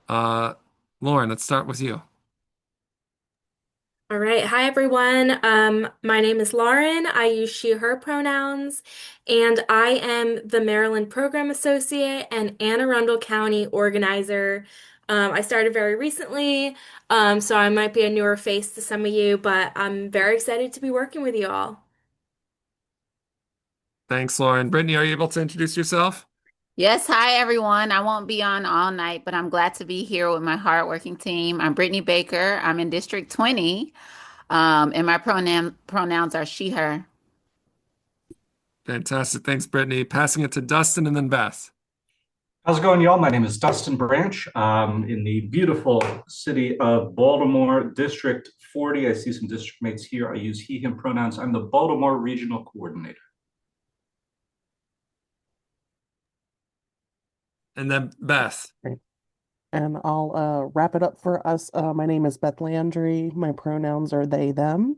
Uh, Lauren, let's start with you. All right. Hi, everyone. My name is Lauren. I use she, her pronouns, and I am the Maryland Program Associate and Anne Arundel County Organizer. I started very recently, so I might be a newer face to some of you, but I'm very excited to be working with you all. Thanks, Lauren. Brittany, are you able to introduce yourself? Yes, hi everyone. I won't be on all night, but I'm glad to be here with my hardworking team. I'm Brittany Baker. I'm in District 20, and my pronouns are she, her. Fantastic. Thanks, Brittany. Passing it to Dustin and then Beth. How's it going, y'all? My name is Dustin Branch. In the beautiful city of Baltimore, District 40. I see some district mates here. I use he, him pronouns. I'm the Baltimore Regional Coordinator. And then Beth. Great. And I'll wrap it up for us. My name is Beth Landry. My pronouns are they, them.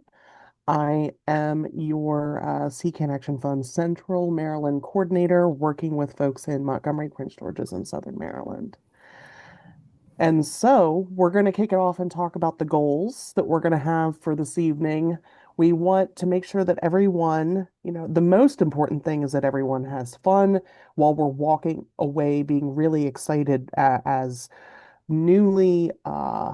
I am your CCAN Action Fund Central Maryland coordinator, working with folks in Montgomery, Prince George's, and Southern Maryland. And so we're going to kick it off and talk about the goals that we're going to have for this evening. We want to make sure that everyone, the most important thing is that everyone has fun while we're walking away being really excited as newly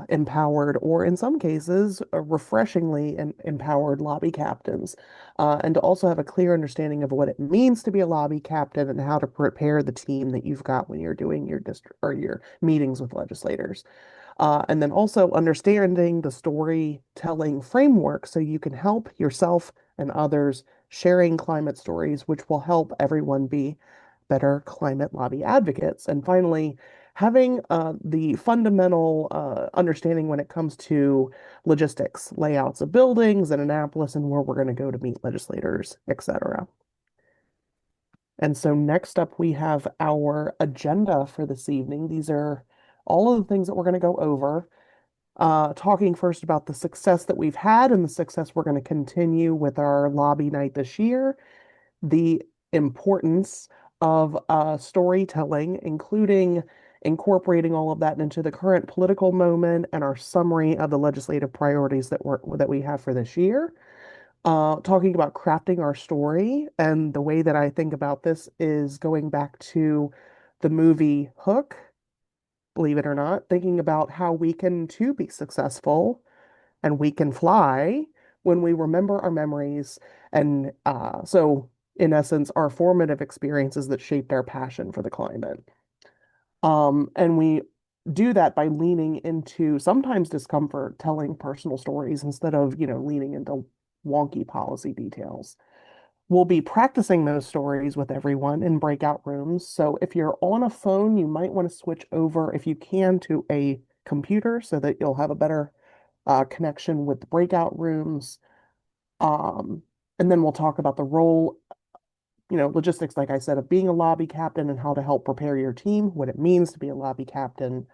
empowered, or in some cases, refreshingly empowered lobby captains, and to also have a clear understanding of what it means to be a lobby captain and how to prepare the team that you've got when you're doing your district or your meetings with legislators. And then also understanding the storytelling framework so you can help yourself and others sharing climate stories, which will help everyone be better climate lobby advocates. And finally, having the fundamental understanding when it comes to logistics, layouts of buildings in Annapolis and where we're going to go to meet legislators, etc. And so next up, we have our agenda for this evening. These are all of the things that we're going to go over. Talking first about the success that we've had and the success we're going to continue with our lobby night this year, the importance of storytelling, including incorporating all of that into the current political moment and our summary of the legislative priorities that we have for this year. Talking about crafting our story, and the way that I think about this is going back to the movie Hook, believe it or not, thinking about how we can too be successful and we can fly when we remember our memories. And so, in essence, our formative experiences that shaped our passion for the climate. And we do that by leaning into sometimes discomfort, telling personal stories instead of, leaning into wonky policy details. We'll be practicing those stories with everyone in breakout rooms. So if you're on a phone, you might want to switch over, if you can, to a computer so that you'll have a better connection with the breakout rooms. Um, and then we'll talk about the role, logistics, like I said, of being a lobby captain and how to help prepare your team, what it means to be a lobby captain,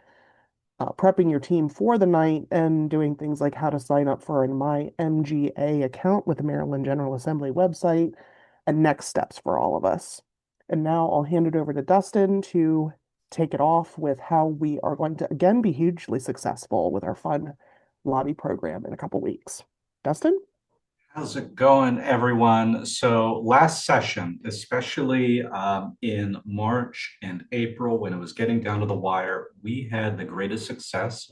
prepping your team for the night, and doing things like how to sign up for an MyMGA account with the Maryland General Assembly website, and next steps for all of us. And now I'll hand it over to Dustin to take it off with how we are going to again be hugely successful with our fun lobby program in a couple weeks. Dustin? How's it going, everyone? So, last session, especially in March and April, when it was getting down to the wire, we had the greatest success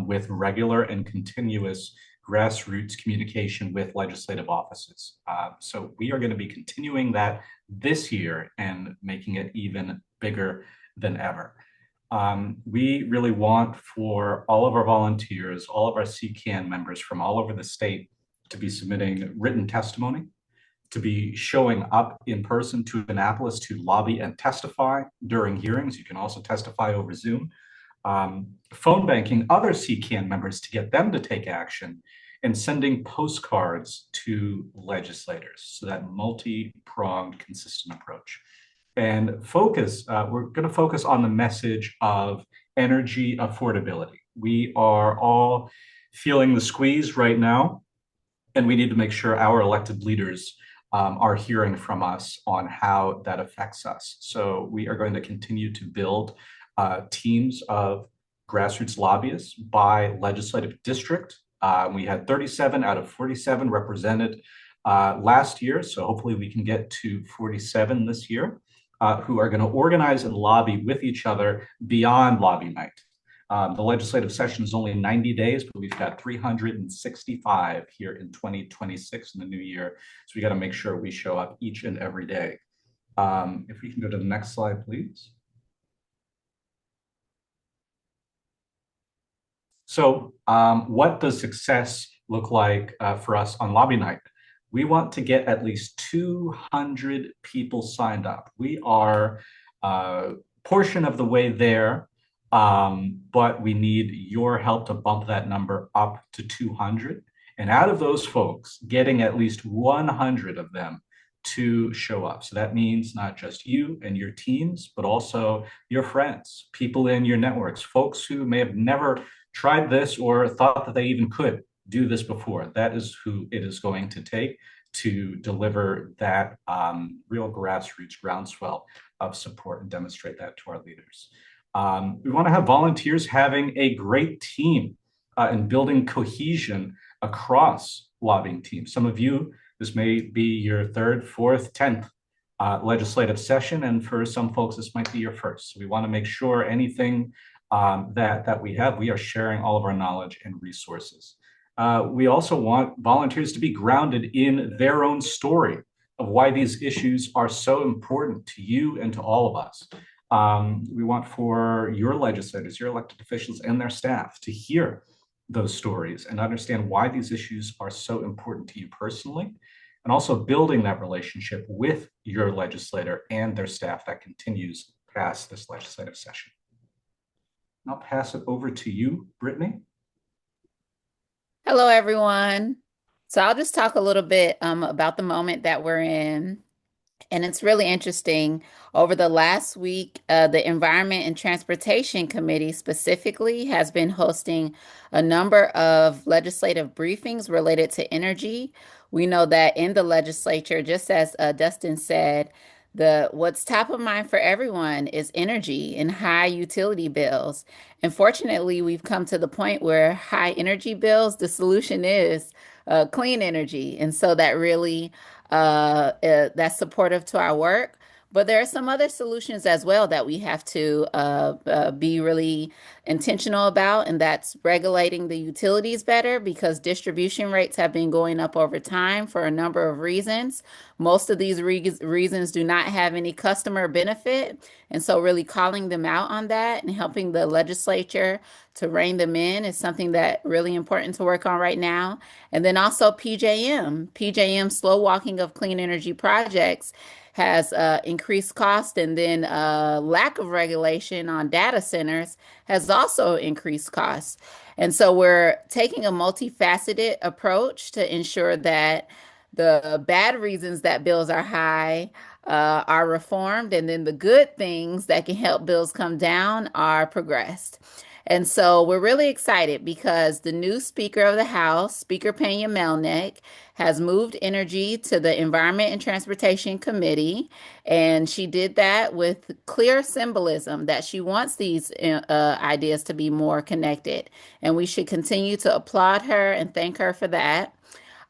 with regular and continuous grassroots communication with legislative offices. So, we are going to be continuing that this year and making it even bigger than ever. We really want for all of our volunteers, all of our CCAN members from all over the state to be submitting written testimony, to be showing up in person to Annapolis to lobby and testify during hearings. You can also testify over Zoom. Phone banking other CCAN members to get them to take action, and sending postcards to legislators. So that multi-pronged, consistent approach. And we're going to focus on the message of energy affordability. We are all feeling the squeeze right now, and we need to make sure our elected leaders are hearing from us on how that affects us. So we are going to continue to build teams of grassroots lobbyists by legislative district. We had 37 out of 47 represented last year, so hopefully we can get to 47 this year, who are going to organize and lobby with each other beyond lobby night. The legislative session is only 90 days, but we've got 365 here in 2026 in the new year. So we got to make sure we show up each and every day. If we can go to the next slide, please. So what does success look like for us on lobby night? We want to get at least 200 people signed up. We are a portion of the way there, but we need your help to bump that number up to 200. And out of those folks, getting at least 100 of them to show up. So that means not just you and your teams, but also your friends, people in your networks, folks who may have never tried this or thought that they even could do this before. That is who it is going to take to deliver that real grassroots groundswell of support and demonstrate that to our leaders. We want to have volunteers having a great team and building cohesion across lobbying teams. Some of you, this may be your third, fourth, 10th legislative session, and for some folks, this might be your first. So we want to make sure anything that we have, we are sharing all of our knowledge and resources. We also want volunteers to be grounded in their own story of why these issues are so important to you and to all of us. We want for your legislators, your elected officials, and their staff to hear those stories and understand why these issues are so important to you personally, and also building that relationship with your legislator and their staff that continues past this legislative session. I'll pass it over to you, Brittany. Hello, everyone. So I'll just talk a little bit about the moment that we're in. And it's really interesting. Over the last week, the Environment and Transportation Committee specifically has been hosting a number of legislative briefings related to energy. We know that in the legislature, just as Dustin said, what's top of mind for everyone is energy and high utility bills. And fortunately, we've come to the point where high energy bills, the solution is clean energy. And so that really that's supportive to our work. But there are some other solutions as well that we have to be really intentional about, and that's regulating the utilities better because distribution rates have been going up over time for a number of reasons. Most of these reasons do not have any customer benefit. And so really calling them out on that and helping the legislature to rein them in is something that really important to work on right now. And then also PJM, slow walking of clean energy projects has increased cost, and then lack of regulation on data centers has also increased costs. And so we're taking a multifaceted approach to ensure that the bad reasons that bills are high are reformed, and then the good things that can help bills come down are progressed. And so we're really excited because the new Speaker of the House, Speaker Pena Melnick, has moved energy to the Environment and Transportation Committee. And she did that with clear symbolism that she wants these ideas to be more connected. And we should continue to applaud her and thank her for that.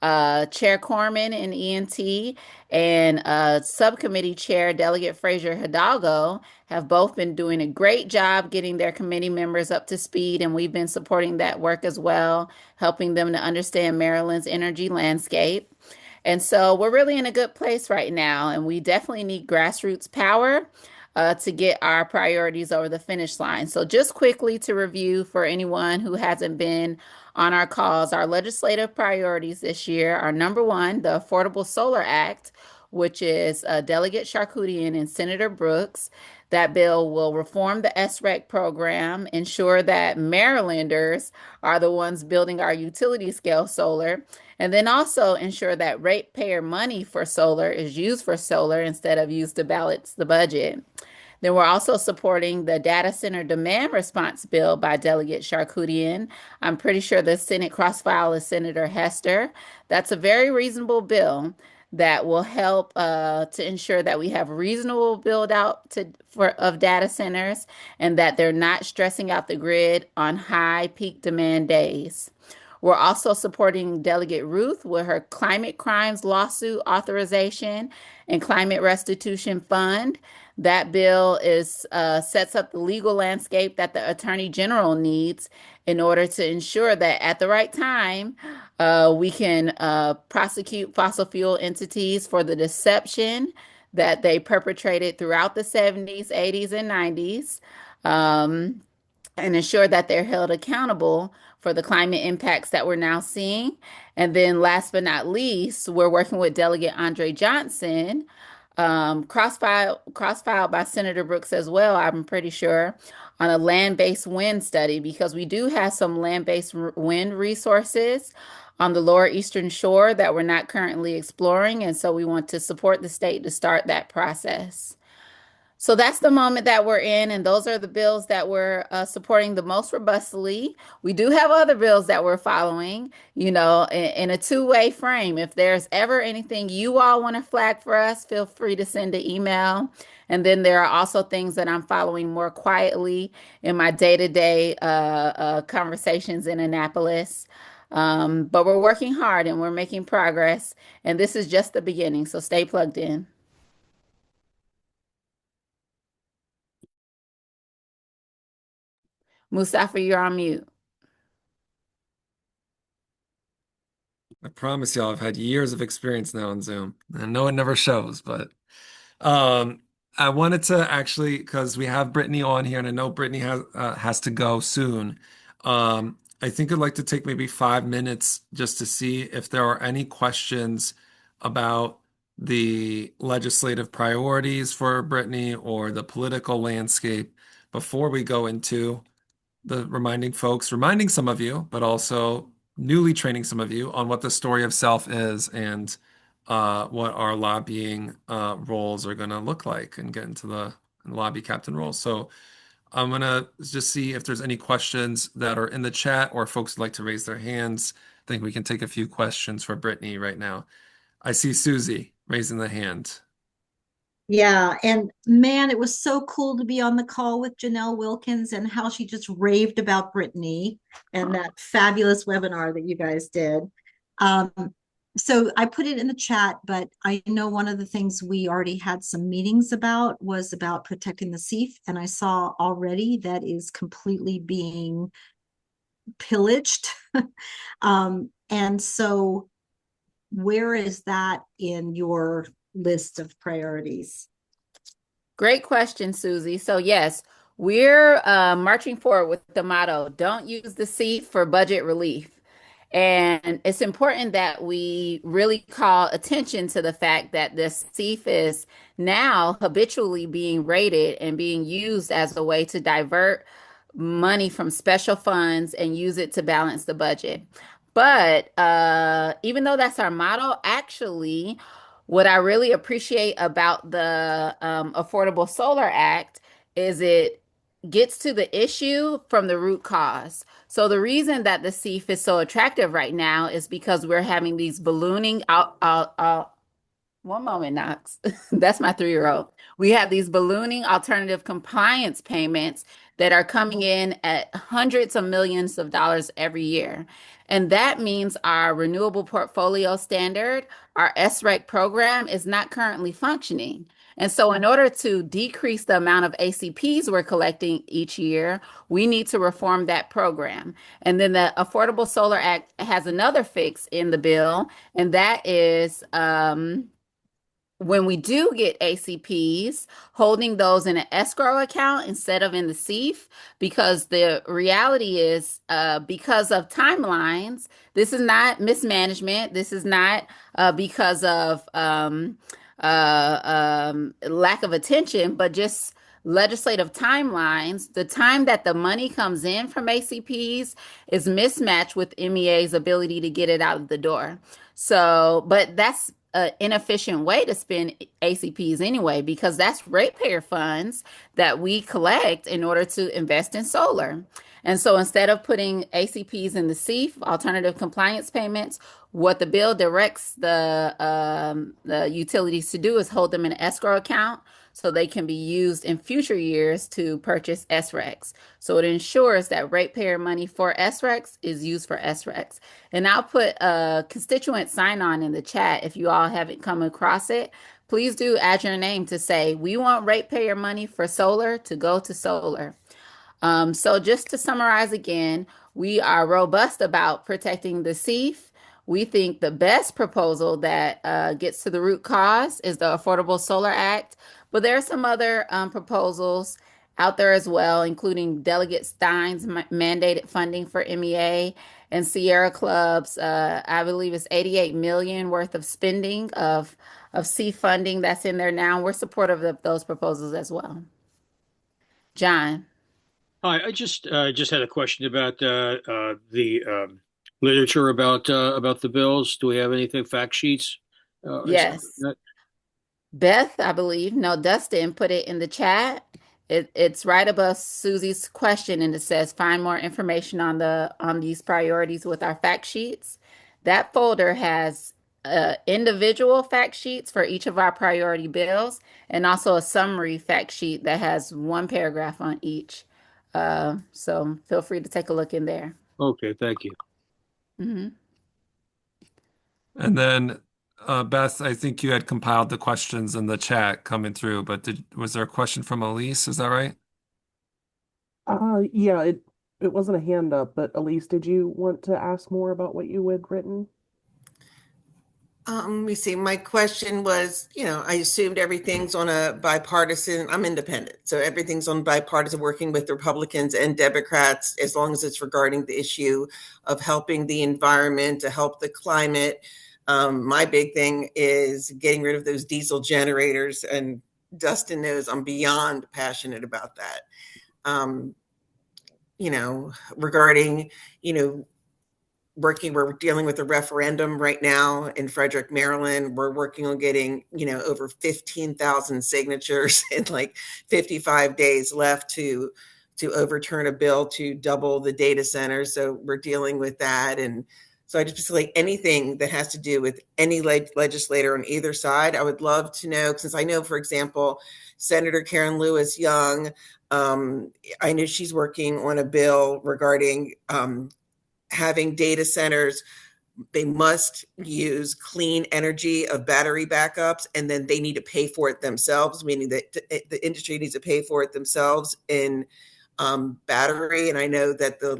Chair Corman in ENT and Subcommittee Chair Delegate Fraser Hidalgo have both been doing a great job getting their committee members up to speed, and we've been supporting that work as well, helping them to understand Maryland's energy landscape. And so we're really in a good place right now, and we definitely need grassroots power to get our priorities over the finish line. So just quickly to review for anyone who hasn't been on our calls, our legislative priorities this year are number one, the Affordable Solar Act, which is Delegate Charkoudian and Senator Brooks. That bill will reform the SREC program, ensure that Marylanders are the ones building our utility scale solar, and then also ensure that ratepayer money for solar is used for solar instead of used to balance the budget. Then we're also supporting the Data Center Demand Response Bill by Delegate Charkoudian. I'm pretty sure the Senate cross-file is Senator Hester. That's a very reasonable bill that will help to ensure that we have reasonable build out of data centers and that they're not stressing out the grid on high peak demand days. We're also supporting Delegate Ruth with her climate crimes lawsuit authorization and climate restitution fund. That bill sets up the legal landscape that the Attorney General needs in order to ensure that at the right time, we can prosecute fossil fuel entities for the deception that they perpetrated throughout the 70s, 80s, and 90s. And ensure that they're held accountable for the climate impacts that we're now seeing. And then last but not least, we're working with Delegate Andre Johnson, cross-filed by Senator Brooks as well, I'm pretty sure, on a land-based wind study, because we do have some land-based wind resources on the lower Eastern Shore that we're not currently exploring. And so we want to support the state to start that process. So that's the moment that we're in, and those are the bills that we're supporting the most robustly. We do have other bills that we're following, in a two-way frame. If there's ever anything you all want to flag for us, feel free to send an email. And then there are also things that I'm following more quietly in my day-to-day conversations in Annapolis. But we're working hard and we're making progress, and this is just the beginning, so stay plugged in. Mustafa, you're on mute. I promise y'all, I've had years of experience now on Zoom. I know it never shows, but I wanted to actually, because we have Brittany on here, and I know Brittany has to go soon. I think I'd like to take maybe 5 minutes just to see if there are any questions about the legislative priorities for Brittany or the political landscape before we go into the reminding some of you, but also newly training some of you on what the story of self is and what our lobbying roles are going to look like and get into the lobby captain role. So I'm going to just see if there's any questions that are in the chat or folks would like to raise their hands. I think we can take a few questions for Brittany right now. I see Susie raising the hand. Yeah, and man, it was so cool to be on the call with Janelle Wilkins and how she just raved about Brittany and that fabulous webinar that you guys did. So I put it in the chat, but I know one of the things we already had some meetings about was about protecting the SEAF, and I saw already that is completely being pillaged. And so where is that in your list of priorities? Great question, Susie. So yes, we're marching forward with the motto, don't use the SEAF for budget relief. And it's important that we really call attention to the fact that the SEAF is now habitually being rated and being used as a way to divert money from special funds and use it to balance the budget. But even though that's our motto, actually, what I really appreciate about the Affordable Solar Act is it gets to the issue from the root cause. So the reason that the SEAF is so attractive right now is because we're having these ballooning. One moment, Knox. That's my 3-year-old. We have these ballooning alternative compliance payments that are coming in at hundreds of millions of dollars every year. And that means our renewable portfolio standard, our SREC program, is not currently functioning. And so in order to decrease the amount of ACPs we're collecting each year, we need to reform that program. And then the Affordable Solar Act has another fix in the bill, and that is when we do get ACPs, holding those in an escrow account instead of in the SEAF, because the reality is because of timelines, this is not mismanagement. This is not because of lack of attention, but just legislative timelines. The time that the money comes in from ACPs is mismatched with MEA's ability to get it out of the door. So, but that's an inefficient way to spend ACPs anyway, because that's ratepayer funds that we collect in order to invest in solar. And so instead of putting ACPs in the CEF, alternative compliance payments, what the bill directs the utilities to do is hold them in an escrow account so they can be used in future years to purchase SRECs. So it ensures that ratepayer money for SRECs is used for SRECs. And I'll put a constituent sign on in the chat if you all haven't come across it. Please do add your name to say, we want ratepayer money for solar to go to solar. So just to summarize again, we are robust about protecting the CEF. We think the best proposal that gets to the root cause is the Affordable Solar Act, but there are some other proposals out there as well, including Delegate Stein's mandated funding for MEA and Sierra Club's, I believe it's 88 million worth of spending of CEF funding that's in there now. We're supportive of those proposals as well. John. Hi, I just had a question about the literature about the bills. Do we have anything, fact sheets? Yes. Beth, I believe, no, Dustin put it in the chat. It's right above Susie's question, and it says find more information on these priorities with our fact sheets. That folder has individual fact sheets for each of our priority bills, and also a summary fact sheet that has one paragraph on each. So feel free to take a look in there. Okay, thank you. Mm-hmm. And then, Beth, I think you had compiled the questions in the chat coming through, but was there a question from Elise? Is that right? Yeah, it wasn't a hand up, but Elise, did you want to ask more about what you had written? Let me see. My question was, I assumed everything's on a bipartisan. I'm independent, so everything's on bipartisan, working with Republicans and Democrats, as long as it's regarding the issue of helping the environment, to help the climate. My big thing is getting rid of those diesel generators, and Dustin knows I'm beyond passionate about that. Regarding, we're dealing with a referendum right now in Frederick, Maryland. We're working on getting, over 15,000 signatures in like 55 days left to overturn a bill to double the data centers. So we're dealing with that. And so I just feel like anything that has to do with any legislator on either side, I would love to know, since I know, for example, Senator Karen Lewis Young, I know she's working on a bill regarding having data centers. They must use clean energy of battery backups, and then they need to pay for it themselves, meaning that the industry needs to pay for it themselves in battery. And I know that the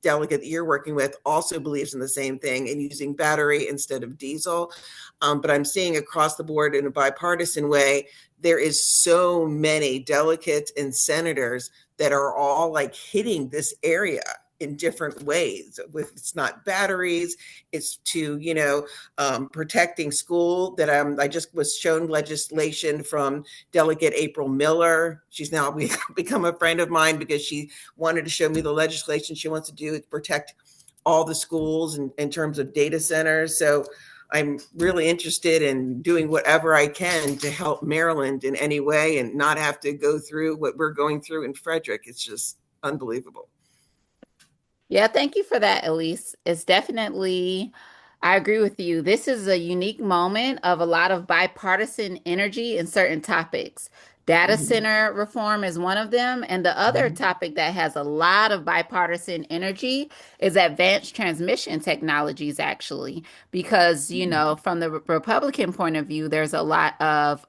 delegate that you're working with also believes in the same thing and using battery instead of diesel. But I'm seeing across the board in a bipartisan way, there is so many delegates and senators that are all like hitting this area in different ways. With it's not batteries, it's to protecting school. That I just was shown legislation from Delegate April Miller. She's now become a friend of mine because she wanted to show me the legislation she wants to do to protect all the schools in terms of data centers. So I'm really interested in doing whatever I can to help Maryland in any way and not have to go through what we're going through in Frederick. It's just unbelievable. Yeah, thank you for that, Elise. It's definitely, I agree with you. This is a unique moment of a lot of bipartisan energy in certain topics. Data center reform is one of them. And the other topic that has a lot of bipartisan energy is advanced transmission technologies, actually, because, from the Republican point of view, there's a lot of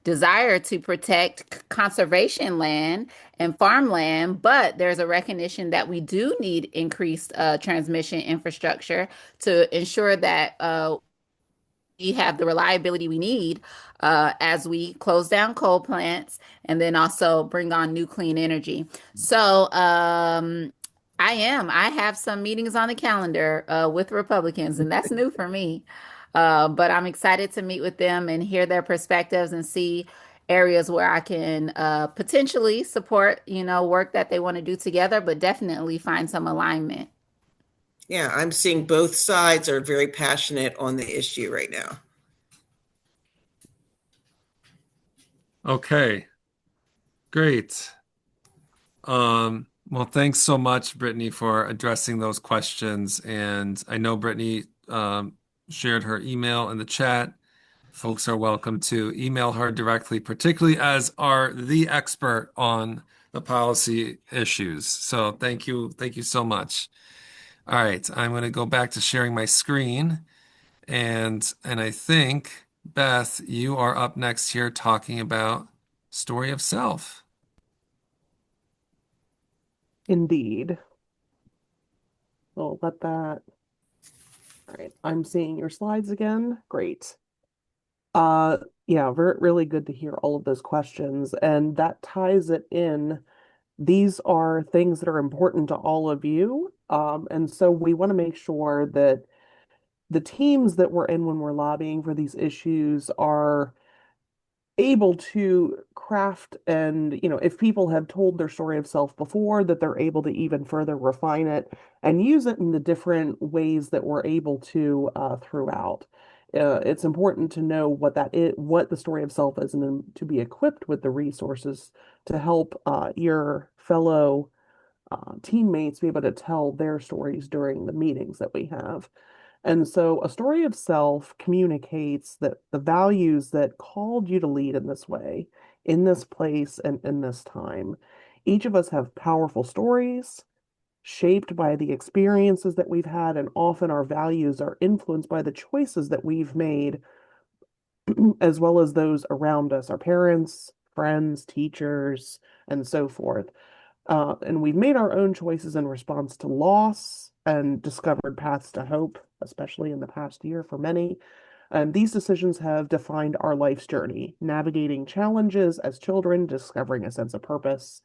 desire to protect conservation land and farmland, but there's a recognition that we do need increased transmission infrastructure to ensure that we have the reliability we need as we close down coal plants and then also bring on new clean energy. So I have some meetings on the calendar with Republicans, and that's new for me. But I'm excited to meet with them and hear their perspectives and see areas where I can potentially support, work that they want to do together, but definitely find some alignment. Yeah, I'm seeing both sides are very passionate on the issue right now. Okay, great. Well, thanks so much, Brittany, for addressing those questions. And I know Brittany shared her email in the chat. Folks are welcome to email her directly, particularly as are the expert on the policy issues. So thank you so much. All right, I'm going to go back to sharing my screen, and I think Beth, you are up next here talking about story of self. Indeed. We'll let that. All right, I'm seeing your slides again. Great. Yeah, really good to hear all of those questions, and that ties it in. These are things that are important to all of you. And so we want to make sure that the teams that we're in when we're lobbying for these issues are able to craft, and if people have told their story of self before, that they're able to even further refine it and use it in the different ways that we're able to throughout. It's important to know what that is, what the story of self is, and then to be equipped with the resources to help your fellow teammates be able to tell their stories during the meetings that we have. And so a story of self communicates that the values that called you to lead in this way, in this place, and in this time. Each of us have powerful stories shaped by the experiences that we've had, and often our values are influenced by the choices that we've made, as well as those around us, our parents, friends, teachers, and so forth. And we've made our own choices in response to loss and discovered paths to hope, especially in the past year for many. And these decisions have defined our life's journey, navigating challenges as children, discovering a sense of purpose,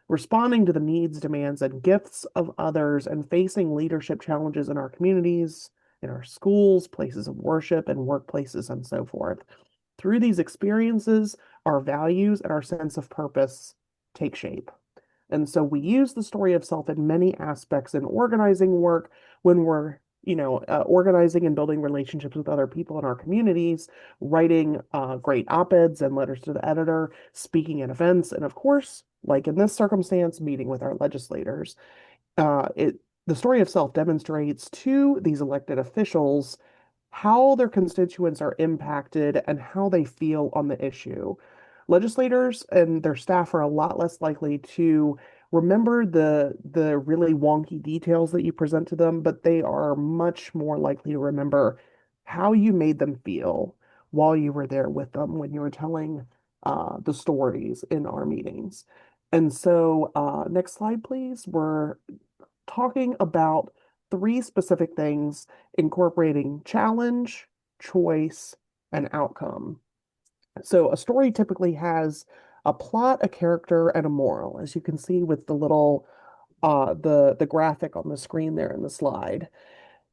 responding to the needs, demands, and gifts of others, and facing leadership challenges in our communities, in our schools, places of worship, and workplaces, and so forth. Through these experiences, our values and our sense of purpose take shape. And so we use the story of self in many aspects in organizing work when we're, organizing and building relationships with other people in our communities, writing great op-eds and letters to the editor, speaking at events, and of course, like in this circumstance, meeting with our legislators. The story of self demonstrates to these elected officials how their constituents are impacted and how they feel on the issue. Legislators and their staff are a lot less likely to remember the really wonky details that you present to them, but they are much more likely to remember how you made them feel while you were there with them when you were telling the stories in our meetings. And so, next slide, please. We're talking about three specific things incorporating challenge, choice, and outcome. So a story typically has a plot, a character, and a moral, as you can see with the little the graphic on the screen there in the slide.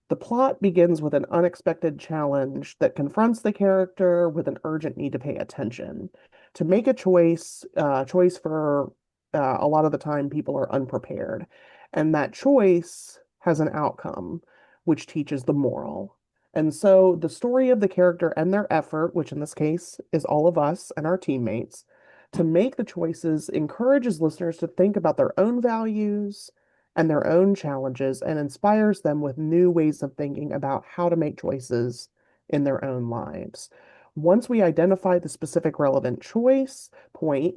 The plot begins with an unexpected challenge that confronts the character with an urgent need to pay attention. To make a choice for a lot of the time people are unprepared. And that choice has an outcome, which teaches the moral. And so the story of the character and their effort, which in this case is all of us and our teammates, to make the choices encourages listeners to think about their own values and their own challenges and inspires them with new ways of thinking about how to make choices in their own lives. Once we identify the specific relevant choice point,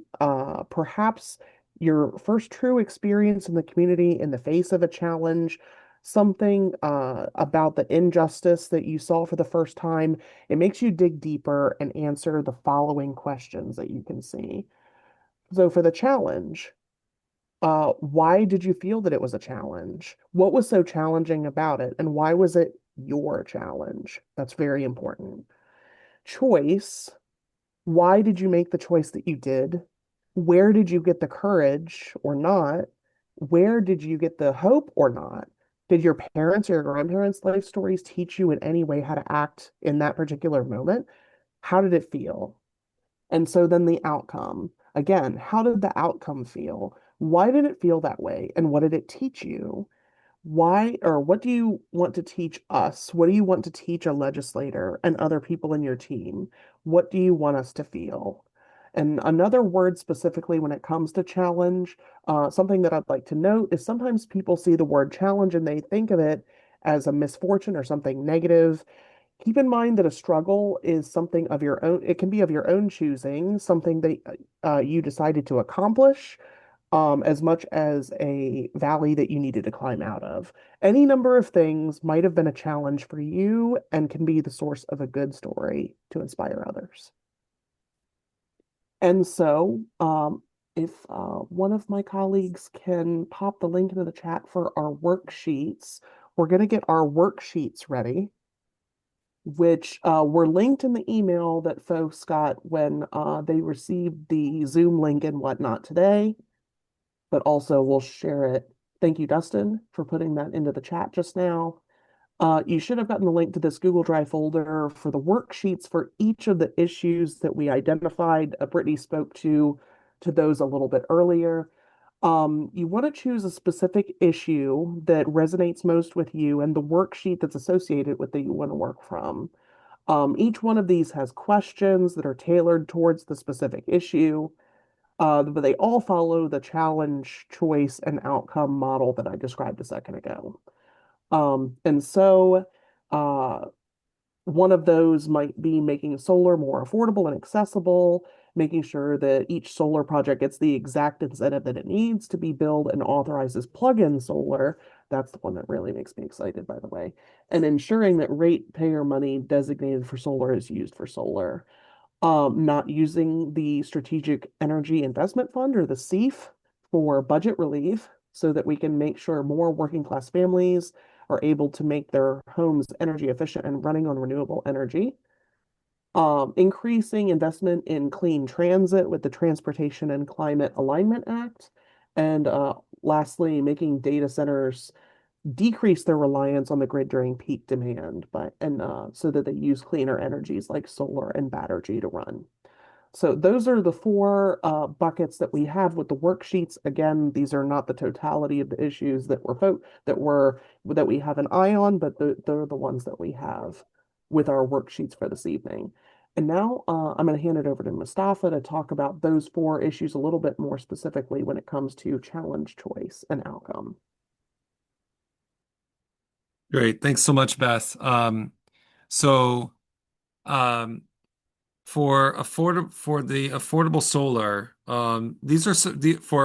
perhaps your first true experience in the community in the face of a challenge, something about the injustice that you saw for the first time, it makes you dig deeper and answer the following questions that you can see. So for the challenge, why did you feel that it was a challenge? What was so challenging about it? And why was it your challenge? That's very important. Choice, why did you make the choice that you did? Where did you get the courage or not? Where did you get the hope or not? Did your parents or your grandparents' life stories teach you in any way how to act in that particular moment? How did it feel? And so then the outcome. Again, how did the outcome feel? Why did it feel that way? And what did it teach you? why or what do you want to teach us? What do you want to teach a legislator and other people in your team? What do you want us to feel? And another word specifically when it comes to challenge, something that I'd like to note is sometimes people see the word challenge and they think of it as a misfortune or something negative. Keep in mind that a struggle is something of your own, it can be of your own choosing, something that you decided to accomplish, as much as a valley that you needed to climb out of. Any number of things might have been a challenge for you and can be the source of a good story to inspire others. And so, if one of my colleagues can pop the link into the chat for our worksheets, we're going to get our worksheets ready, which were linked in the email that folks got when they received the Zoom link and whatnot today, but also we'll share it. Thank you, Dustin, for putting that into the chat just now. You should have gotten the link to this Google Drive folder for the worksheets for each of the issues that we identified. Brittany spoke to those a little bit earlier. You want to choose a specific issue that resonates most with you and the worksheet that's associated with that you want to work from. Each one of these has questions that are tailored towards the specific issue, but they all follow the challenge, choice, and outcome model that I described a second ago. And so one of those might be making solar more affordable and accessible, making sure that each solar project gets the exact incentive that it needs to be built and authorizes plug-in solar. That's the one that really makes me excited, by the way. And ensuring that ratepayer money designated for solar is used for solar. Not using the Strategic Energy Investment Fund or the SEIF for budget relief so that we can make sure more working class families are able to make their homes energy efficient and running on renewable energy. Increasing investment in clean transit with the Transportation and Climate Alignment Act. And lastly, making data centers decrease their reliance on the grid during peak demand, so that they use cleaner energies like solar and battery to run. So those are the four buckets that we have with the worksheets. Again, these are not the totality of the issues that we have an eye on, but they're the ones that we have with our worksheets for this evening. And now I'm going to hand it over to Mustafa to talk about those four issues a little bit more specifically when it comes to challenge, choice, and outcome. Great. Thanks so much, Beth. So for the affordable solar, these are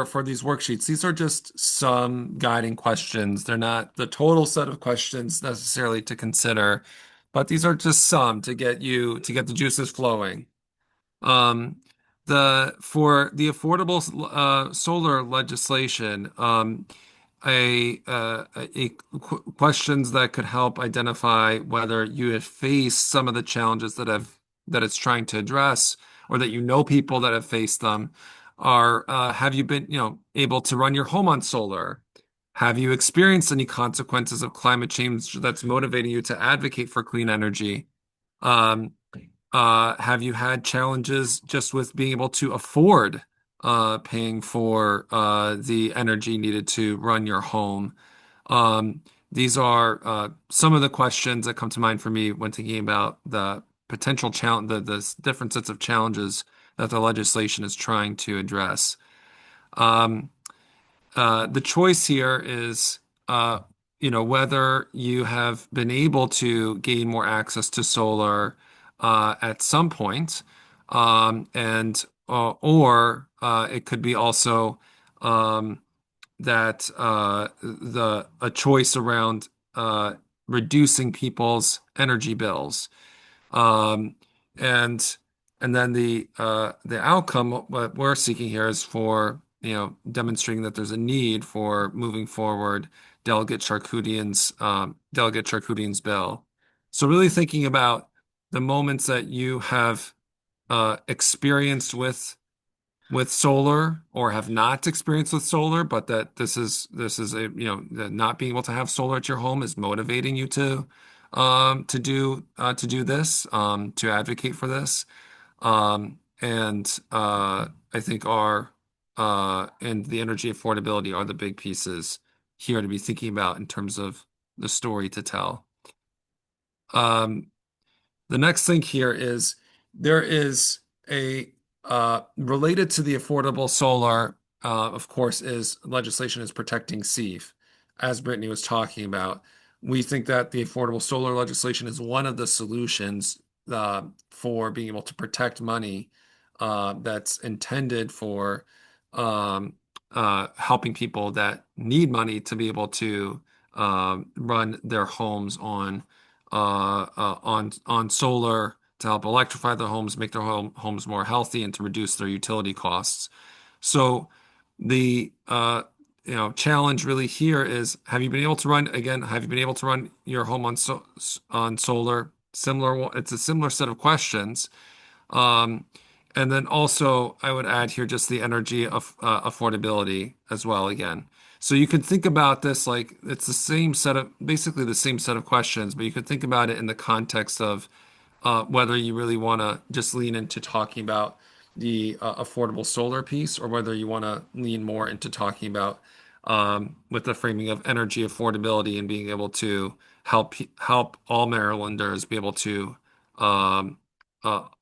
for these worksheets. These are just some guiding questions. They're not the total set of questions necessarily to consider, but these are just some to get the juices flowing. For the affordable solar legislation, questions that could help identify whether you have faced some of the challenges that it's trying to address, or that you know people that have faced them, are have you been able to run your home on solar? Have you experienced any consequences of climate change that's motivating you to advocate for clean energy? Have you had challenges just with being able to afford paying for the energy needed to run your home? These are some of the questions that come to mind for me when thinking about the potential challenge, the different sets of challenges that the legislation is trying to address. The choice here is, whether you have been able to gain more access to solar at some point, and or it could be also that a choice around reducing people's energy bills, um, and and then the outcome what we're seeking here is for demonstrating that there's a need for moving forward Delegate Charkoudian's bill. So really thinking about the moments that you have experienced with solar or have not experienced with solar, but that this is that not being able to have solar at your home is motivating you to do this, to advocate for this. And I think and the energy affordability are the big pieces here to be thinking about in terms of the story to tell. The next thing here is there is a related to the affordable solar, of course, is legislation is protecting SEEF, as Brittany was talking about. We think that the affordable solar legislation is one of the solutions for being able to protect money that's intended for helping people that need money to be able to run their homes on solar to help electrify their homes, make their homes more healthy, and to reduce their utility costs. So the challenge really here is, have you been able to run your home on solar? It's a similar set of questions. And then also I would add here just the energy of affordability as well again. So you could think about this like it's basically the same set of questions, but you could think about it in the context of whether you really want to just lean into talking about the affordable solar piece, or whether you want to lean more into talking about with the framing of energy affordability and being able to help all Marylanders be able to um,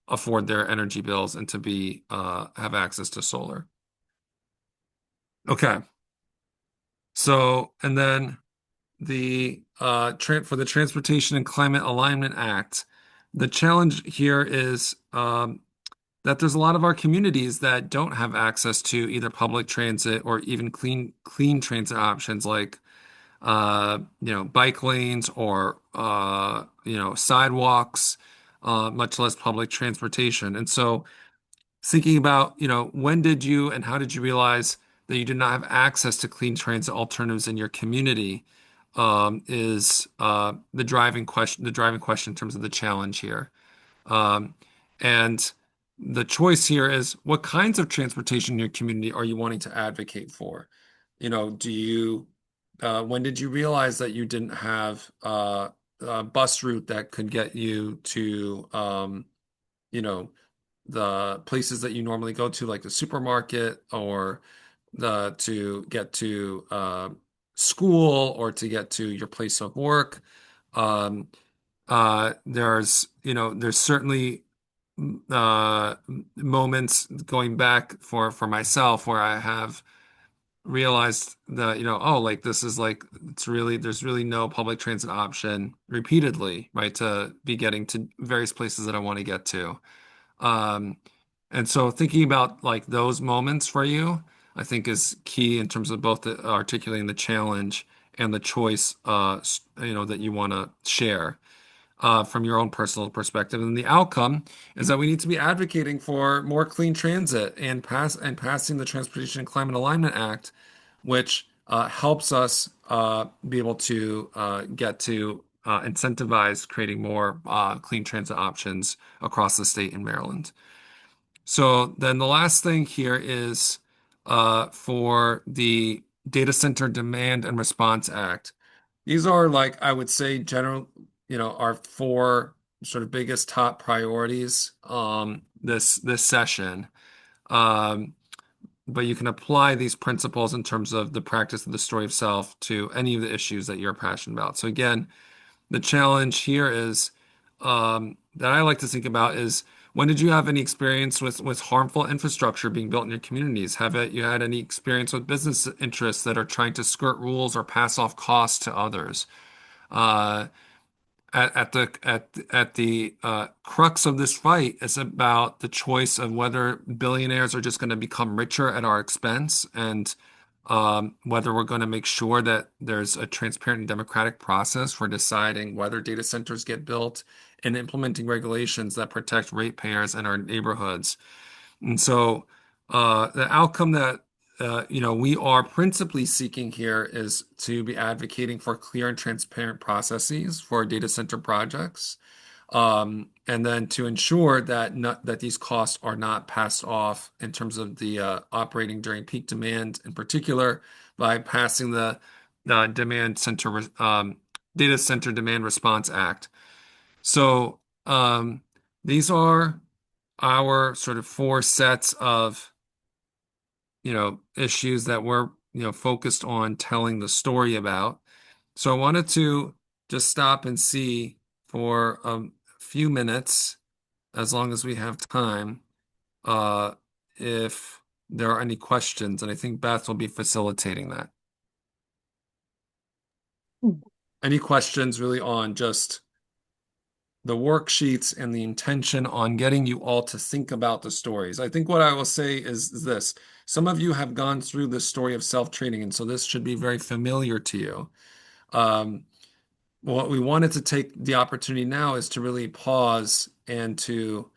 afford their energy bills and to be have access to solar. Okay. So, and then the for the Transportation and Climate Alignment Act, the challenge here is that there's a lot of our communities that don't have access to either public transit or even clean transit options like bike lanes or sidewalks, much less public transportation. And so thinking about, when did you and how did you realize that you did not have access to clean transit alternatives in your community, is the driving question in terms of the challenge here. And the choice here is, what kinds of transportation in your community are you wanting to advocate for? When did you realize that you didn't have a bus route that could get you to, the places that you normally go to, like the supermarket, or to get to school, or to get to your place of work? Um, there's certainly uh, moments going back for myself where I have realized that, oh, like this is like, there's really no public transit option repeatedly, right, to be getting to various places that I want to get to. Um, and so thinking about like those moments for you, I think is key in terms of both articulating the challenge and the choice, that you want to share from your own personal perspective. And the outcome is that we need to be advocating for more clean transit and passing the Transportation and Climate Alignment Act, which helps us be able to get to incentivize creating more clean transit options across the state in Maryland. So then the last thing here is for the Data Center Demand and Response Act. These are, like, I would say, our four sort of biggest top priorities this session. But you can apply these principles in terms of the practice of the story of self to any of the issues that you're passionate about. So again, the challenge here is that I like to think about is, when did you have any experience with harmful infrastructure being built in your communities? Have you had any experience with business interests that are trying to skirt rules or pass off costs to others? Uh, at the crux of this fight is about the choice of whether billionaires are just going to become richer at our expense, and whether we're going to make sure that there's a transparent and democratic process for deciding whether data centers get built and implementing regulations that protect ratepayers in our neighborhoods. And so the outcome that we are principally seeking here is to be advocating for clear and transparent processes for data center projects, and then to ensure that these costs are not passed off in terms of the operating during peak demand, in particular by passing the Data Center Demand Response Act. So these are our sort of four sets of issues that we're focused on telling the story about. So I wanted to just stop and see for a few minutes, as long as we have time, uh, if there are any questions, and I think Beth will be facilitating that. Any questions really on just the worksheets and the intention on getting you all to think about the stories? I think what I will say is this. Some of you have gone through the story of self-training, and so this should be very familiar to you. What we wanted to take the opportunity now is to really pause and to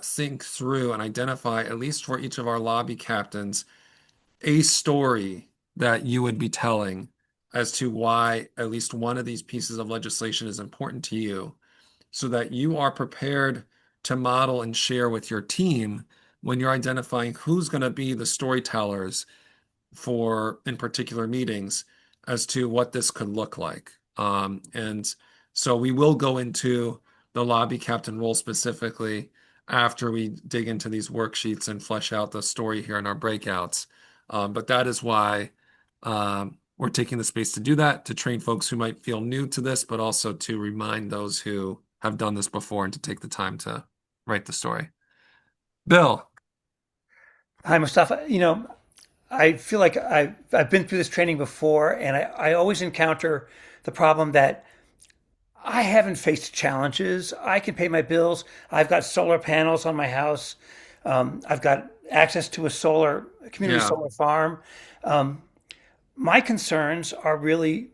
think through and identify, at least for each of our lobby captains, a story that you would be telling as to why at least one of these pieces of legislation is important to you, so that you are prepared to model and share with your team when you're identifying who's going to be the storytellers for in particular meetings as to what this could look like. And so we will go into the lobby captain role specifically after we dig into these worksheets and flesh out the story here in our breakouts. But that is why we're taking the space to do that, to train folks who might feel new to this, but also to remind those who have done this before and to take the time to write the story. Bill. Hi, Mustafa. I feel like I've been through this training before, and I always encounter the problem that I haven't faced challenges. I can pay my bills. I've got solar panels on my house. I've got access to a community Yeah. solar farm. My concerns are really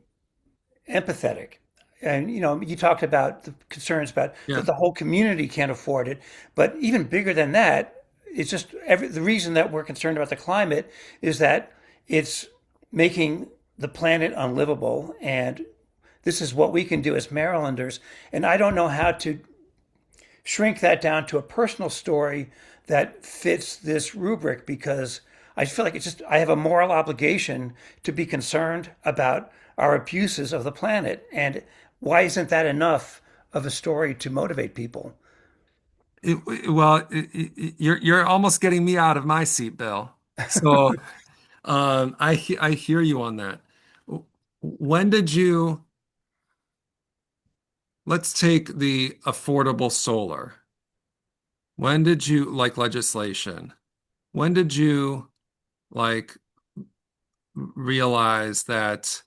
empathetic. And you talked about the concerns about Yeah. that the whole community can't afford it, but even bigger than that, it's just the reason that we're concerned about the climate is that it's making the planet unlivable, and this is what we can do as Marylanders. And I don't know how to shrink that down to a personal story that fits this rubric, because I feel like I have a moral obligation to be concerned about our abuses of the planet. And why isn't that enough of a story to motivate people? You're almost getting me out of my seat, Bill. So I hear you on that. When did you, let's take the affordable solar. When did you like legislation? When did you like realize that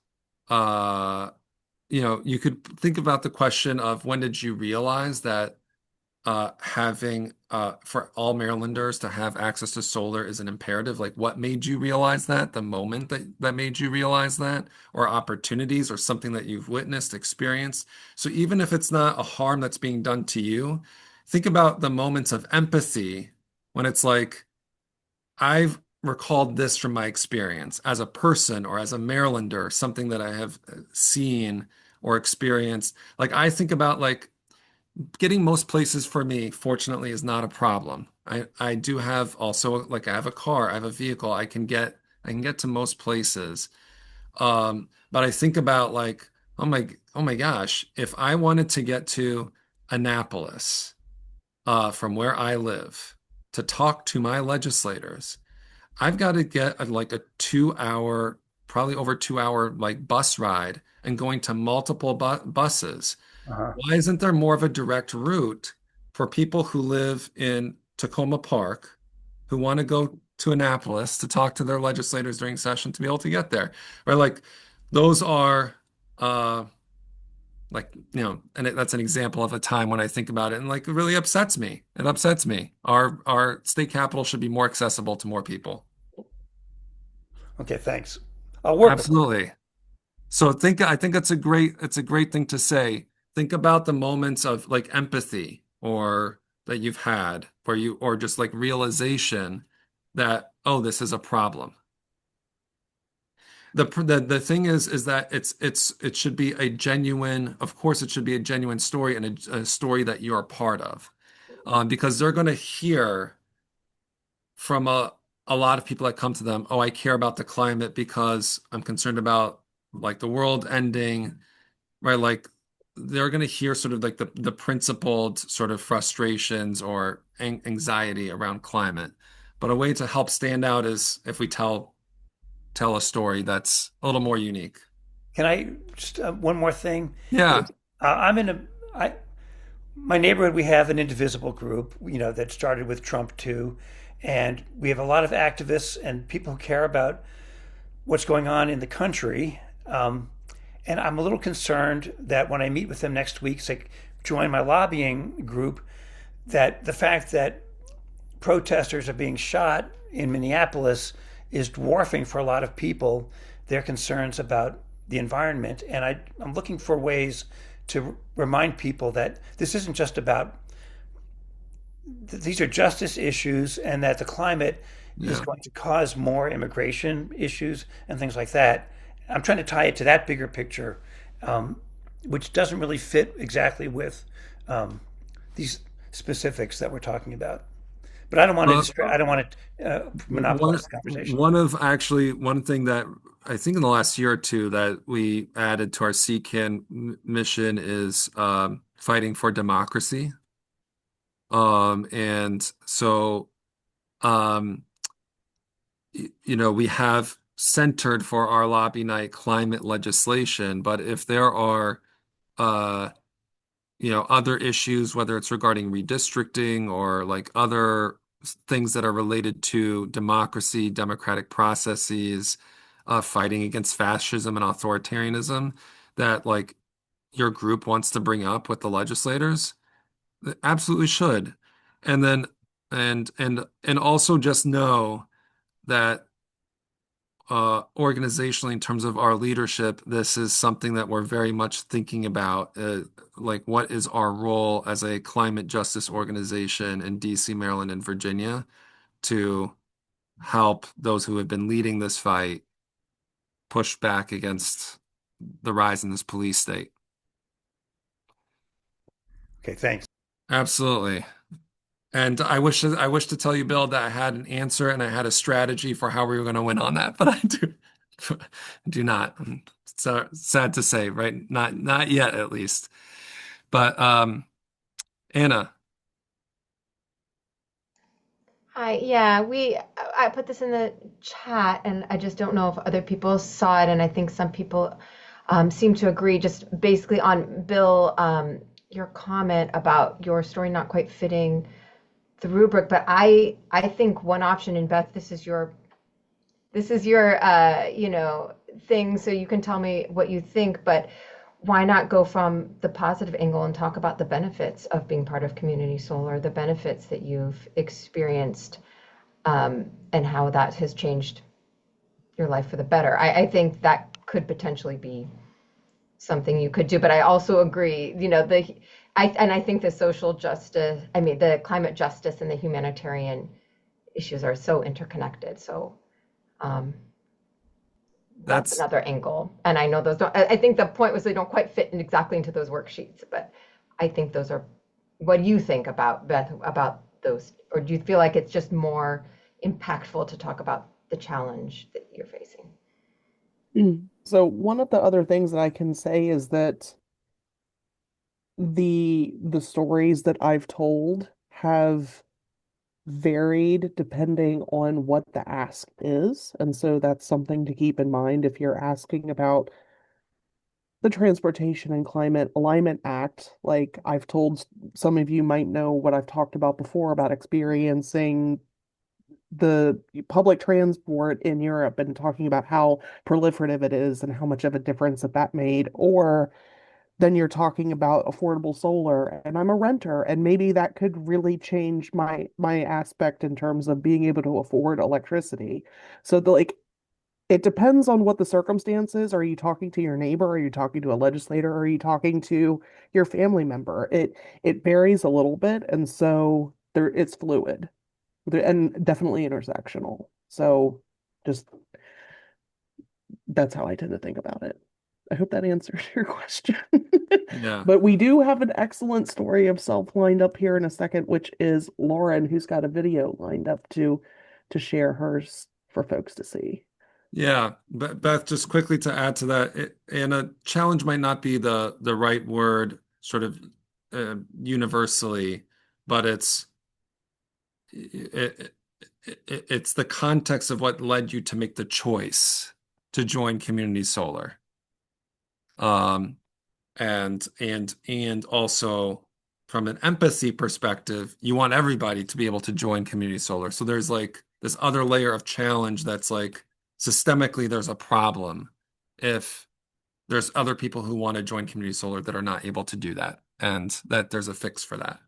you could think about the question of when did you realize that having for all Marylanders to have access to solar is an imperative? Like, what made you realize that? The moment that made you realize that, or opportunities, or something that you've witnessed, experienced. So even if it's not a harm that's being done to you, think about the moments of empathy when it's like, I've recalled this from my experience as a person or as a Marylander, something that I have seen or experienced. Like, I think about like getting most places for me, fortunately, is not a problem. I do have also, like, I have a car, I have a vehicle, I can get to most places. But I think about like, oh my gosh, if I wanted to get to Annapolis from where I live to talk to my legislators, I've got to get like a 2 hour, probably over 2 hour like bus ride and going to multiple buses. Uh-huh. Why isn't there more of a direct route for people who live in Tacoma Park who want to go to Annapolis to talk to their legislators during session to be able to get there? Or like those are and that's an example of a time when I think about it and like it really upsets me. It upsets me. Our state capital should be more accessible to more people. Okay, thanks. I'll work with it. Absolutely. So I think it's a great thing to say. Think about the moments of like empathy or that you've had where or just like realization that, oh, this is a problem. The thing is that it should be a genuine, of course, it should be a genuine story and a story that you're a part of, because they're going to hear from a lot of people that come to them, oh, I care about the climate because I'm concerned about like the world ending, right? Like they're going to hear sort of like the principled sort of frustrations or anxiety around climate. But a way to help stand out is if we tell tell a story that's a little more unique. Can I just one more thing? Yeah. Is, I'm in a I my neighborhood. We have an indivisible group, that started with Trump too, and we have a lot of activists and people who care about what's going on in the country. And I'm a little concerned that when I meet with them next week, say, join my lobbying group, that the fact that protesters are being shot in Minneapolis is dwarfing for a lot of people their concerns about the environment. And I'm looking for ways to remind people that this isn't just about, these are justice issues, and that the climate is Yeah. going to cause more immigration issues and things like that. I'm trying to tie it to that bigger picture, um, which doesn't really fit exactly with um, these specifics that we're talking about. But I don't want to Well, I don't want to one monopolize the conversation. one of actually one thing that I think in the last year or two that we added to our CCAN mission is fighting for democracy. And so um, we have centered for our lobby night climate legislation, but if there are uh, other issues, whether it's regarding redistricting or like other things that are related to democracy, democratic processes, fighting against fascism and authoritarianism, that like your group wants to bring up with the legislators, they absolutely should. And then and also just know that organizationally, in terms of our leadership, this is something that we're very much thinking about. Like, what is our role as a climate justice organization in DC, Maryland, and Virginia to help those who have been leading this fight push back against the rise in this police state? Okay, thanks. Absolutely. And I wish to tell you, Bill, that I had an answer and I had a strategy for how we were going to win on that, but I do not. So sad to say, right? Not yet, at least. But Anna, Hi, yeah, I put this in the chat and I just don't know if other people saw it and I think some people seem to agree just basically on Bill, your comment about your story not quite fitting the rubric, but I think one option, and Beth, this is your thing, so you can tell me what you think, but why not go from the positive angle and talk about the benefits of being part of community solar, the benefits that you've experienced, and how that has changed your life for the better. I think that could potentially be something you could do, but I also agree, I think the social justice, I mean, the climate justice and the humanitarian issues are so interconnected. So um, that's that's another angle. And I know those don't, I think the point was they don't quite fit in exactly into those worksheets, but I think those are, what do you think about, Beth, about those? Or do you feel like it's just more impactful to talk about the challenge that you're facing? So one of the other things that I can say is that the stories that I've told have varied depending on what the ask is. And so that's something to keep in mind if you're asking about the Transportation and Climate Alignment Act. Like I've told, some of you might know what I've talked about before about experiencing the public transport in Europe and talking about how proliferative it is and how much of a difference that made. Or then you're talking about affordable solar, and I'm a renter, and maybe that could really change my aspect in terms of being able to afford electricity. So it depends on what the circumstances. Are you talking to your neighbor? Are you talking to a legislator? Are you talking to your family member? It varies a little bit, and so it's fluid and definitely intersectional. So just that's how I tend to think about it. I hope that answers your question. yeah. But we do have an excellent story of self lined up here in a second, which is Lauren, who's got a video lined up to share hers for folks to see. Yeah, Beth, just quickly to add to that, and a challenge might not be the right word, sort of universally, but it, it's the context of what led you to make the choice to join Community Solar. And also from an empathy perspective, you want everybody to be able to join Community Solar. So there's like this other layer of challenge that's like systemically there's a problem if there's other people who want to join Community Solar that are not able to do that, and that there's a fix for that.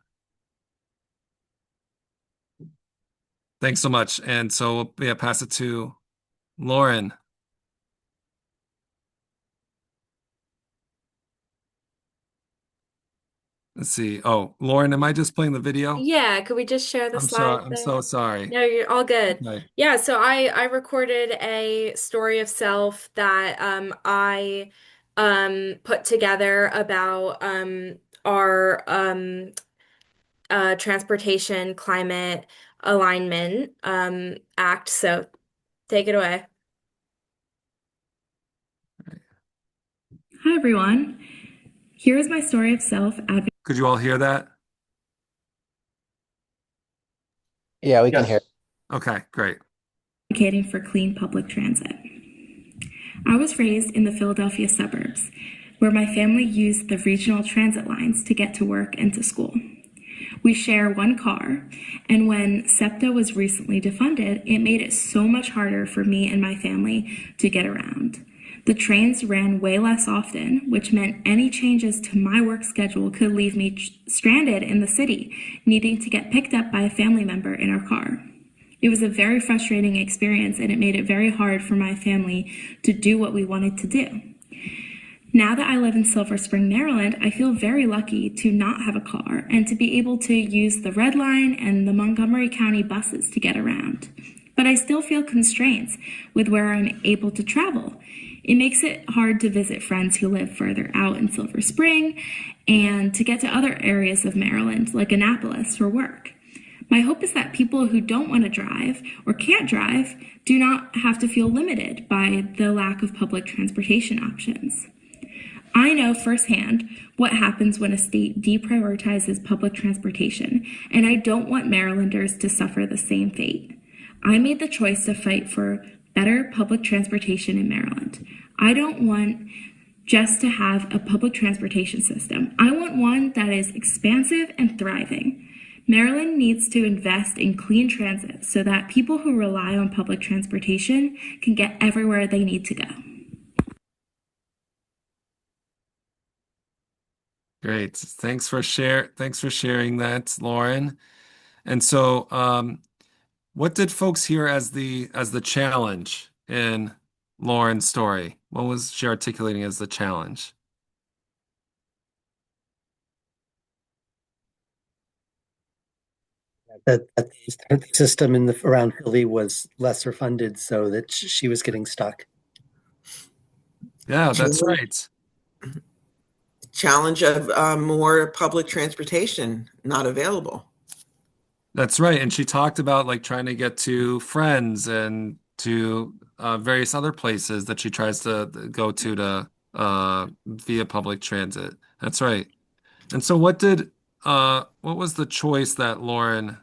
Thanks so much. And so, yeah, pass it to Lauren. Let's see. Oh, Lauren, am I just playing the video? Yeah, could we just share the I'm sorry. slide I'm there? so sorry. No, you're all good. Okay. Yeah, so I recorded a story of self that I put together about our transportation climate alignment act. So take it away. Hi everyone. Here is my story of self Could you all hear that? Yeah, we can hear. Okay, great. advocating for clean public transit. I was raised in the Philadelphia suburbs, where my family used the regional transit lines to get to work and to school. We share one car, and when SEPTA was recently defunded, it made it so much harder for me and my family to get around. The trains ran way less often, which meant any changes to my work schedule could leave me stranded in the city, needing to get picked up by a family member in our car. It was a very frustrating experience, and it made it very hard for my family to do what we wanted to do. Now that I live in Silver Spring, Maryland, I feel very lucky to not have a car and to be able to use the Red Line and the Montgomery County buses to get around. But I still feel constraints with where I'm able to travel. It makes it hard to visit friends who live further out in Silver Spring and to get to other areas of Maryland, like Annapolis, for work. My hope is that people who don't want to drive or can't drive do not have to feel limited by the lack of public transportation options. I know firsthand what happens when a state deprioritizes public transportation, and I don't want Marylanders to suffer the same fate. I made the choice to fight for better public transportation in Maryland. I don't want just to have a public transportation system. I want one that is expansive and thriving. Maryland needs to invest in clean transit so that people who rely on public transportation can get everywhere they need to go. Great. Thanks for sharing that, Lauren. And so, what did folks hear as the challenge in Lauren's story? What was she articulating as the challenge? That the system around Philly was lesser funded, so that she was getting stuck. Yeah, that's right. Challenge of more public transportation not available. That's right. And she talked about like trying to get to friends and to various other places that she tries to go to via public transit. That's right. And so what was the choice that Lauren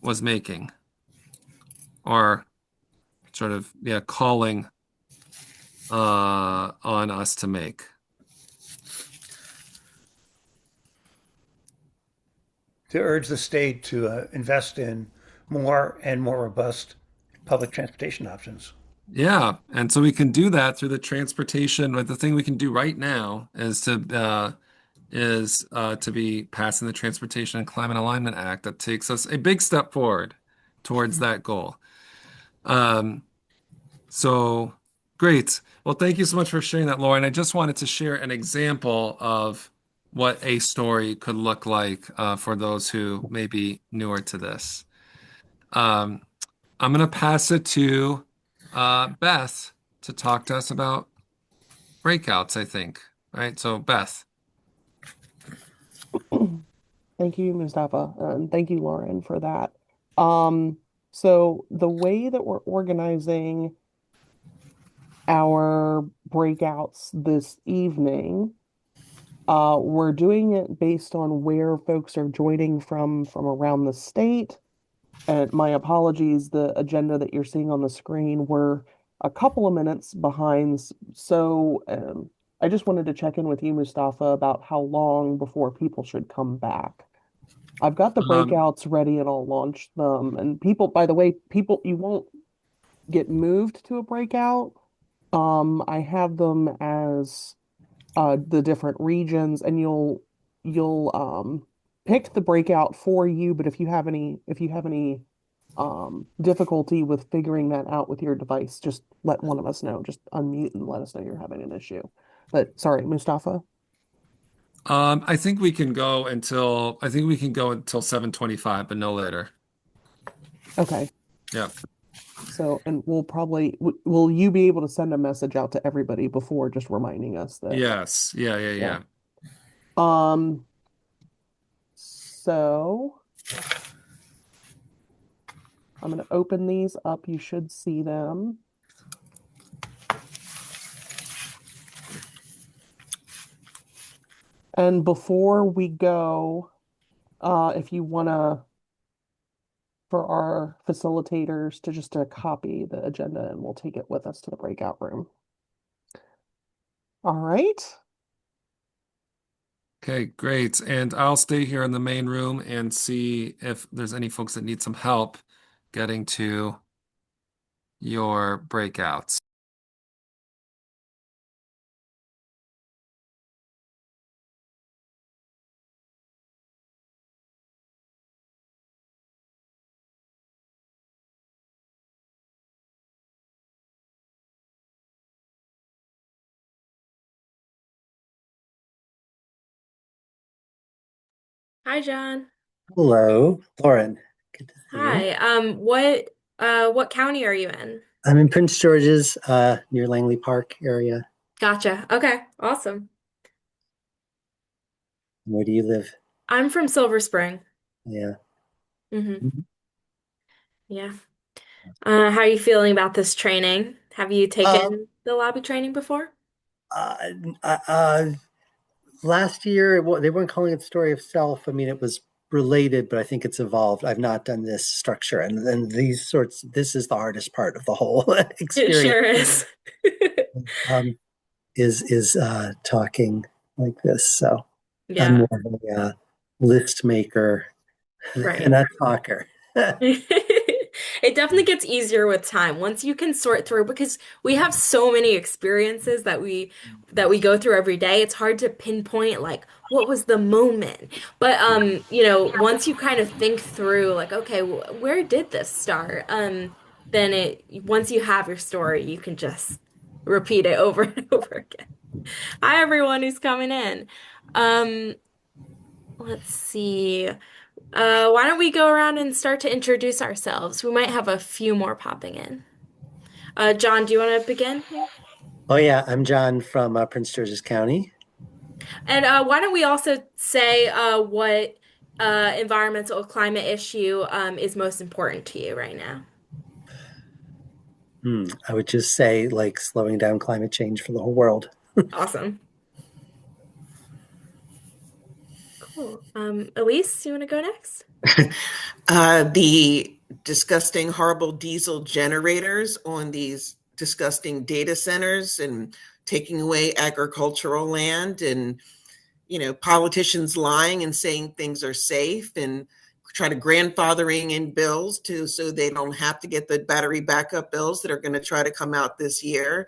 was making, or sort of, yeah, calling on us to make? To urge the state to invest in more and more robust public transportation options. Yeah, and so we can do that through the transportation. But the thing we can do right now is to be passing the Transportation and Climate Alignment Act that takes us a big step forward towards that goal. So great. Well, thank you so much for sharing that, Lauren. I just wanted to share an example of what a story could look like for those who may be newer to this. I'm going to pass it to Beth to talk to us about breakouts, I think. Right? So, Beth. Thank you, Mustafa, and thank you, Lauren, for that. So the way that we're organizing our breakouts this evening, we're doing it based on where folks are joining from around the state. And my apologies, the agenda that you're seeing on the screen were a couple of minutes behind. So I just wanted to check in with you, Mustafa, about how long before people should come back. I've got the Um, breakouts ready and I'll launch them. And people, by the way, people, you won't get moved to a breakout. I have them as the different regions, and you'll pick the breakout for you. But if you have any difficulty with figuring that out with your device, just let one of us know. Just unmute and let us know you're having an issue. But sorry, Mustafa. I think we can go until 7:25, but no later. Okay. Yeah. So, and will you be able to send a message out to everybody before, just reminding us that? Yes. Yeah. Yeah. Yeah. Yeah. So I'm going to open these up. You should see them. And before we go, if you want to, for our facilitators to just copy the agenda, and we'll take it with us to the breakout room. All right. Okay, great. And I'll stay here in the main room and see if there's any folks that need some help getting to your breakouts. Hi, John. Hello, Lauren. Good to see you. Hi. What county are you in? I'm in Prince George's, near Langley Park area. Gotcha. Okay, awesome. Where do you live? I'm from Silver Spring. Yeah. Mm-hmm. Yeah. How are you feeling about this training? Have you Uh, taken the lobby training before? uh, uh, Last year, they weren't calling it Story of Self. I mean, it was related, but I think it's evolved. I've not done this structure, and this is the hardest part of the whole It sure experience. is. Is talking like this. So I'm Yeah, more of a list maker and right. a talker. It definitely gets easier with time once you can sort through because we have so many experiences that we go through every day. It's hard to pinpoint like what was the moment. But once you kind of think through like okay, where did this start? Then once you have your story, you can just repeat it over and over again. Hi everyone who's coming in. Um, let's see. Why don't we go around and start to introduce ourselves? We might have a few more popping in. John, do you want to begin? Oh yeah, I'm John from Prince George's County. And why don't we also say what environmental climate issue is most important to you right now? I would just say like slowing down climate change for the whole world. Awesome. Cool. Elise, you want to go next? The disgusting, horrible diesel generators on these disgusting data centers and taking away agricultural land and, politicians lying and saying things are safe and try to grandfathering in bills so they don't have to get the battery backup bills that are going to try to come out this year.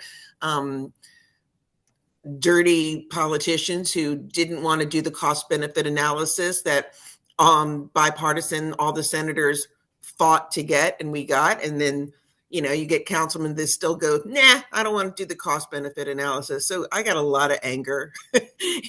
Dirty politicians who didn't want to do the cost benefit analysis that bipartisan all the senators fought to get and we got, and then you get councilmen that still go, nah, I don't want to do the cost benefit analysis. So I got a lot of anger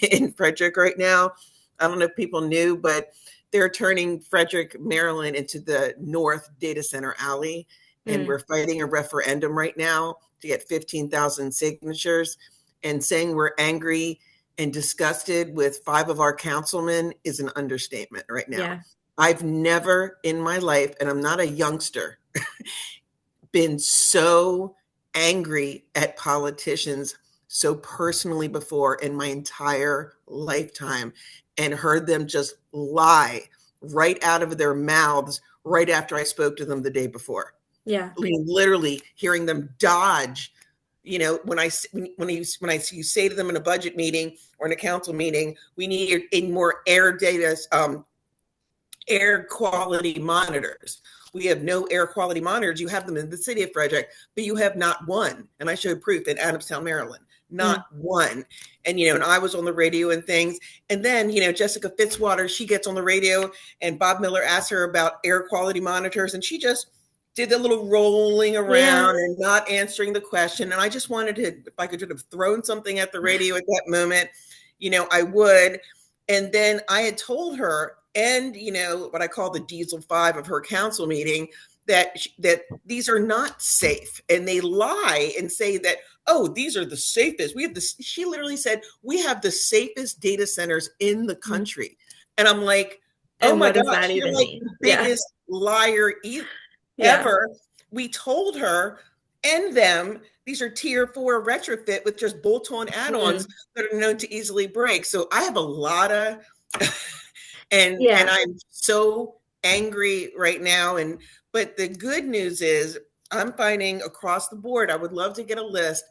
in Frederick right now. I don't know if people knew, but they're turning Frederick, Maryland into the North Data Center Alley, and we're fighting a referendum right now to get 15,000 signatures. And saying we're angry and disgusted with 5 of our councilmen is an understatement right now. Yeah. I've never in my life, and I'm not a youngster, been so angry at politicians so personally before in my entire lifetime, and heard them just lie right out of their mouths right after I spoke to them the day before. Yeah. I mean, literally hearing them dodge. You know, when you say to them in a budget meeting or in a council meeting, we need a more air quality monitors. We have no air quality monitors. You have them in the city of Frederick, but you have not one. And I showed proof in Adamstown, Maryland, not one. And, and I was on the radio and things. And then, Jessica Fitzwater, she gets on the radio and Bob Miller asks her about air quality monitors. And she just did the little rolling around and not answering the question. And I just wanted to, if I could have thrown something at the radio at that moment, I would. And then I had told her, and what I call the Diesel 5 of her council meeting, that these are not safe, and they lie and say that, oh, these are the safest. She literally said, we have the safest data centers in the country. And I'm like, oh And my what does gosh, that you're even like mean? the biggest liar ever. We told her and them, these are tier 4 retrofit with just bolt-on add-ons that are known to easily break. So I have a lot of and I'm so angry right now. But the good news is I'm finding across the board, I would love to get a list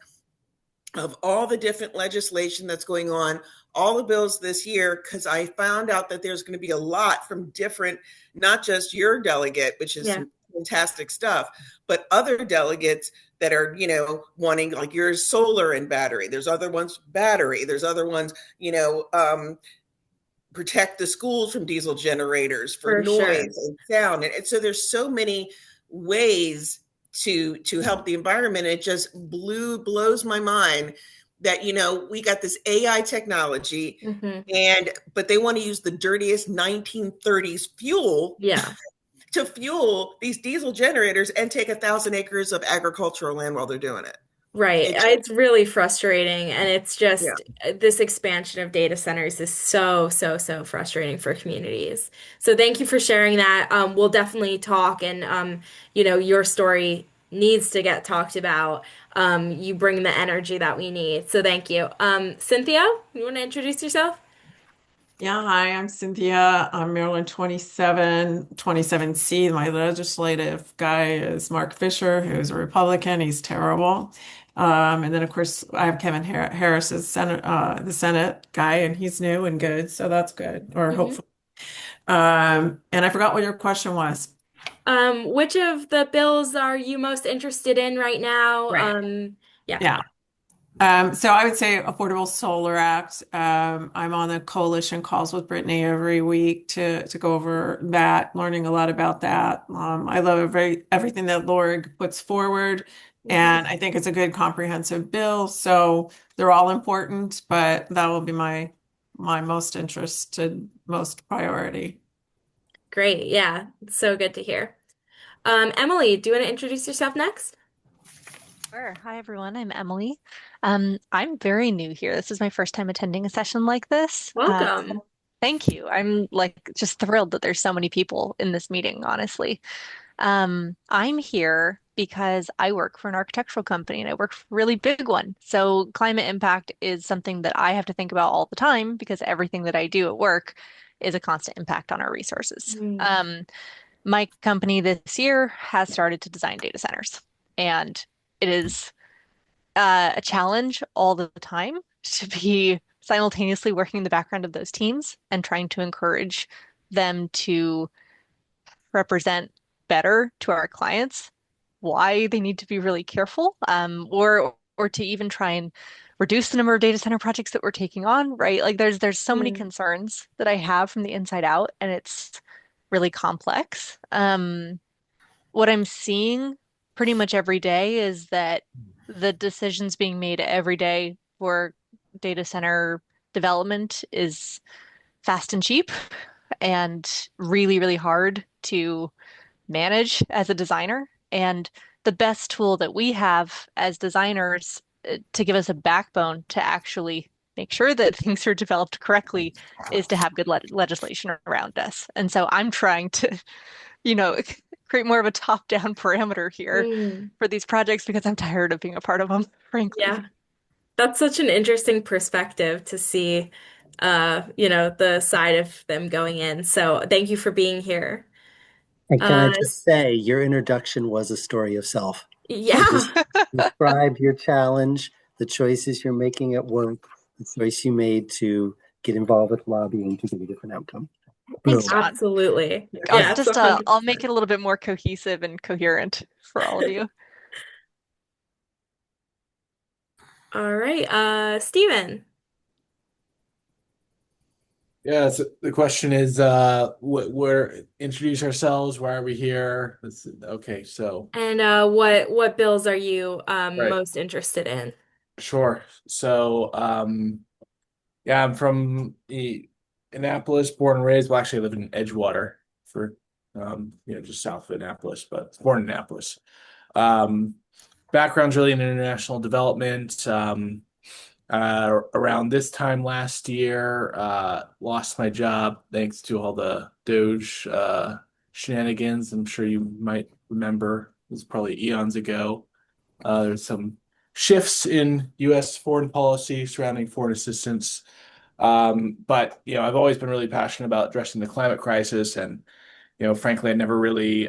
of all the different legislation that's going on, all the bills this year, because I found out that there's going to be a lot from different, not just your delegate, which is fantastic stuff, but other delegates that are, wanting, like yours, solar and battery. There's other ones, battery. There's other ones, protect the schools from diesel generators for noise and sound. And so there's so many ways to help the environment. It just blows my mind that, we got this AI technology but they want to use the dirtiest 1930s fuel to fuel these diesel generators and take 1,000 acres of agricultural land while they're doing it. Right. It's really frustrating. And it's just this expansion of data centers is so frustrating for communities. So thank you for sharing that. We'll definitely talk, and your story needs to get talked about. You bring the energy that we need. So thank you. Cynthia, you want to introduce yourself? Yeah, hi, I'm Cynthia. I'm Maryland 27C. My legislative guy is Mark Fisher, who's a Republican. He's terrible. And then, of course, I have Kevin Harris as the Senate guy, and he's new and good, so that's good, or hopefully. And I forgot what your question was. Which of the bills are you most interested in right now? Yeah. So I would say Affordable Solar Act. I'm on the coalition calls with Brittany every week to go over that, learning a lot about that. I love everything that Lorg puts forward, and I think it's a good comprehensive bill. So they're all important, but that will be my most priority. Great. Yeah. It's so good to hear. Emily, do you want to introduce yourself next? Sure. Hi, everyone. I'm Emily. I'm very new here. This is my first time attending a session like this. Welcome. Thank you. I'm just thrilled that there's so many people in this meeting, honestly. I'm here because I work for an architectural company and I work for a really big one. So climate impact is something that I have to think about all the time because everything that I do at work is a constant impact on our resources. My company this year has started to design data centers, and it is a challenge all the time to be simultaneously working in the background of those teams and trying to encourage them to represent better to our clients why they need to be really careful, or to even try and reduce the number of data center projects that we're taking on, right? Like there's so many concerns that I have from the inside out, and it's really complex. What I'm seeing pretty much every day is that the decisions being made every day for data center development is fast and cheap and really, really hard to manage as a designer. And the best tool that we have as designers to give us a backbone to actually make sure that things are developed correctly is to have good legislation around us. And so I'm trying to, create more of a top-down parameter here for these projects because I'm tired of being a part of them, frankly. Yeah. That's such an interesting perspective to see, the side of them going in. So thank you for being here. And can I Uh, just say, your introduction was a story of self. yeah. You just described your challenge, the choices you're making at work, the choice you made to get involved with lobbying to get a different outcome. Thanks, Boom. John. Absolutely. I'll Yes, just I'll make 100%. it a little bit more cohesive and coherent for all of you. All right, Steven. Yeah, so the question is, we're introduce ourselves. Why are we here? Okay, so And what bills are you right, most interested in? sure. So, yeah, I'm from Annapolis, born and raised. Well, actually, I live in Edgewater for, just south of Annapolis, but born in Annapolis. Um, Background's really in international development. Around this time last year, lost my job thanks to all the Doge shenanigans. I'm sure you might remember. It was probably eons ago. There's some shifts in U.S. foreign policy surrounding foreign assistance. But I've always been really passionate about addressing the climate crisis, and frankly, I never really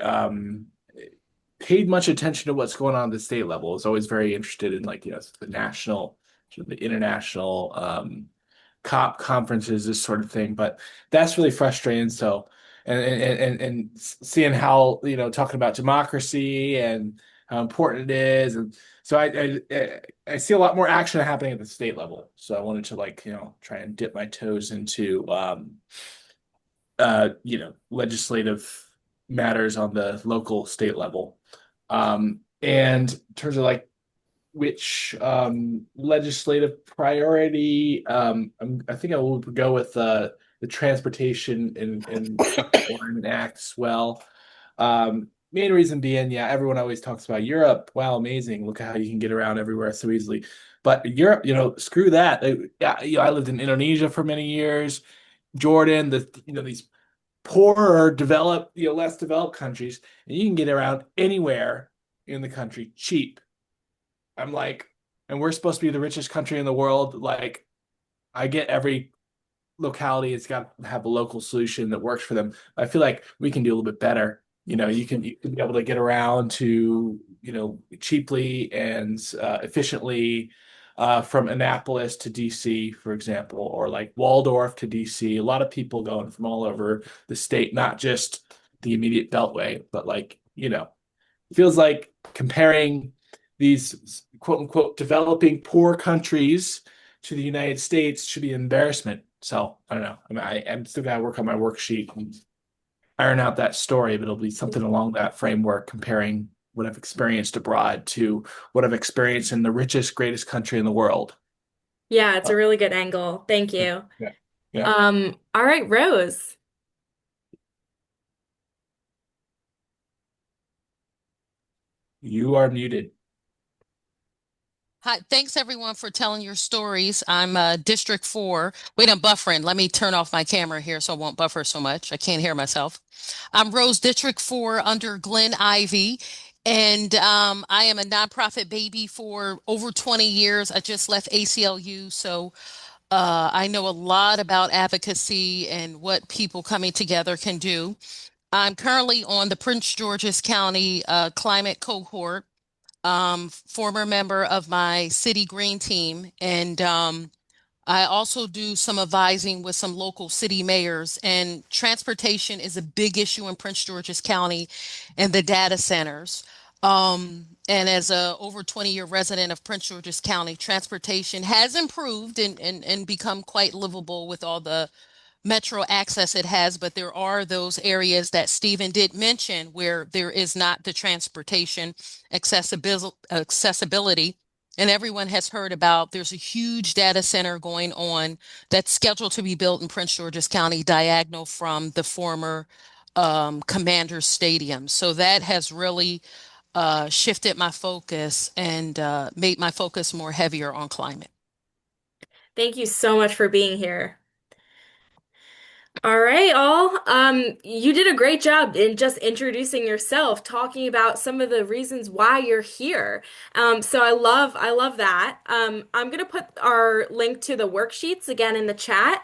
paid much attention to what's going on at the state level. I was always very interested in the national, the international COP conferences, this sort of thing. But that's really frustrating. So, and seeing how talking about democracy and how important it is, and so I see a lot more action happening at the state level. So I wanted to try and dip my toes into legislative matters on the local state level. And in terms of which legislative priority, I think I will go with the transportation and Warren Act as well. Main reason being, yeah, everyone always talks about Europe. Wow, amazing! Look at how you can get around everywhere so easily. But Europe, screw that. Yeah, I lived in Indonesia for many years, Jordan, these poorer, developed, less developed countries, and you can get around anywhere in the country cheap. I'm like, and we're supposed to be the richest country in the world. Like, I get every locality has got to have a local solution that works for them. I feel like we can do a little bit better. You can be able to get around to, cheaply and efficiently from Annapolis to DC, for example, or like Waldorf to DC. A lot of people going from all over the state, not just the immediate beltway, but feels like comparing these quote unquote developing poor countries to the United States should be an embarrassment. So I don't know. I mean, I'm still got to work on my worksheet and iron out that story, but it'll be something along that framework, comparing what I've experienced abroad to what I've experienced in the richest, greatest country in the world. Yeah, it's a really good angle. Thank you. Yeah. Yeah. All right, Rose. You are muted. Hi, thanks everyone for telling your stories. I'm District 4. Wait, I'm buffering. Let me turn off my camera here so I won't buffer so much. I can't hear myself. I'm Rose, District 4 under Glenn Ivy, and I am a nonprofit baby for over 20 years. I just left ACLU, so I know a lot about advocacy and what people coming together can do. I'm currently on the Prince George's County Climate Cohort, former member of my City Green team, and I also do some advising with some local city mayors. And transportation is a big issue in Prince George's County and the data centers. And as a over 20-year resident of Prince George's County, transportation has improved and become quite livable with all the metro access it has, but there are those areas that Stephen did mention where there is not the transportation accessibility. And everyone has heard about there's a huge data center going on that's scheduled to be built in Prince George's County, diagonal from the former Commander Stadium. So that has really shifted my focus and made my focus more heavier on climate. Thank you so much for being here. All right, all. You did a great job in just introducing yourself, talking about some of the reasons why you're here. So I love that. I'm gonna put our link to the worksheets again in the chat.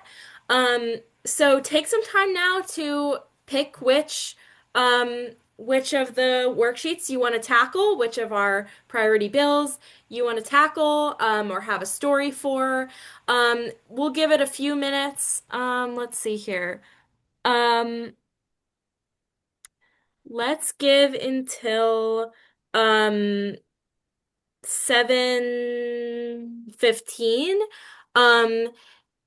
So take some time now to pick which which of the worksheets you want to tackle, which of our priority bills you want to tackle, or have a story for. We'll give it a few minutes. Let's see here. Um, let's give until um 7:15. Um,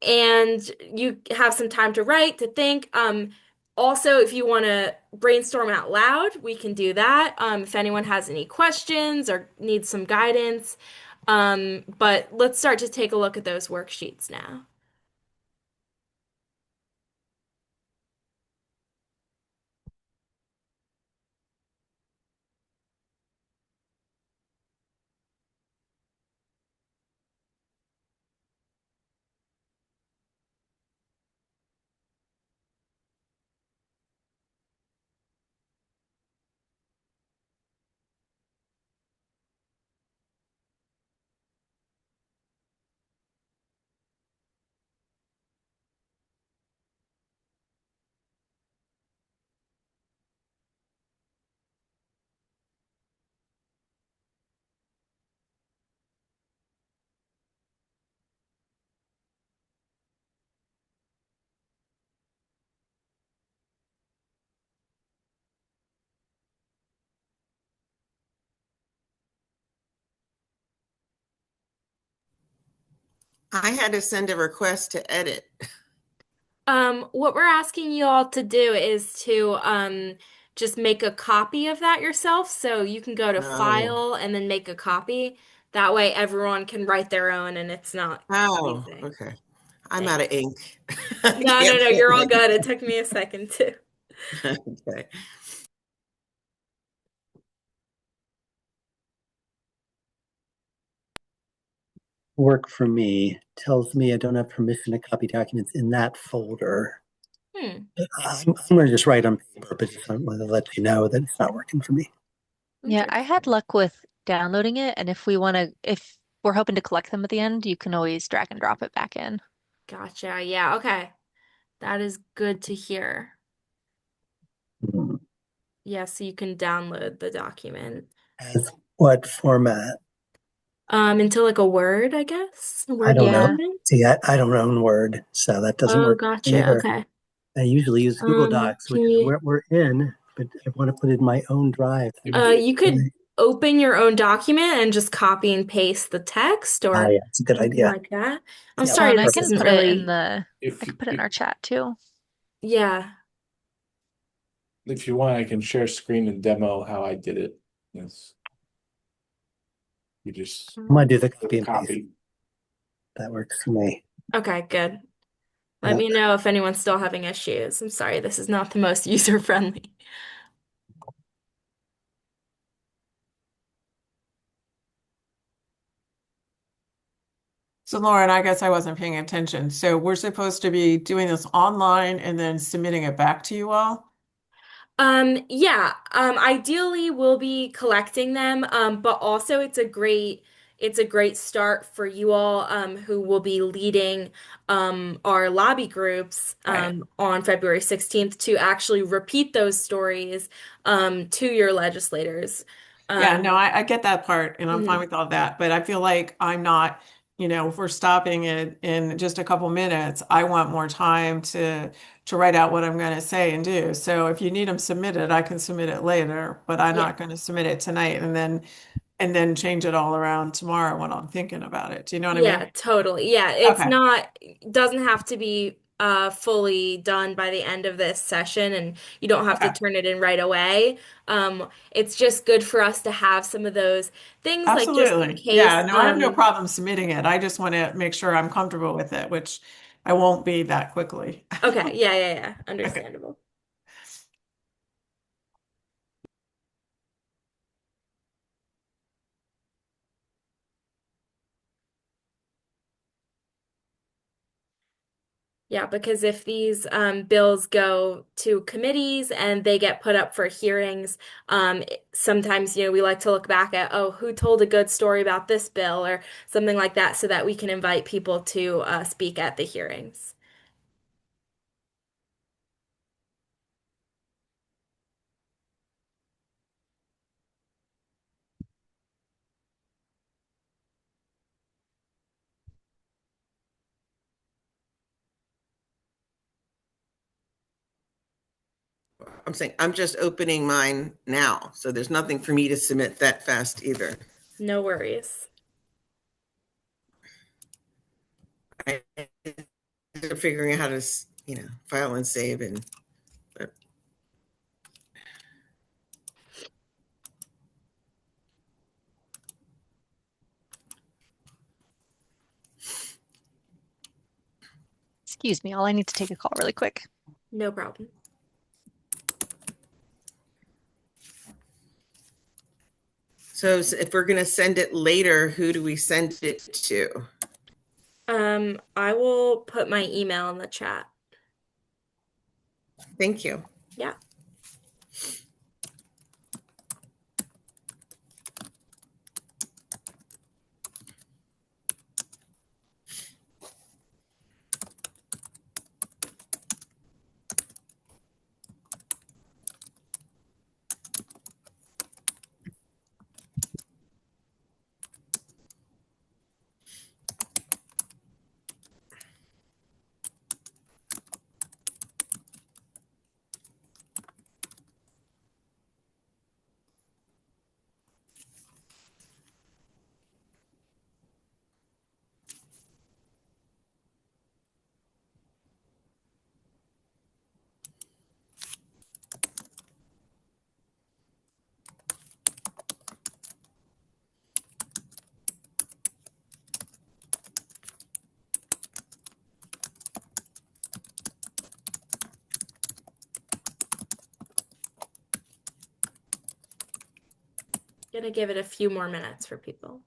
and you have some time to write, to think. Also, if you want to brainstorm out loud, we can do that. If anyone has any questions or needs some guidance. But let's start to take a look at those worksheets now. I had to send a request to edit. What we're asking you all to do is to just make a copy of that yourself. So you can go to Oh, File and then make a copy. That way everyone can write their own and it's not oh, confusing. okay. I'm out of Thanks. ink. I No, no, can't no, print you're all like good. It took me a second too. okay. Work for me tells me I don't have permission to copy documents in that folder. I'm going to just write on paper, but just want to let you know that it's not working for me. Yeah, I had luck with downloading it, and if we're hoping to collect them at the end, you can always drag and drop it back in. Gotcha. Yeah, okay. That is good to hear. Hmm. Yeah, so you can download the document. As what format? Into like a Word, I guess. A I Word don't know. Yeah. document. See, I don't own Word, so that doesn't Oh, work gotcha. either. Okay. I usually use Google Docs, Can which is you where we're in, but I want to put it in my own drive. you could open your own document and just copy and paste the text Oh, or yeah, it's a good something idea. like that. I'm Yeah, sorry, And I this can isn't put it in really, the, I If can put it in our chat too. yeah. if you want, I can share screen and demo how I did it. Yes, you just I'm gonna do the click copy and paste. copy. That works for me. Okay, good. Let Yeah. me know if anyone's still having issues. I'm sorry, this is not the most user-friendly. So Lauren, I guess I wasn't paying attention. So we're supposed to be doing this online and then submitting it back to you all? Yeah, ideally we'll be collecting them, but also it's a great start for you all, who will be leading, our lobby groups, Right. on February 16th to actually repeat those stories, to your legislators. Yeah, Um, no, I get that part and I'm fine mhm. with all that, but I feel like I'm not, if we're stopping it in just a couple minutes, I want more time to write out what I'm going to say and do. So if you need them submitted, I can submit it later, but I'm Yeah. not going to submit it tonight and then change it all around tomorrow when I'm thinking about it. Do you know what I Yeah, mean? totally. Yeah, Okay. doesn't have to be fully done by the end of this session and you don't have to Okay. turn it in right away. It's just good for us to have some of those things like just in Absolutely. case. Yeah, no, I have no problem submitting it. I just want to make sure I'm comfortable with it, which I won't be that quickly. Okay, yeah, yeah, yeah. Okay. Understandable. Yeah, because if these bills go to committees and they get put up for hearings, sometimes, we like to look back at, oh, who told a good story about this bill or something like that so that we can invite people to speak at the hearings. I'm saying I'm just opening mine now, so there's nothing for me to submit that fast either. No worries. I'm figuring out how to, file and save and. Excuse me, all I need to take a call really quick. No problem. So if we're going to send it later, who do we send it to? I will put my email in the chat. Thank you. Yeah. Gonna give it a few more minutes for people.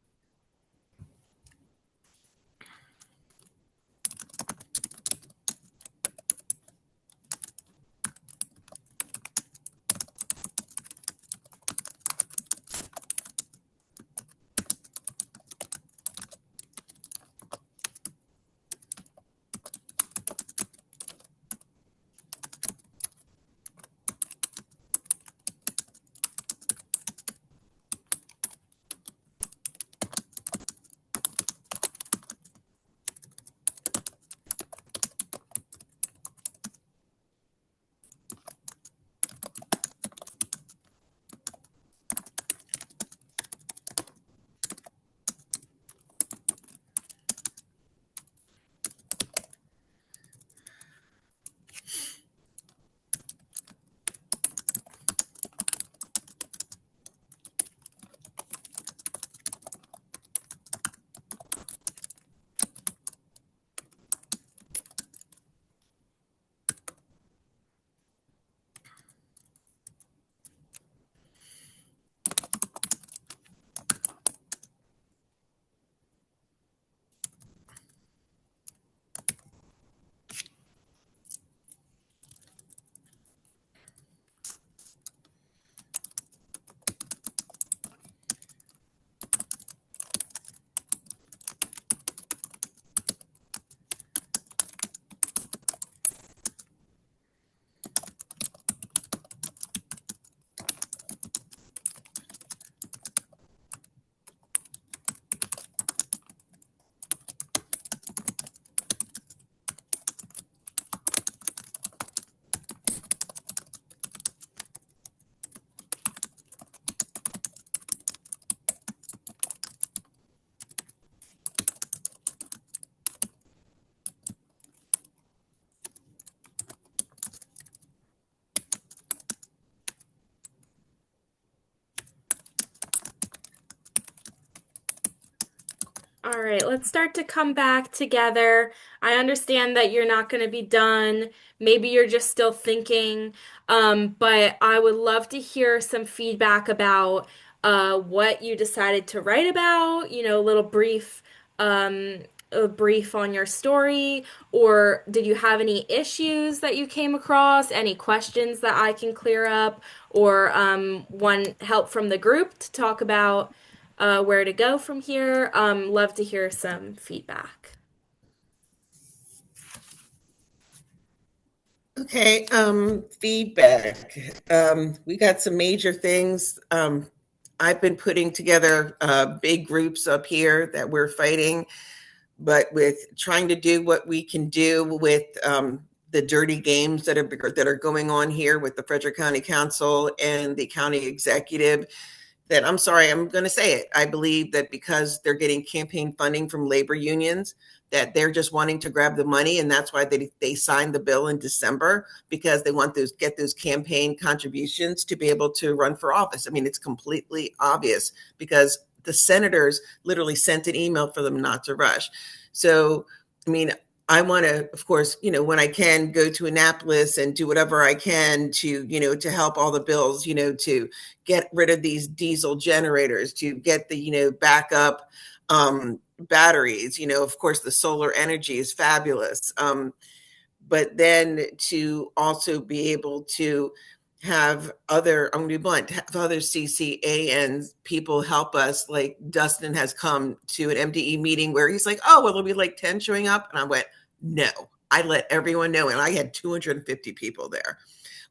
All right, let's start to come back together. I understand that you're not going to be done. Maybe you're just still thinking, but I would love to hear some feedback about what you decided to write about, a little brief, a brief on your story, or did you have any issues that you came across, any questions that I can clear up, or want help from the group to talk about where to go from here. Love to hear some feedback. Okay, feedback. We got some major things. I've been putting together big groups up here that we're fighting, but with trying to do what we can do with the dirty games that are going on here with the Frederick County Council and the county executive, that I'm sorry, I'm going to say it. I believe that because they're getting campaign funding from labor unions, that they're just wanting to grab the money, and that's why they signed the bill in December, because they want get those campaign contributions to be able to run for office. I mean, it's completely obvious because the senators literally sent an email for them not to rush. So, I mean, I want to, of course, when I can, go to Annapolis and do whatever I can to, to help all the bills, to get rid of these diesel generators, to get the, backup batteries. Of course, the solar energy is fabulous. But then to also be able to have other, I'm going to be blunt, have other CCAN people help us. Like Dustin has come to an MDE meeting where he's like, oh, well, there'll be like 10 showing up. And I went, no, I let everyone know. And I had 250 people there.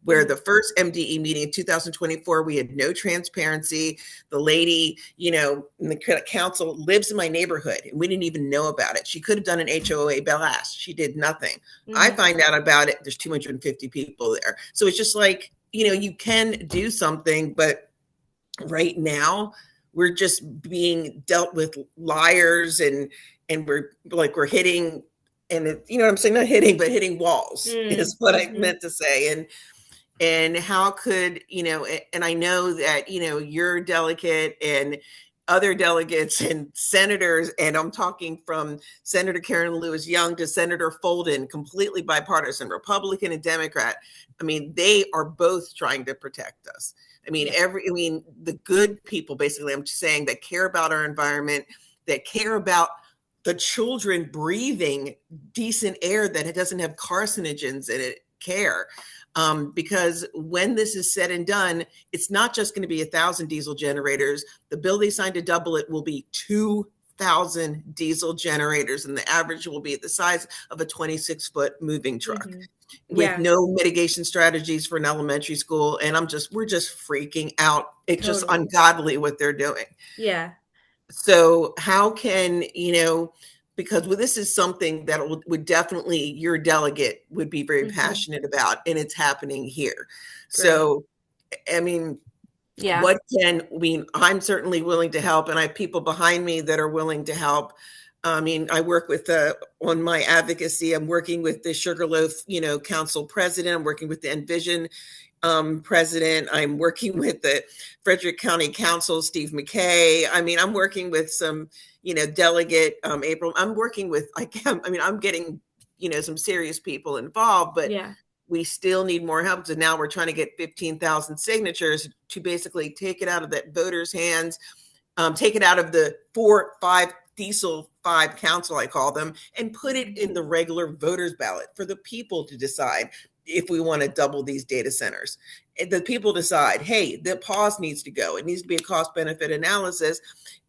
Where the first MDE meeting in 2024, we had no transparency. The lady, in the council lives in my neighborhood, and we didn't even know about it. She could have done an HOA blast. She did nothing. I find out about it. There's 250 people there. So it's just like, you can do something, but right now we're just being dealt with liars and we're hitting, and what I'm saying, not hitting, but hitting walls is what I meant to say. And how could, and I know that, you're delegate and other delegates and senators, and I'm talking from Senator Karen Lewis Young to Senator Folden, completely bipartisan, Republican and Democrat. I mean, they are both trying to protect us. I mean, the good people, basically, I'm just saying, that care about our environment, that care about the children breathing decent air that it doesn't have carcinogens in it, care. Because when this is said and done, it's not just going to be 1,000 diesel generators. The bill they signed to double it will be 2,000 diesel generators, and the average will be the size of a 26-foot moving truck with no mitigation strategies for an elementary school. And we're just freaking out. It's just ungodly what they're doing. Yeah. So how can, because this is something that would definitely, your delegate would be very passionate about, and it's happening here. Great. So, I mean, I'm certainly willing to help, and I have people behind me that are willing to help. I mean, I work with on my advocacy, I'm working with the Sugarloaf, council president. I'm working with the Envision president. I'm working with the Frederick County Council, Steve McKay. I mean, I'm working with some, delegate April. I'm working with, I'm getting, some serious people involved, but we still need more help. So now we're trying to get 15,000 signatures to basically take it out of that voters' hands, take it out of the 4-5 diesel 5 council, I call them, and put it in the regular voters ballot for the people to decide if we want to double these data centers. The people decide, hey, the pause needs to go. It needs to be a cost benefit analysis.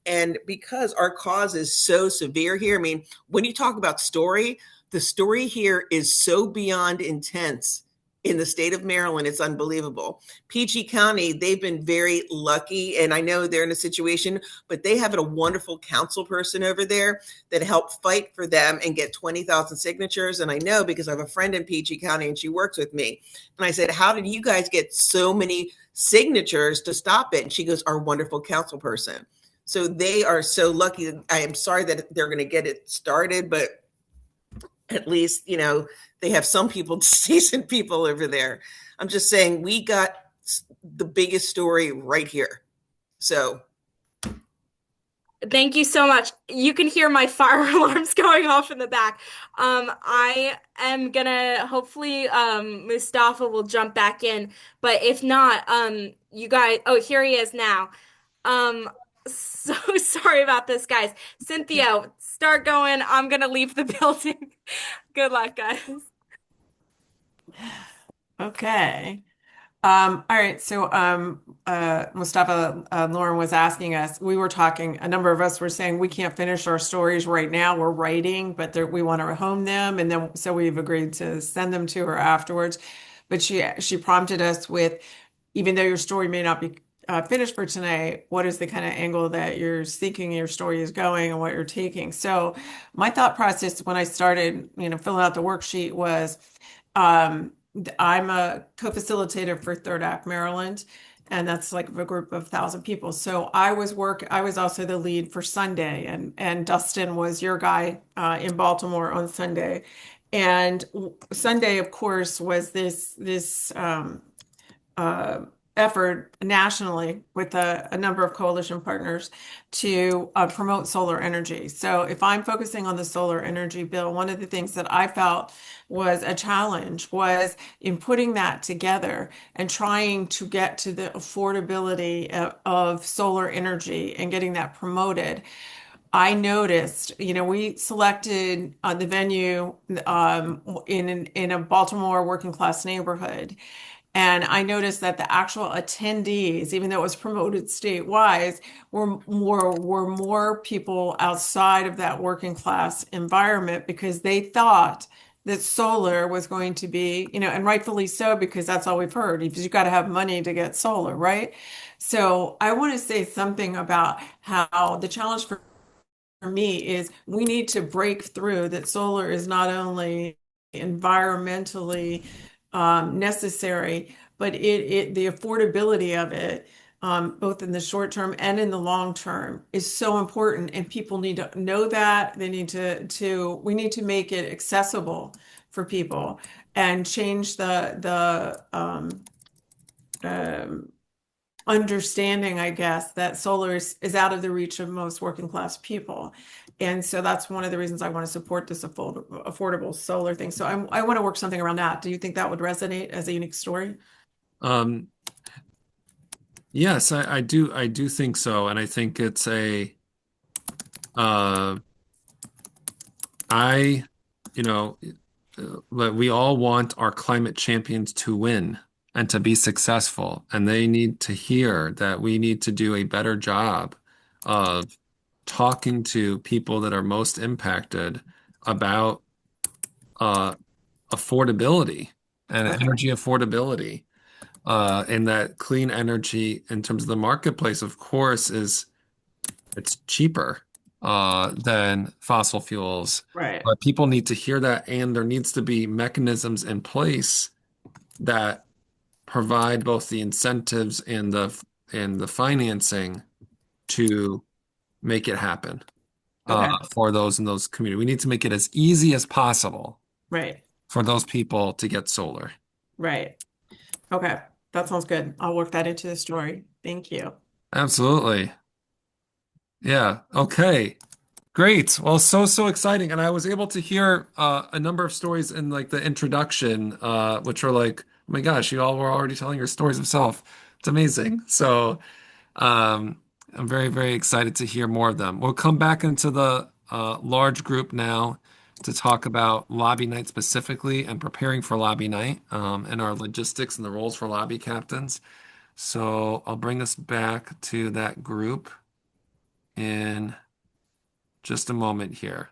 And because our cause is so severe here, I mean, when you talk about story, the story here is so beyond intense in the state of Maryland. It's unbelievable. PG County, they've been very lucky, and I know they're in a situation, but they have a wonderful council person over there that helped fight for them and get 20,000 signatures. And I know because I have a friend in PG County and she works with me. And I said, how did you guys get so many signatures to stop it? And she goes, our wonderful council person. So they are so lucky. I am sorry that they're going to get it started, but at least, they have some people, decent people over there. I'm just saying we got the biggest story right here. So. Thank you so much. You can hear my fire alarms going off in the back. I am gonna, hopefully, Mustafa will jump back in, but if not, you guys, oh, here he is now. So sorry about this, guys. Cynthia, start going. I'm gonna leave the building. Good luck, guys. Okay. All right. So, Mustafa, Lauren was asking us, we were talking, a number of us were saying we can't finish our stories right now. We're writing, but we want to home them. And then, so we've agreed to send them to her afterwards. But she prompted us with, even though your story may not be finished for tonight, what is the kind of angle that you're thinking your story is going and what you're taking? So my thought process when I started, filling out the worksheet was, I'm a co-facilitator for Third Act Maryland, and that's like a group of 1,000 people. So I was also the lead for Sunday, and Dustin was your guy in Baltimore on Sunday. And Sunday, of course, was this uh, effort nationally with a number of coalition partners to promote solar energy. So if I'm focusing on the solar energy bill, one of the things that I felt was a challenge was in putting that together and trying to get to the affordability of solar energy and getting that promoted. I noticed, we selected the venue in a Baltimore working class neighborhood. And I noticed that the actual attendees, even though it was promoted statewide, were more people outside of that working class environment because they thought that solar was going to be, and rightfully so, because that's all we've heard. You've got to have money to get solar, right? So I want to say something about how the challenge for me is we need to break through that solar is not only environmentally necessary, but the affordability of it, both in the short term and in the long term, is so important, and people need to know that. They need we need to make it accessible for people and change the understanding, I guess, that solar is out of the reach of most working class people. And so that's one of the reasons I want to support this affordable solar thing. So I want to work something around that. Do you think that would resonate as a unique story? Yes, I do think so. And I think it's you know, we all want our climate champions to win and to be successful. And they need to hear that we need to do a better job of talking to people that are most impacted about affordability and energy affordability. And that clean energy in terms of the marketplace, of course, it's cheaper than fossil fuels. Right. But people need to hear that, and there needs to be mechanisms in place that provide both the incentives and the financing to make it happen for those in those communities. We need to make it as easy as possible Right. for those people to get solar. Right. Okay. That sounds good. I'll work that into the story. Thank you. Absolutely. Yeah. Okay. Great. Well, so exciting. And I was able to hear a number of stories in like the introduction, which were like, oh my gosh, you all were already telling your stories of self. It's amazing. So I'm very, very excited to hear more of them. We'll come back into the large group now to talk about lobby night specifically and preparing for lobby night and our logistics and the roles for lobby captains. So I'll bring us back to that group in just a moment here.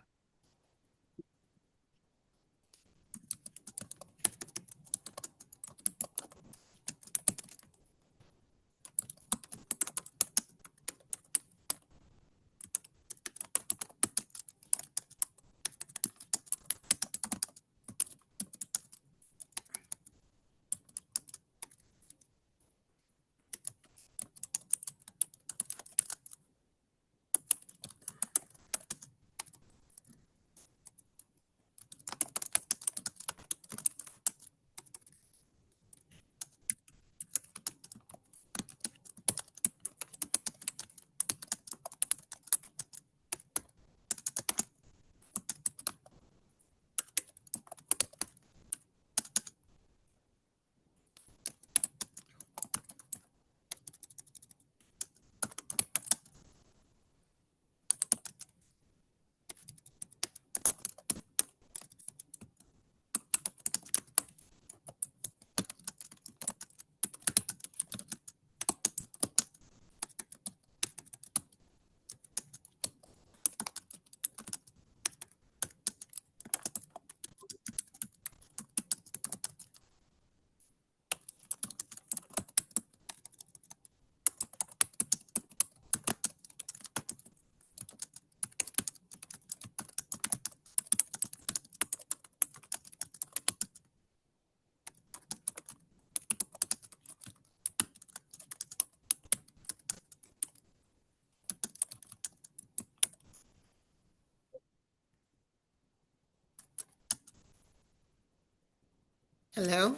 Hello?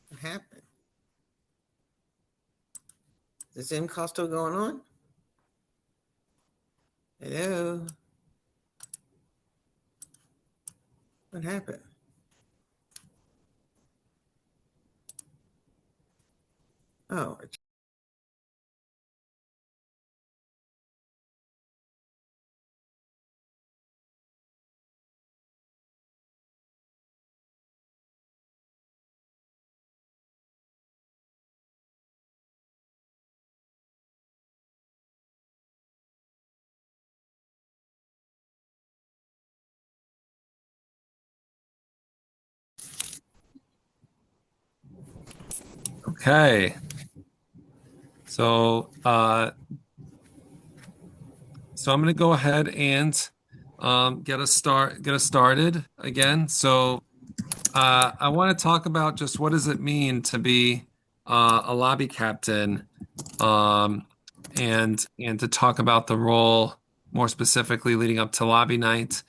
What happened? Is the Zoom call still going on? Hello? What happened? Oh, Okay. So, I'm going to go ahead and get us started again. So, I want to talk about just what does it mean to be a lobby captain, and to talk about the role more specifically leading up to lobby night.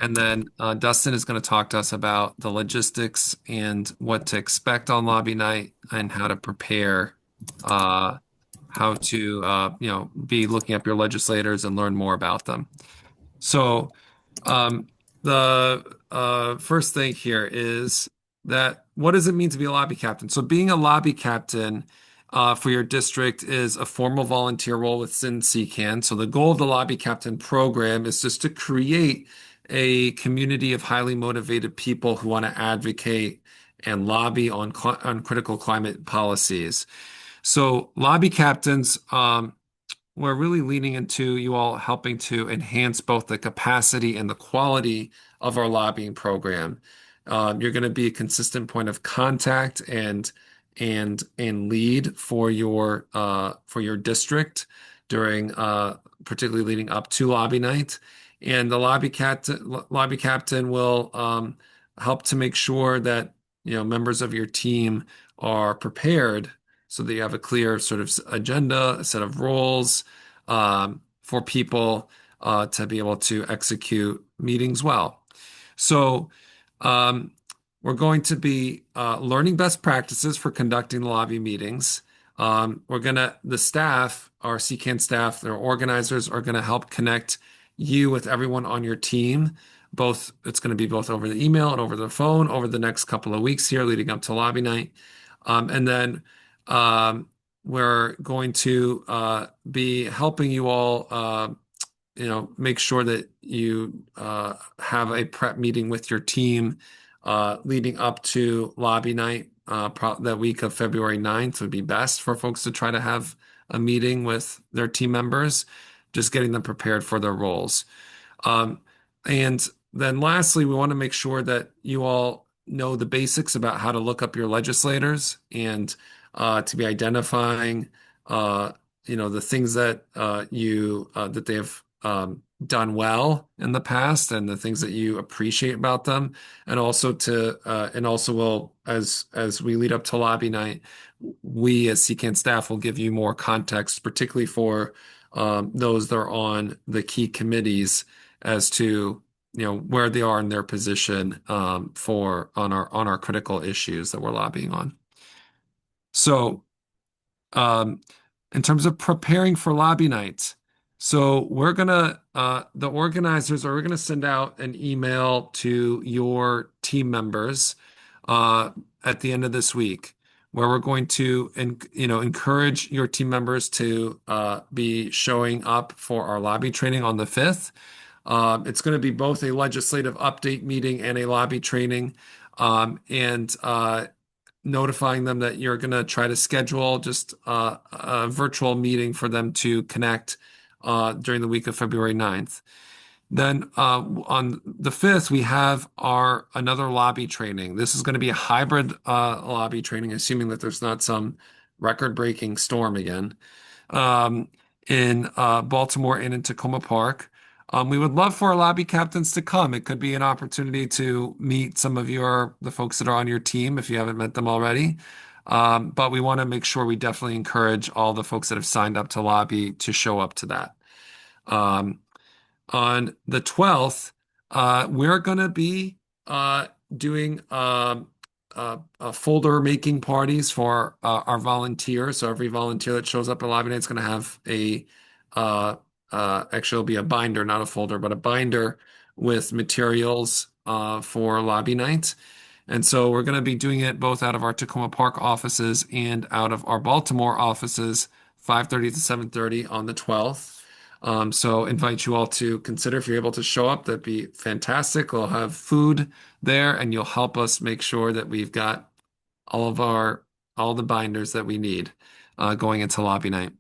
And then Dustin is going to talk to us about the logistics and what to expect on lobby night and how to prepare, how to be looking up your legislators and learn more about them. So the first thing here is that what does it mean to be a lobby captain? So being a lobby captain for your district is a formal volunteer role within CCAN. So the goal of the lobby captain program is just to create a community of highly motivated people who want to advocate and lobby on critical climate policies. So lobby captains, we're really leaning into you all helping to enhance both the capacity and the quality of our lobbying program. You're going to be a consistent point of contact and lead for your district during particularly leading up to lobby night. And the lobby captain will help to make sure that members of your team are prepared so that you have a clear sort of agenda, a set of roles for people to be able to execute meetings well. So we're going to be learning best practices for conducting lobby meetings. The staff, our CCAN staff, their organizers are going to help connect you with everyone on your team. It's going to be both over the email and over the phone over the next couple of weeks here leading up to lobby night. And then we're going to be helping you all, make sure that you have a prep meeting with your team leading up to lobby night. That week of February 9th would be best for folks to try to have a meeting with their team members, just getting them prepared for their roles. And then lastly, we want to make sure that you all know the basics about how to look up your legislators and to be identifying, the things that that they have done well in the past and the things that you appreciate about them, and also will as we lead up to lobby night, we as CCAN staff will give you more context, particularly for those that are on the key committees as to where they are in their position on our critical issues that we're lobbying on. So, in terms of preparing for lobby night, so the organizers are going to send out an email to your team members at the end of this week, where we're going to encourage your team members to be showing up for our lobby training on the 5th. It's going to be both a legislative update meeting and a lobby training, and notifying them that you're going to try to schedule just a virtual meeting for them to connect during the week of February 9th. Then on the 5th, we have another lobby training. This is going to be a hybrid lobby training, assuming that there's not some record-breaking storm again, in Baltimore and in Tacoma Park. We would love for our lobby captains to come. It could be an opportunity to meet some of the folks that are on your team if you haven't met them already. But we want to make sure we definitely encourage all the folks that have signed up to lobby to show up to that. On the 12th, we're going to be doing folder making parties for our volunteers. So every volunteer that shows up at lobby night is going to have actually it'll be a binder, not a folder, but a binder with materials for lobby night. And so we're going to be doing it both out of our Tacoma Park offices and out of our Baltimore offices, 5:30 to 7:30 on the 12th. So invite you all to consider if you're able to show up. That'd be fantastic. We'll have food there, and you'll help us make sure that we've got all the binders that we need going into lobby night.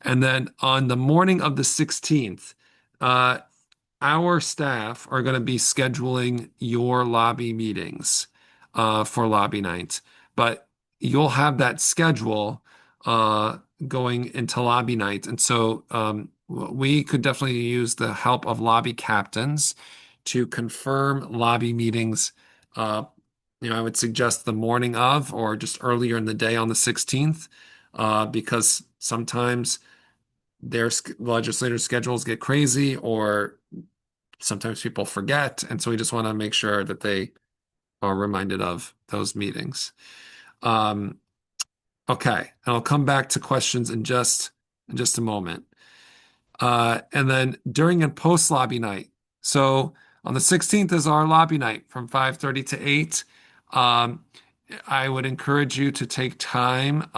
And then on the morning of the 16th, our staff are going to be scheduling your lobby meetings for lobby night. But you'll have that schedule going into lobby night. And so we could definitely use the help of lobby captains to confirm lobby meetings. I would suggest the morning of or just earlier in the day on the 16th, because sometimes their legislator schedules get crazy or sometimes people forget. And so we just want to make sure that they are reminded of those meetings. Okay, and I'll come back to questions in just a moment. And then during and post lobby night. So on the 16th is our lobby night from 5:30 to 8. I would encourage you to take time,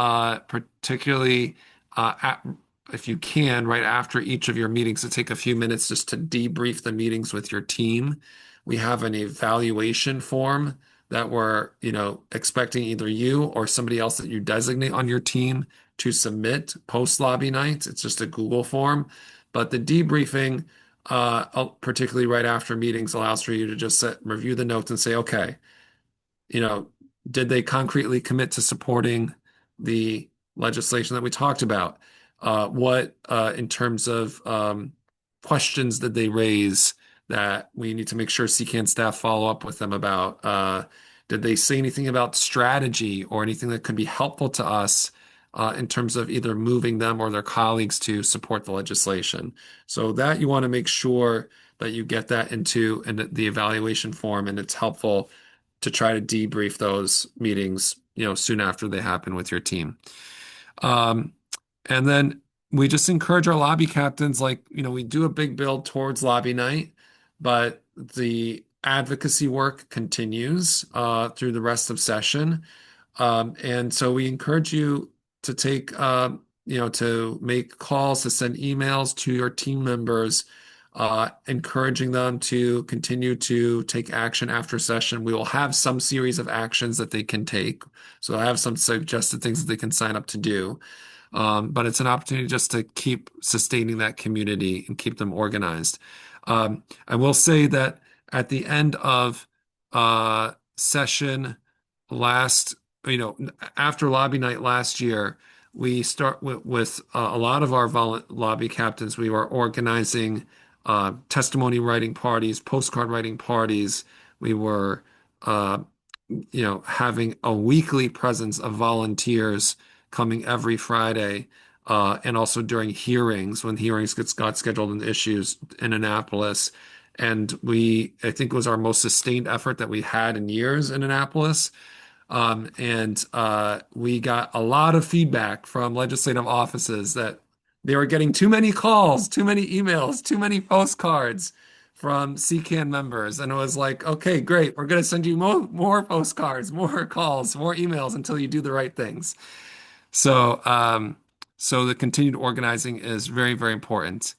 particularly if you can, right after each of your meetings, to take a few minutes just to debrief the meetings with your team. We have an evaluation form that we're, expecting either you or somebody else that you designate on your team to submit post lobby night. It's just a Google form, but the debriefing, particularly right after meetings, allows for you to just review the notes and say, okay, did they concretely commit to supporting the legislation that we talked about? What, in terms of questions did they raise that we need to make sure CCAN staff follow up with them about? Did they say anything about strategy or anything that could be helpful to us in terms of either moving them or their colleagues to support the legislation? So that you want to make sure that you get that into the evaluation form, and it's helpful to try to debrief those meetings, soon after they happen with your team. And then we just encourage our lobby captains, we do a big build towards lobby night, but the advocacy work continues through the rest of session. And so we encourage you to take, to make calls, to send emails to your team members, encouraging them to continue to take action after session. We will have some series of actions that they can take. So I have some suggested things that they can sign up to do. But it's an opportunity just to keep sustaining that community and keep them organized. I will say that at the end of session after lobby night last year, we start with a lot of our lobby captains. We were organizing testimony writing parties, postcard writing parties. We were, having a weekly presence of volunteers coming every Friday, and also during hearings, when hearings got scheduled in issues in Annapolis. And I think it was our most sustained effort that we had in years in Annapolis. And we got a lot of feedback from legislative offices that they were getting too many calls, too many emails, too many postcards from CCAN members. And it was like, okay, great. We're going to send you more postcards, more calls, more emails until you do the right things. So the continued organizing is very, very important.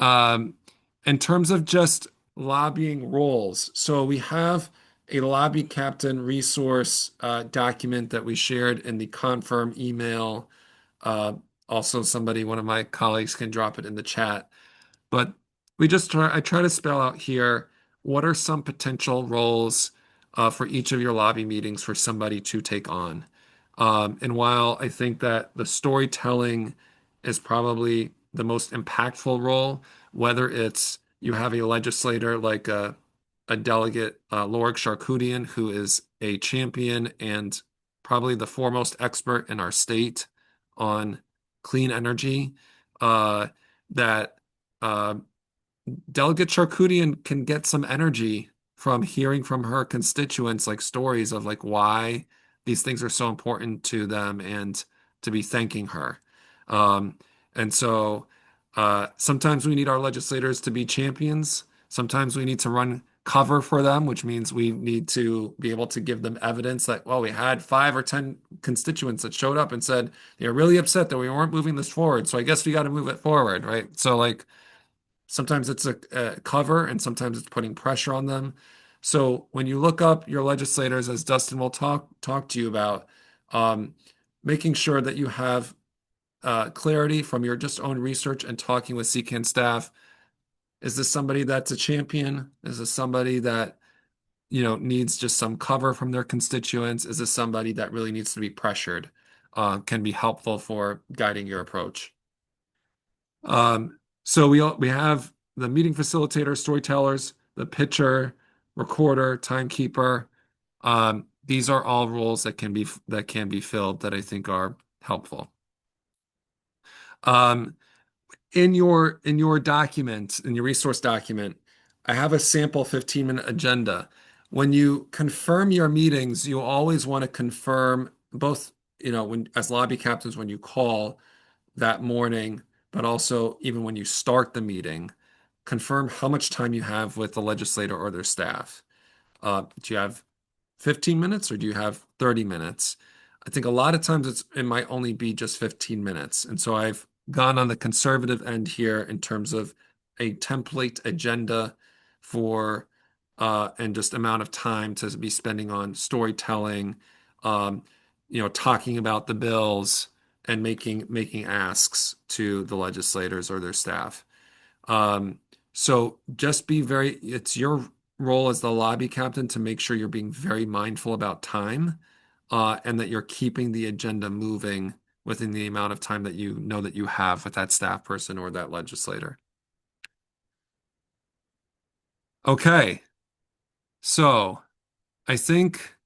In terms of just lobbying roles, so we have a lobby captain resource document that we shared in the confirm email. Also, one of my colleagues can drop it in the chat. But I try to spell out here what are some potential roles for each of your lobby meetings for somebody to take on. And while I think that the storytelling is probably the most impactful role, whether it's you have a legislator like a delegate, Lorik Sharkoudian, who is a champion and probably the foremost expert in our state on clean energy, that Delegate Sharkoudian can get some energy from hearing from her constituents, like stories of like why these things are so important to them and to be thanking her. Um, and so sometimes we need our legislators to be champions. Sometimes we need to run cover for them, which means we need to be able to give them evidence that, well, we had 5 or 10 constituents that showed up and said they're really upset that we weren't moving this forward. So I guess we got to move it forward, right? So like sometimes it's a cover and sometimes it's putting pressure on them. So when you look up your legislators, as Dustin will talk to you about, um, making sure that you have clarity from your just own research and talking with CCAN staff. Is this somebody that's a champion? Is this somebody that, needs just some cover from their constituents? Is this somebody that really needs to be pressured? Can be helpful for guiding your approach. So we have the meeting facilitator, storytellers, the pitcher, recorder, timekeeper. These are all roles that can be filled that I think are helpful. In your document, in your resource document, I have a sample 15-minute agenda. When you confirm your meetings, you always want to confirm both, when as lobby captains, when you call that morning, but also even when you start the meeting, confirm how much time you have with the legislator or their staff. Do you have 15 minutes or do you have 30 minutes? I think a lot of times it might only be just 15 minutes. And so I've gone on the conservative end here in terms of a template agenda for and just amount of time to be spending on storytelling, talking about the bills and making asks to the legislators or their staff. So just it's your role as the lobby captain to make sure you're being very mindful about time and that you're keeping the agenda moving within the amount of time that you know that you have with that staff person or that legislator. Okay. So I think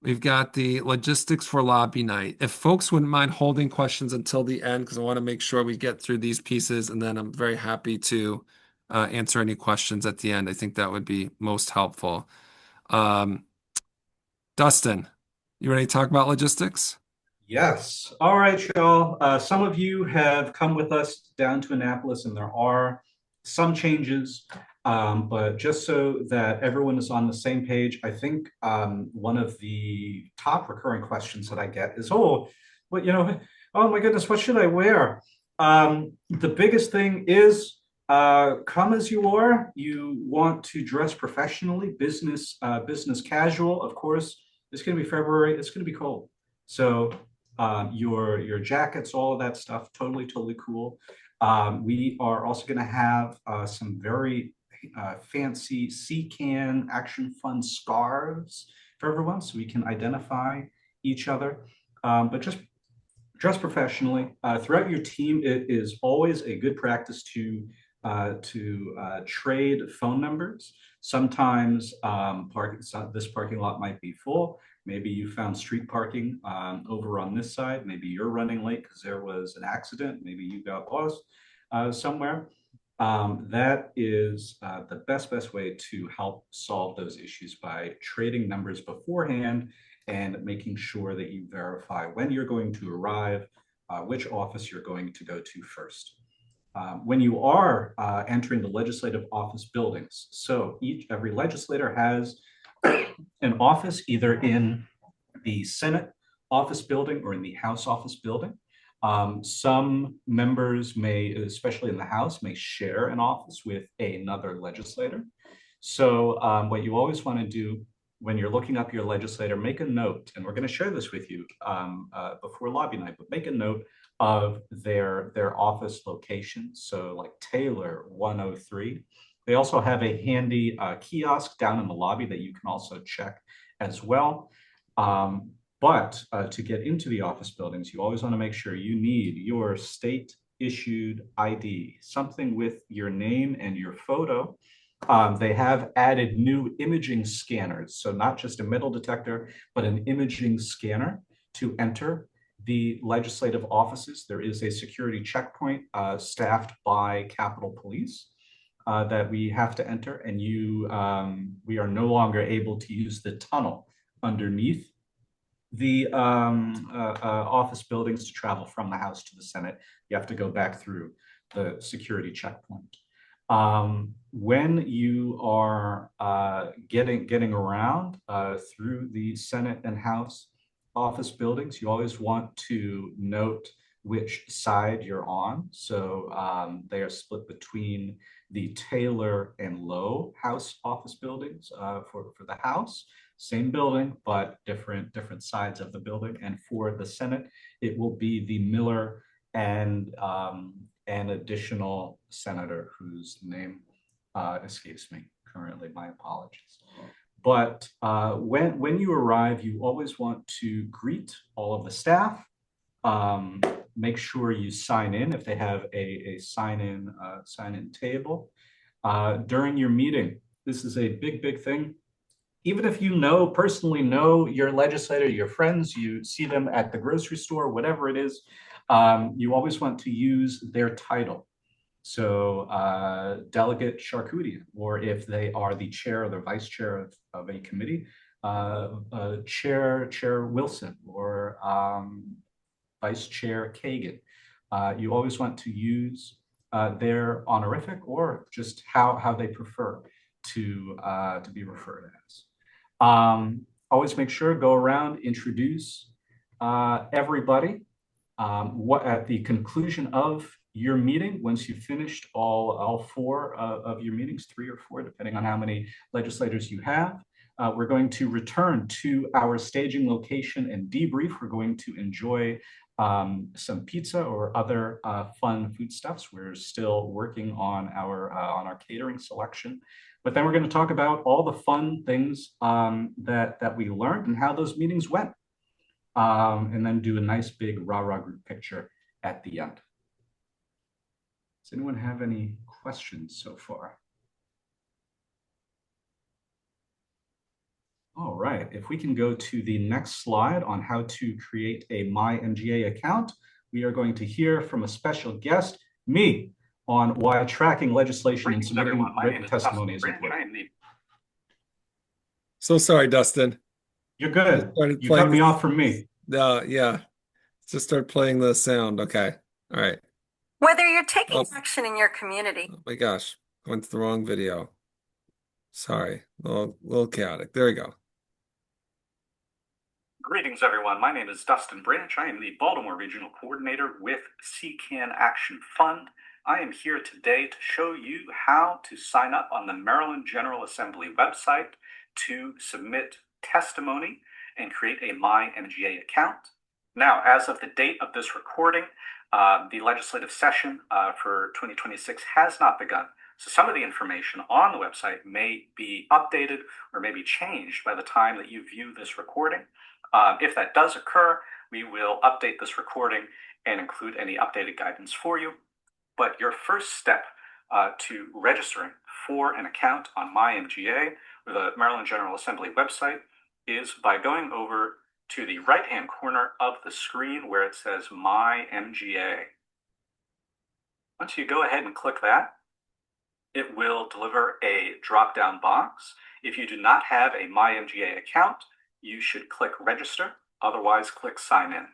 we've got the logistics for lobby night. If folks wouldn't mind holding questions until the end, because I want to make sure we get through these pieces, and then I'm very happy to answer any questions at the end. I think that would be most helpful. Dustin, you ready to talk about logistics? Yes. All right, y'all. Some of you have come with us down to Annapolis, and there are some changes. But just so that everyone is on the same page, I think one of the top recurring questions that I get is, oh my goodness, what should I wear? The biggest thing is come as you are. You want to dress professionally, business casual. Of course, it's going to be February. It's going to be cold. So your jackets, all of that stuff, totally cool. We are also going to have some very fancy CCAN Action Fund scarves for everyone so we can identify each other. But just dress professionally. Throughout your team, it is always a good practice to trade phone numbers. Sometimes this parking lot might be full. Maybe you found street parking over on this side. Maybe you're running late because there was an accident. Maybe you got lost somewhere. That is the best way to help solve those issues by trading numbers beforehand and making sure that you verify when you're going to arrive, which office you're going to go to first. When you are entering the legislative office buildings, so every legislator has an office either in the Senate office building or in the House office building. Some members may, especially in the House, may share an office with another legislator. So what you always want to do when you're looking up your legislator, make a note, and we're going to share this with you before lobby night, but make a note of their office location. So like Taylor 103. They also have a handy kiosk down in the lobby that you can also check as well. But to get into the office buildings, you always want to make sure you need your state issued ID, something with your name and your photo. They have added new imaging scanners. So not just a metal detector, but an imaging scanner to enter the legislative offices. There is a security checkpoint staffed by Capitol Police. that we have to enter, and we are no longer able to use the tunnel underneath the office buildings to travel from the House to the Senate. You have to go back through the security checkpoint. When you are getting around through the Senate and House office buildings, you always want to note which side you're on. So they are split between the Taylor and Lowe House office buildings for the House. Same building, but different sides of the building. And for the Senate, it will be the Miller and an additional senator whose name escapes me currently. My apologies. But when you arrive, you always want to greet all of the staff. Make sure you sign in if they have a sign-in table. During your meeting, this is a big thing. Even if you personally know your legislator, your friends, you see them at the grocery store, whatever it is, you always want to use their title. So Delegate Charkoudian, or if they are the chair or the vice chair of a committee, Chair Wilson, or Vice Chair Kagan. You always want to use their honorific, or just how they prefer to be referred as. Always make sure, go around, introduce everybody. At the conclusion of your meeting, once you've finished all four of your meetings, 3 or 4, depending on how many legislators you have, we're going to return to our staging location and debrief. We're going to enjoy some pizza or other fun foodstuffs. We're still working on our catering selection. But then we're going to talk about all the fun things that we learned and how those meetings went. And then do a nice big rah-rah group picture at the end. Does anyone have any questions so far? All right, if we can go to the next slide on how to create a MyMGA account, we are going to hear from a special guest, me, on why tracking legislation and submitting written testimony is important. So sorry, Dustin. You're good. You cut me off from me. Yeah. Just start playing the sound. Okay. All right. Whether you're taking action in your community. Oh my gosh. Went to the wrong video. Sorry. A little chaotic. There we go. Greetings, everyone. My name is Dustin Branch. I am the Baltimore Regional Coordinator with CCAN Action Fund. I am here today to show you how to sign up on the Maryland General Assembly website to submit testimony and create a MyMGA account. Now, as of the date of this recording, the legislative session for 2026 has not begun. So some of the information on the website may be updated or may be changed by the time that you view this recording. If that does occur, we will update this recording and include any updated guidance for you. But your first step to registering for an account on MyMGA, or the Maryland General Assembly website, is by going over to the right-hand corner of the screen where it says MyMGA. Once you go ahead and click that, it will deliver a drop-down box. If you do not have a MyMGA account, you should click Register, otherwise click Sign In.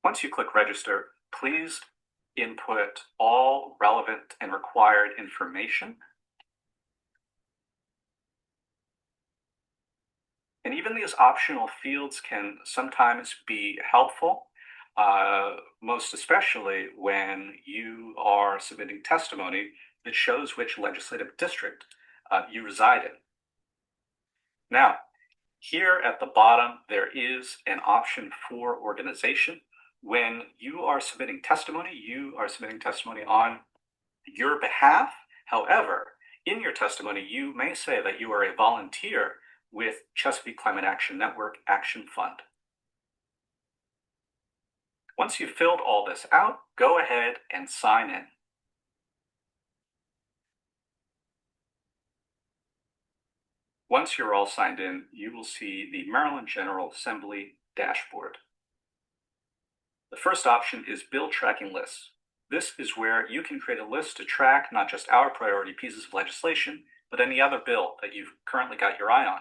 Once you click Register, please input all relevant and required information. And even these optional fields can sometimes be helpful, most especially when you are submitting testimony that shows which legislative district you reside in. Now, here at the bottom, there is an option for organization. When you are submitting testimony on your behalf. However, in your testimony, you may say that you are a volunteer with Chesapeake Climate Action Network Action Fund. Once you've filled all this out, go ahead and sign in. Once you're all signed in, you will see the Maryland General Assembly dashboard. The first option is Bill Tracking Lists. This is where you can create a list to track not just our priority pieces of legislation, but any other bill that you've currently got your eye on.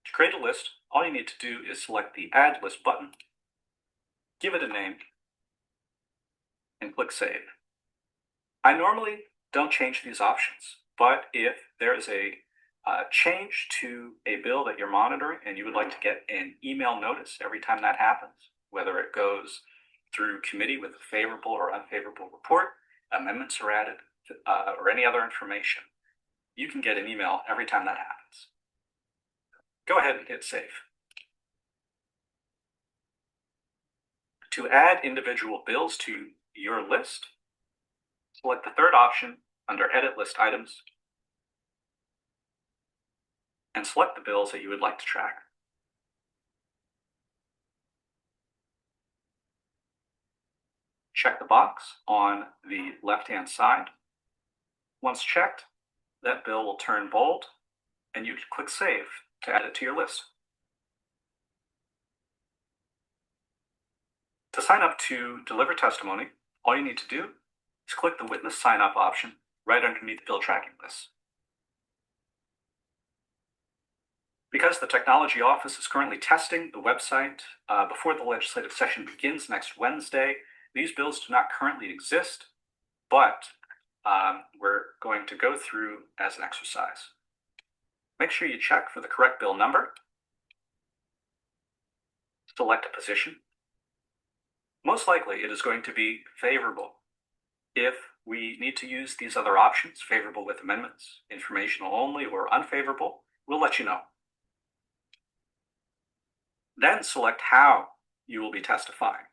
To create a list, all you need to do is select the Add List button, give it a name, and click Save. I normally don't change these options, but if there is a change to a bill that you're monitoring and you would like to get an email notice every time that happens, whether it goes through committee with a favorable or unfavorable report, amendments are added, or any other information, you can get an email every time that happens. Go ahead and hit Save. To add individual bills to your list, select the third option under Edit List Items and select the bills that you would like to track. Check the box on the left-hand side. Once checked, that bill will turn bold and you can click Save to add it to your list. To sign up to deliver testimony, all you need to do is click the Witness Sign Up option right underneath the bill tracking list. Because the Technology Office is currently testing the website before the legislative session begins next Wednesday, these bills do not currently exist, but we're going to go through as an exercise. Make sure you check for the correct bill number. Select a position. Most likely it is going to be favorable. If we need to use these other options, favorable with amendments, informational only, or unfavorable, we'll let you know. Then select how you will be testifying.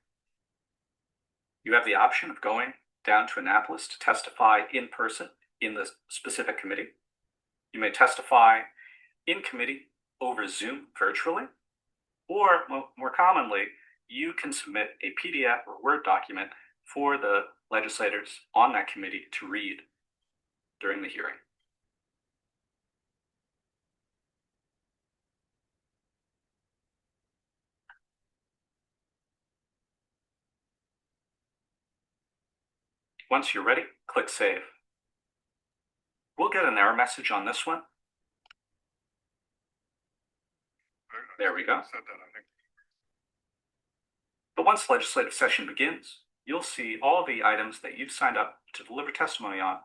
You have the option of going down to Annapolis to testify in person in the specific committee. You may testify in committee over Zoom virtually, or more commonly, you can submit a PDF or Word document for the legislators on that committee to read during the hearing. Once you're ready, click Save. We'll get an error message on this one. There we go. But once legislative session begins, you'll see all the items that you've signed up to deliver testimony on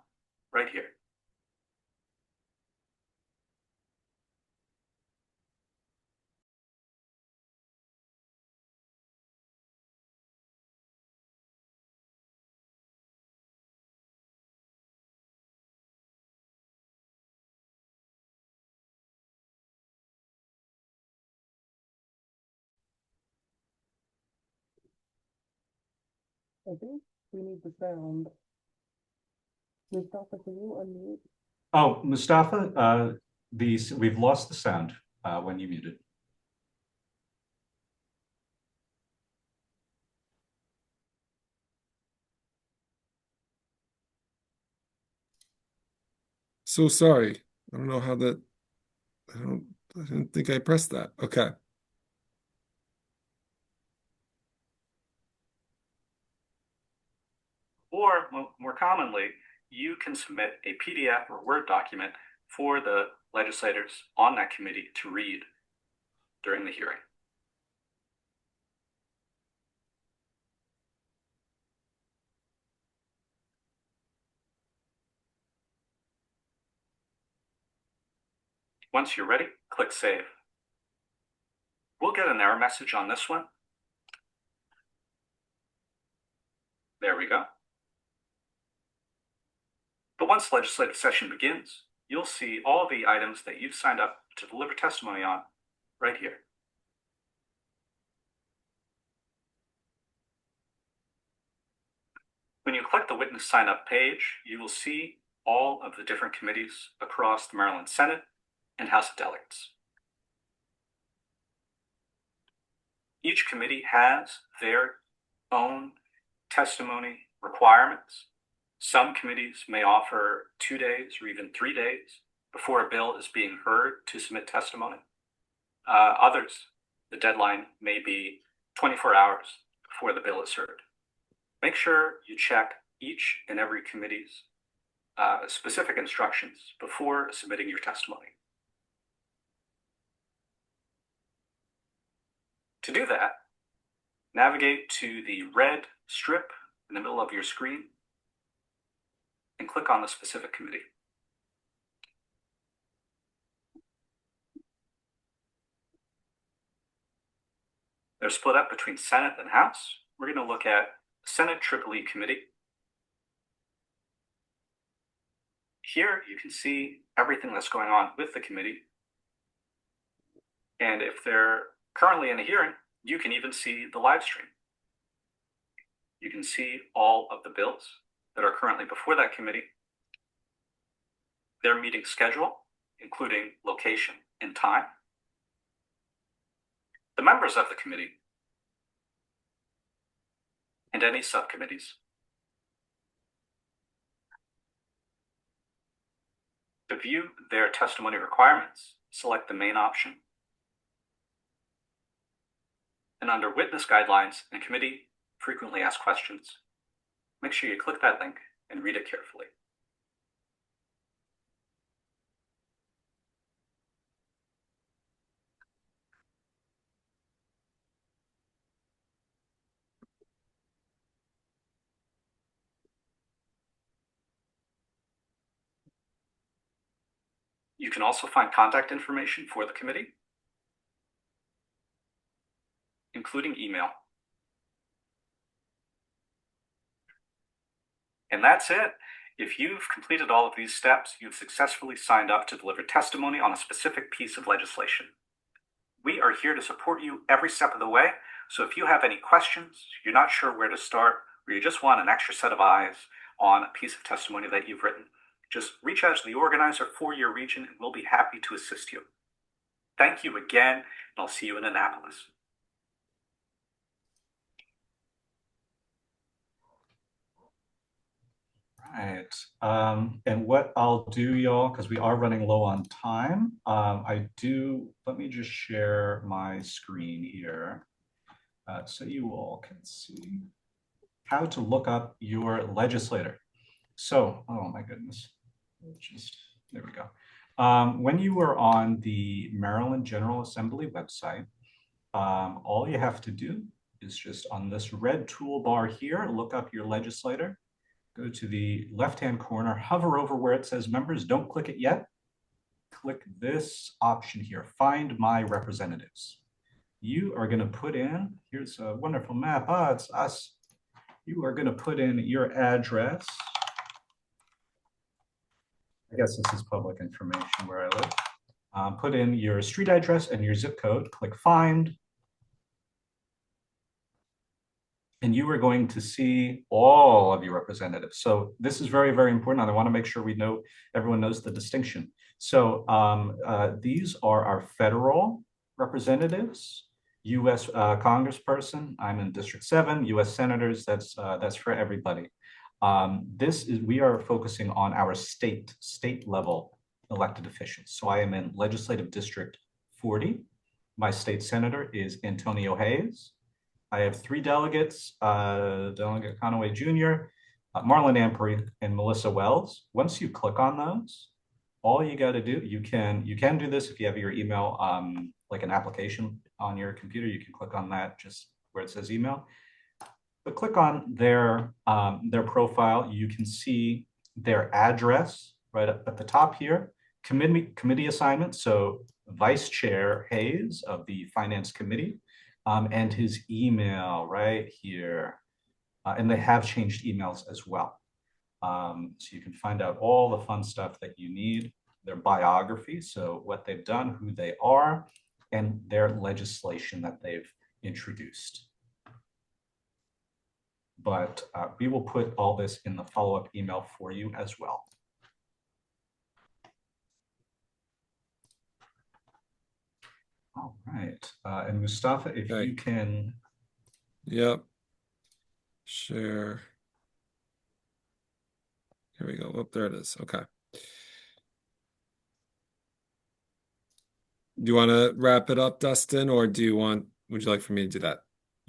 right here. I think we need the sound. Mustafa, can you unmute? Oh, Mustafa, we've lost the sound when you muted. So sorry. I don't know how that, I didn't think I pressed that. Okay. Or more commonly, you can submit a PDF or Word document for the legislators on that committee to read during the hearing. Once you're ready, click Save. We'll get an error message on this one. There we go. But once legislative session begins, you'll see all the items that you've signed up to deliver testimony on right here. When you click the Witness Sign Up page, you will see all of the different committees across the Maryland Senate and House of Delegates. Each committee has their own testimony requirements. Some committees may offer 2 days or even 3 days before a bill is being heard to submit testimony. Others, the deadline may be 24 hours before the bill is heard. Make sure you check each and every committee's specific instructions before submitting your testimony. To do that, navigate to the red strip in the middle of your screen and click on the specific committee. They're split up between Senate and House. We're going to look at Senate EEE Committee. Here you can see everything that's going on with the committee. And if they're currently in a hearing, you can even see the live stream. You can see all of the bills that are currently before that committee, their meeting schedule, including location and time, the members of the committee, and any subcommittees. To view their testimony requirements, select the main option. And under Witness Guidelines and Committee Frequently Asked Questions, make sure you click that link and read it carefully. You can also find contact information for the committee, including email. And that's it. If you've completed all of these steps, you've successfully signed up to deliver testimony on a specific piece of legislation. We are here to support you every step of the way. So if you have any questions, you're not sure where to start, or you just want an extra set of eyes on a piece of testimony that you've written, just reach out to the organizer for your region and we'll be happy to assist you. Thank you again, and I'll see you in Annapolis. Right. And what I'll do, y'all, because we are running low on time, let me just share my screen here so you all can see how to look up your legislator. So, oh my goodness, there we go. When you are on the Maryland General Assembly website, all you have to do is just on this red toolbar here, look up your legislator. Go to the left-hand corner, hover over where it says members, don't click it yet. Click this option here, find my representatives. You are gonna put in, here's a wonderful map, it's us. You are gonna put in your address. I guess this is public information where I live. Put in your street address and your zip code, click find. And you are going to see all of your representatives. So this is very, very important. And I want to make sure everyone knows the distinction. So these are our federal representatives, U.S. Congressperson. I'm in District 7, U.S. Senators. That's for everybody. We are focusing on our state level elected officials. So I am in Legislative District 40. My state senator is Antonio Hayes. I have 3 delegates, Delegate Conaway Jr., Marlon Ampry, and Melissa Wells. Once you click on those, all you got to do, you can do this if you have your email, like an application on your computer, you can click on that just where it says email. But click on their profile, you can see their address right up at the top here, committee assignment, so Vice Chair Hayes of the Finance Committee, and his email right here. And they have changed emails as well. So you can find out all the fun stuff that you need, their biography, so what they've done, who they are, and their legislation that they've introduced. But we will put all this in the follow-up email for you as well. All right, and Mustafa, if you can. Yep. Share. Here we go. Oh, there it is. Okay. Do you want to wrap it up, Dustin, or would you like for me to do that?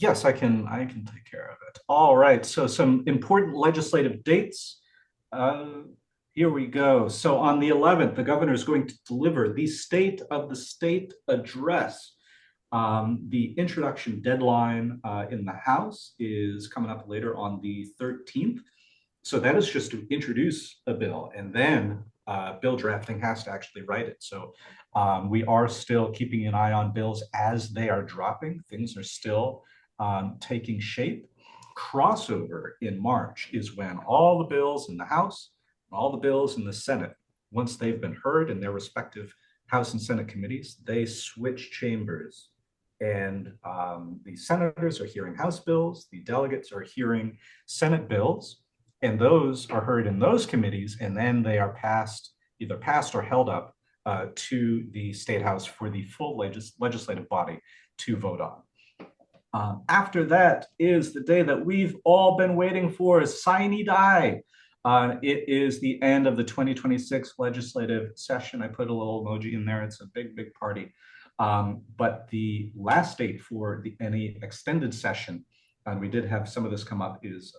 Yes, I can take care of it. All right. So some important legislative dates. Uh, Here we go. So on the 11th, the governor is going to deliver the State of the State address. The introduction deadline in the House is coming up later on the 13th. So that is just to introduce a bill, and then bill drafting has to actually write it. So we are still keeping an eye on bills as they are dropping. Things are still taking shape. Crossover in March is when all the bills in the House and all the bills in the Senate, once they've been heard in their respective House and Senate committees, they switch chambers. And the senators are hearing House bills, the delegates are hearing Senate bills, and those are heard in those committees, and then they are passed, either passed or held up to the State House for the full legislative body to vote on. After that is the day that we've all been waiting for, sine die. It is the end of the 2026 legislative session. I put a little emoji in there. It's a big, big party. But the last date for any extended session, and we did have some of this come up, is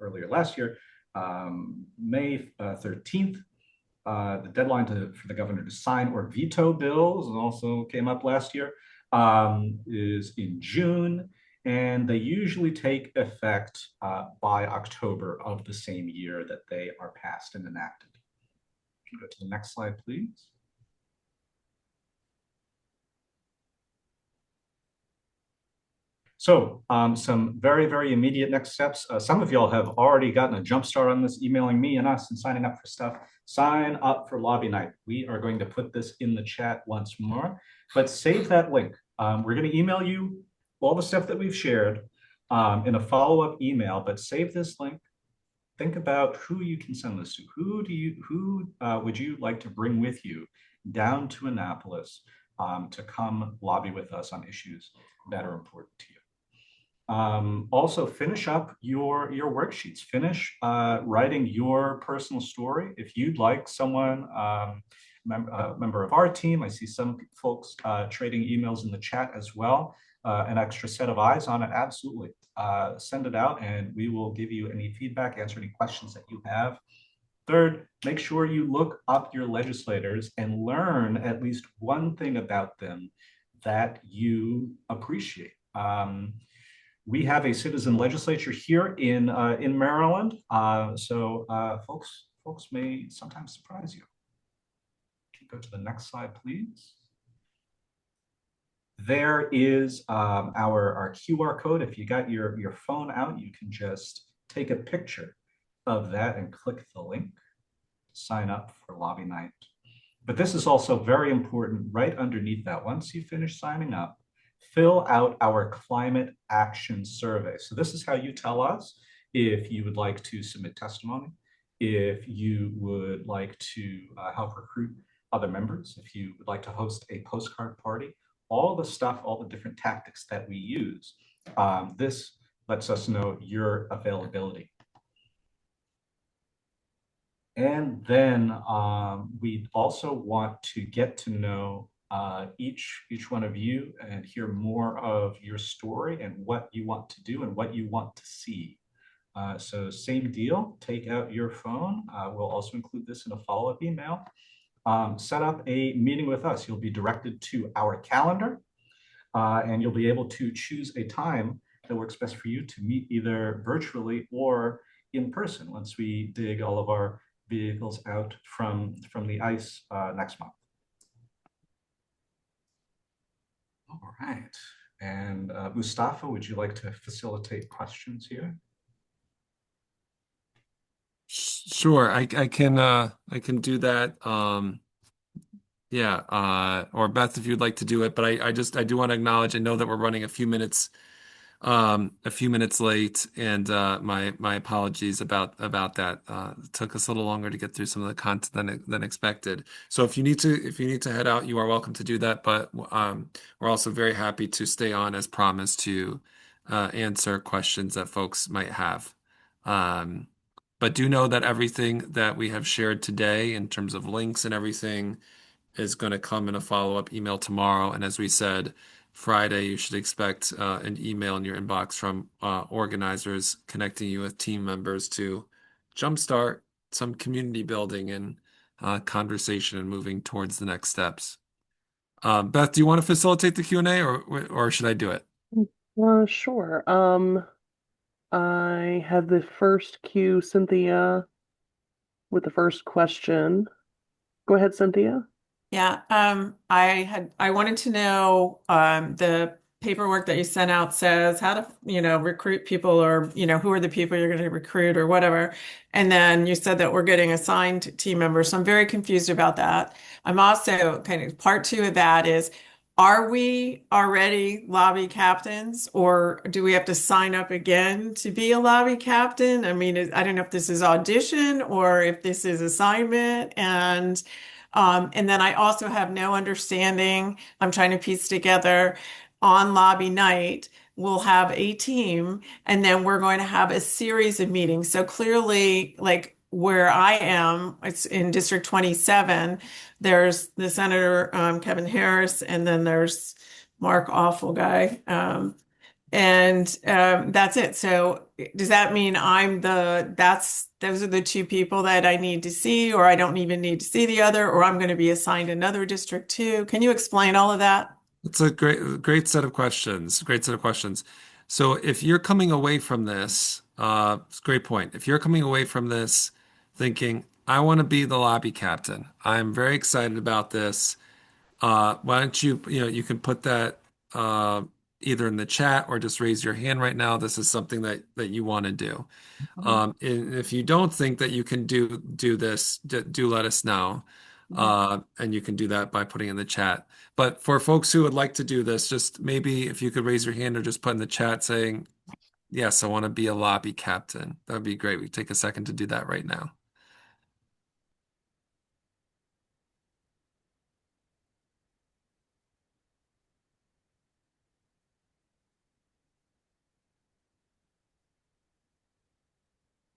earlier last year, May 13th. The deadline for the governor to sign or veto bills also came up last year, is in June, and they usually take effect by October of the same year that they are passed and enacted. Go to the next slide, please. So some very, very immediate next steps. Some of y'all have already gotten a jump start on this, emailing me and us and signing up for stuff. Sign up for Lobby Night. We are going to put this in the chat once more, but save that link. We're going to email you all the stuff that we've shared in a follow-up email, but save this link. Think about who you can send this to. Who would you like to bring with you down to Annapolis to come lobby with us on issues that are important to you? Also, finish up your worksheets. Finish writing your personal story. If you'd like someone, member of our team, I see some folks trading emails in the chat as well, an extra set of eyes on it, absolutely. Send it out and we will give you any feedback, answer any questions that you have. Third, make sure you look up your legislators and learn at least one thing about them that you appreciate. We have a citizen legislature here in Maryland, so folks may sometimes surprise you. Go to the next slide, please. There is our QR code. If you got your phone out, you can just take a picture of that and click the link, sign up for Lobby Night. But this is also very important right underneath that. Once you finish signing up, fill out our climate action survey. So this is how you tell us if you would like to submit testimony, if you would like to help recruit other members, if you would like to host a postcard party, all the stuff, all the different tactics that we use. This lets us know your availability. And then we also want to get to know each one of you and hear more of your story and what you want to do and what you want to see. So same deal, take out your phone. We'll also include this in a follow-up email. Set up a meeting with us. You'll be directed to our calendar and you'll be able to choose a time that works best for you to meet either virtually or in person once we dig all of our vehicles out from the ice next month. All right. And Mustafa, would you like to facilitate questions here? Sure, I can do that. Yeah, or Beth, if you'd like to do it, but I do want to acknowledge, I know that we're running a few minutes late, and my apologies about that. It took us a little longer to get through some of the content than expected. So if you need to head out, you are welcome to do that. But we're also very happy to stay on as promised to answer questions that folks might have. But do know that everything that we have shared today in terms of links and everything is going to come in a follow-up email tomorrow. And as we said, Friday, you should expect an email in your inbox from organizers connecting you with team members to jumpstart some community building and conversation and moving towards the next steps. Beth, do you want to facilitate the Q&A or should I do it? Sure. I have the first cue, Cynthia, with the first question. Go ahead, Cynthia. Yeah, I wanted to know the paperwork that you sent out says how to, recruit people or, who are the people you're going to recruit or whatever. And then you said that we're getting assigned team members. So I'm very confused about that. I'm also kind of part two of that is, are we already lobby captains or do we have to sign up again to be a lobby captain? I mean, I don't know if this is audition or if this is assignment and then I also have no understanding. I'm trying to piece together on lobby night, we'll have a team, and then we're going to have a series of meetings. So clearly, like where I am, it's in District 27, there's the Senator Kevin Harris, and then there's Mark Awful Guy. And that's it. So does that mean those are the two people that I need to see, or I don't even need to see the other, or I'm going to be assigned another district too? Can you explain all of that? It's a great set of questions. Great set of questions. So if you're coming away from this, it's a great point. If you're coming away from this thinking, I want to be the lobby captain, I'm very excited about this. Why don't you can put that either in the chat or just raise your hand right now. This is something that you want to do. And if you don't think that you can do this, do let us know. And you can do that by putting in the chat. But for folks who would like to do this, just maybe if you could raise your hand or just put in the chat saying, yes, I want to be a lobby captain. That would be great. We take a second to do that right now.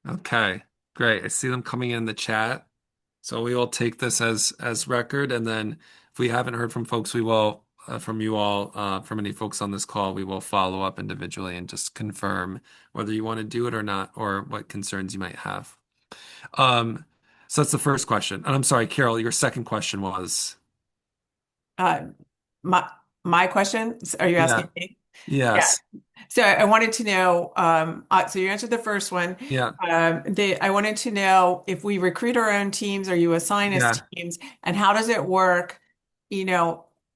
Okay, great. I see them coming in the chat. So we will take this as record, and then if we haven't heard from folks, we will from you all, from any folks on this call, we will follow up individually and just confirm whether you want to do it or not, or what concerns you might have. So that's the first question. And I'm sorry, Carol, your second question was? My question, are you asking me? Yes. Yeah. So I wanted to know, so you answered the first one. Yeah. I wanted to know if we recruit our own teams, or you assign us teams, and how does it work,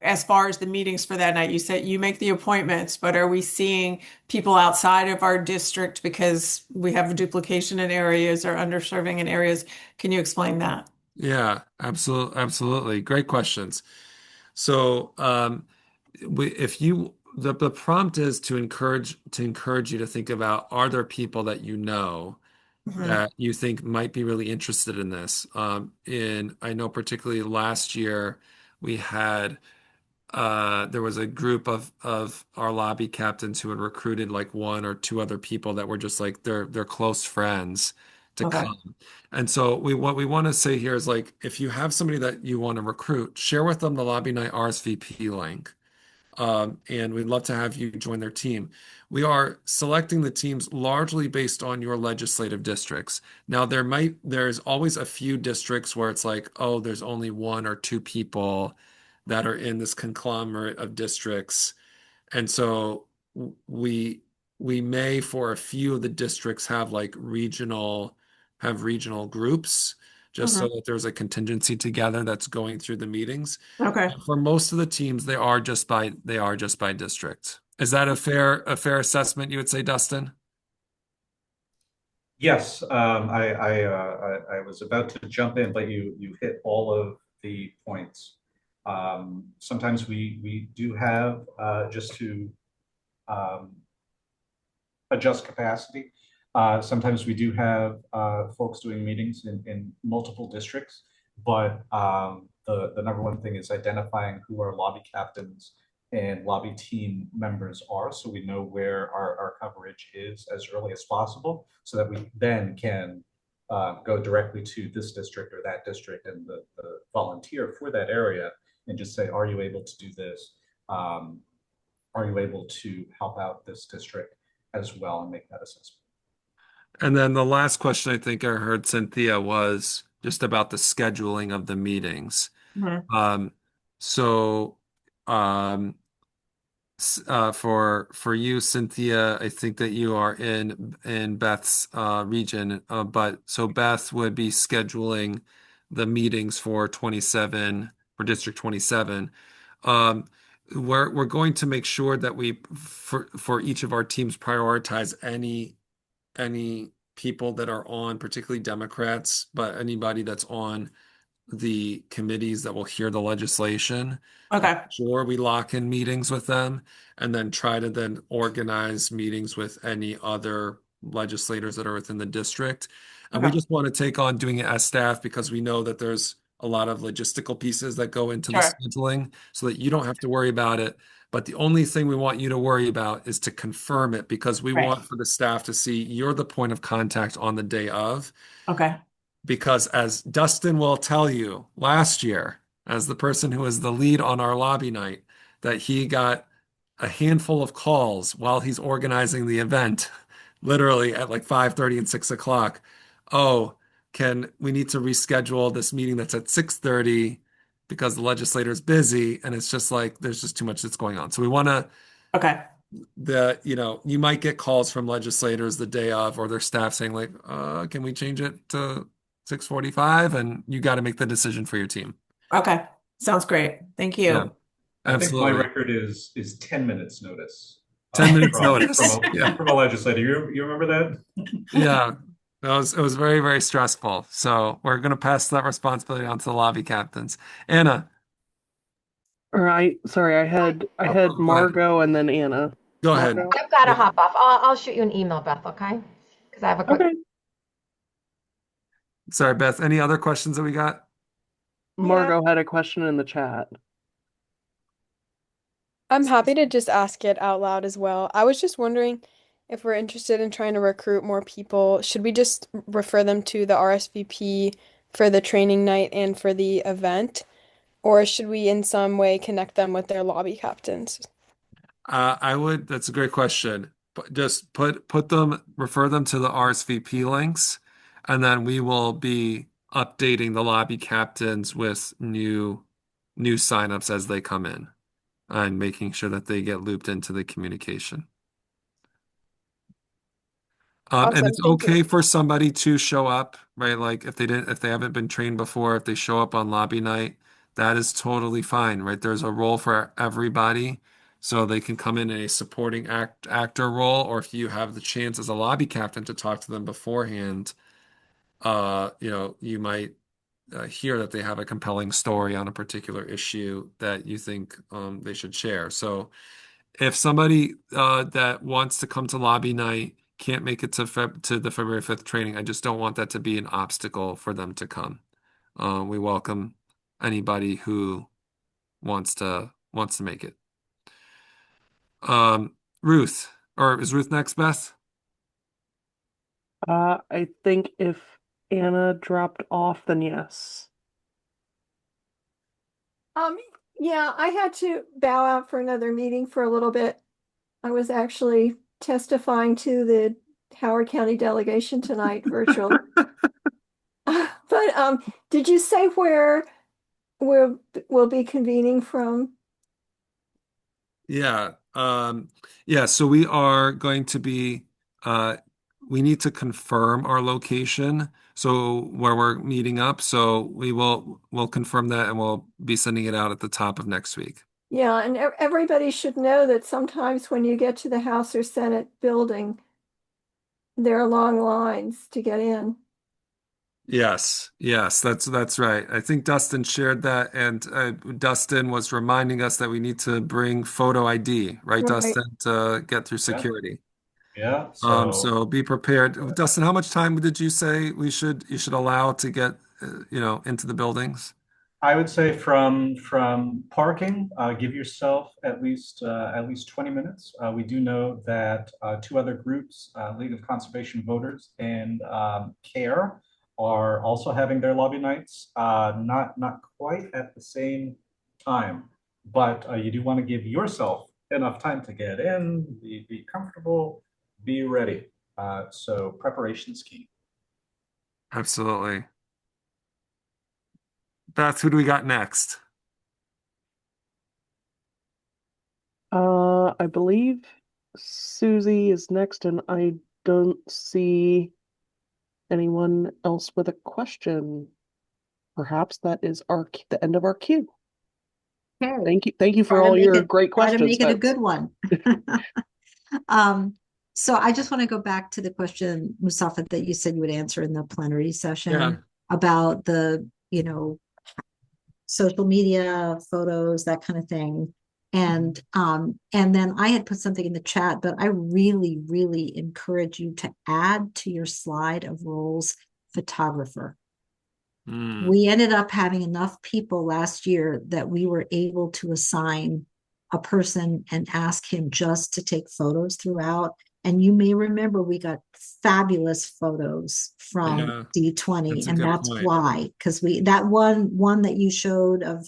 as far as the meetings for that night? You said you make the appointments, but are we seeing people outside of our district because we have duplication in areas or underserving in areas? Can you explain that? Yeah, absolutely. Great questions. So, the prompt is to encourage you to think about, are there people that you know that you think might be really interested in this? I know particularly last year we had there was a group of our lobby captains who had recruited like one or two other people that were just like their close friends to come. And so what we want to say here is, like, if you have somebody that you want to recruit, share with them the Lobby Night RSVP link. And we'd love to have you join their team. We are selecting the teams largely based on your legislative districts. Now, there's always a few districts where it's like, oh, there's only one or two people that are in this conglomerate of districts. And so we may, for a few of the districts, have regional groups, just so that there's a contingency together that's going through the meetings. Okay. For most of the teams, they are just by district. Is that a fair assessment, you would say, Dustin? Yes, I was about to jump in, but you hit all of the points. Sometimes we do have just to adjust capacity. Sometimes we do have folks doing meetings in multiple districts, but the number one thing is identifying who our lobby captains and lobby team members are, so we know where our coverage is as early as possible, so that we then can go directly to this district or that district and the volunteer for that area and just say, are you able to do this? are you able to help out this district as well and make that assessment? And then the last question I think I heard Cynthia was just about the scheduling of the meetings. Mhm. So um, for you, Cynthia, I think that you are in Beth's region, but so Beth would be scheduling the meetings for 27 for District 27. Um, we're going to make sure that we for each of our teams prioritize any people that are on, particularly Democrats, but anybody that's on the committees that will hear the legislation. Okay. Sure, we lock in meetings with them and then try to then organize meetings with any other legislators that are within the district. And we Okay. just want to take on doing it as staff because we know that there's a lot of logistical pieces that go into the Sure. scheduling so that you don't have to worry about it. But the only thing we want you to worry about is to confirm it because we Right. want for the staff to see you're the point of contact on the day of. Okay. Because as Dustin will tell you, last year, as the person who was the lead on our lobby night, that he got a handful of calls while he's organizing the event, literally at like 5:30 and 6 o'clock. Oh, can we need to reschedule this meeting that's at 6:30 because the legislator's busy, and it's just like there's just too much that's going on. So we want to Okay. you might get calls from legislators the day of or their staff saying like, can we change it to 6:45? And you got to make the decision for your team. Okay. Sounds great. Thank you. Yeah, I think my absolutely. record is 10 minutes notice. 10 minutes from, notice. Yeah. from a legislator. You remember that? Yeah. It was very, very stressful. So we're going to pass that responsibility on to the lobby captains. Anna, Sorry, I had Margot and then Anna. go ahead. Margot? I've got to hop off. I'll shoot you an email, Beth, okay? Because I have a quick. Okay. Sorry, Beth, any other questions that we got? Margot had a question in the chat. I'm happy to just ask it out loud as well. I was just wondering if we're interested in trying to recruit more people, should we just refer them to the RSVP for the training night and for the event? Or should we in some way connect them with their lobby captains? That's a great question. But just refer them to the RSVP links, and then we will be updating the lobby captains with new signups as they come in and making sure that they get looped into the communication. And Awesome, it's thank you. okay for somebody to show up, right? Like if they haven't been trained before, if they show up on lobby night, that is totally fine, right? There's a role for everybody. So they can come in a supporting actor role, or if you have the chance as a lobby captain to talk to them beforehand, you might hear that they have a compelling story on a particular issue that you think they should share. So if somebody that wants to come to lobby night can't make it to the February 5th training, I just don't want that to be an obstacle for them to come. We welcome anybody who wants to make it. Ruth, or is Ruth next, Beth? I think if Anna dropped off, then yes. Yeah, I had to bow out for another meeting for a little bit. I was actually testifying to the Howard County delegation tonight virtually. But did you say where we'll be convening from? Yeah. So we are going to be we need to confirm our location, so where we're meeting up. So we'll confirm that and we'll be sending it out at the top of next week. Yeah, and everybody should know that sometimes when you get to the House or Senate building, there are long lines to get in. Yes, that's right. I think Dustin shared that, and Dustin was reminding us that we need to bring photo ID, right, Right. Dustin, to get through security. Yeah. So be prepared. Dustin, how much time did you say you should allow to get into the buildings? I would say from parking, give yourself at least 20 minutes. We do know that two other groups, League of Conservation Voters and CARE, are also having their lobby nights. Not quite at the same time, but you do want to give yourself enough time to get in, be comfortable, be ready. So preparation is key. Absolutely. Beth, who do we got next? I believe Susie is next, and I don't see anyone else with a question. Perhaps that is the end of our queue. Okay. Thank you for Try to all make your it, great try to questions, make it a Beth. good one. So I just want to go back to the question, Mustafa, that you said you would answer in the plenary session Yeah. about the, social media, photos, that kind of thing. And then I had put something in the chat, but I really, really encourage you to add to your slide of roles photographer. We ended up having enough people last year that we were able to assign a person and ask him just to take photos throughout. And you may remember we got fabulous photos from Yeah, D20, that's a and good that's point. why, because that one that you showed of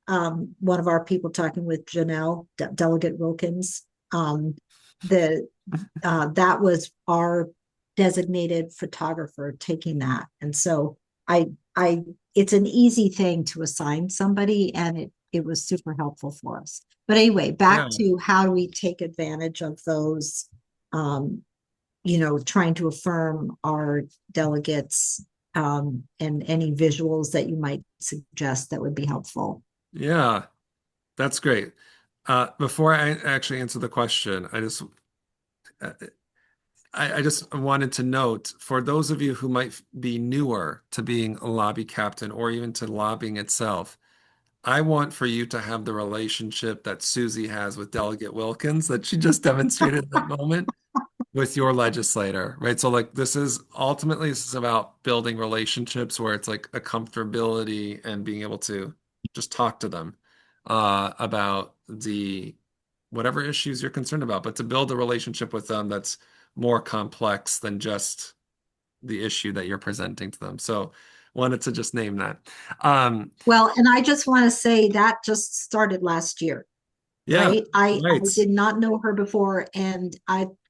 one of our people talking with Janelle, Delegate Wilkins, that was our designated photographer taking that. And so I it's an easy thing to assign somebody, and it was super helpful for us. But anyway, back Yeah. to how do we take advantage of those, trying to affirm our delegates, and any visuals that you might suggest that would be helpful. Yeah, that's great. Before I actually answer the question, uh, I just wanted to note for those of you who might be newer to being a lobby captain or even to lobbying itself, I want for you to have the relationship that Susie has with Delegate Wilkins that she just demonstrated at that moment with your legislator, right? So like this is about building relationships where it's like a comfortability and being able to just talk to them about the whatever issues you're concerned about, but to build a relationship with them that's more complex than just the issue that you're presenting to them. So wanted to just name that. Well, and I just want to say that just started last year. Yeah, Right. I right. did not know her before. And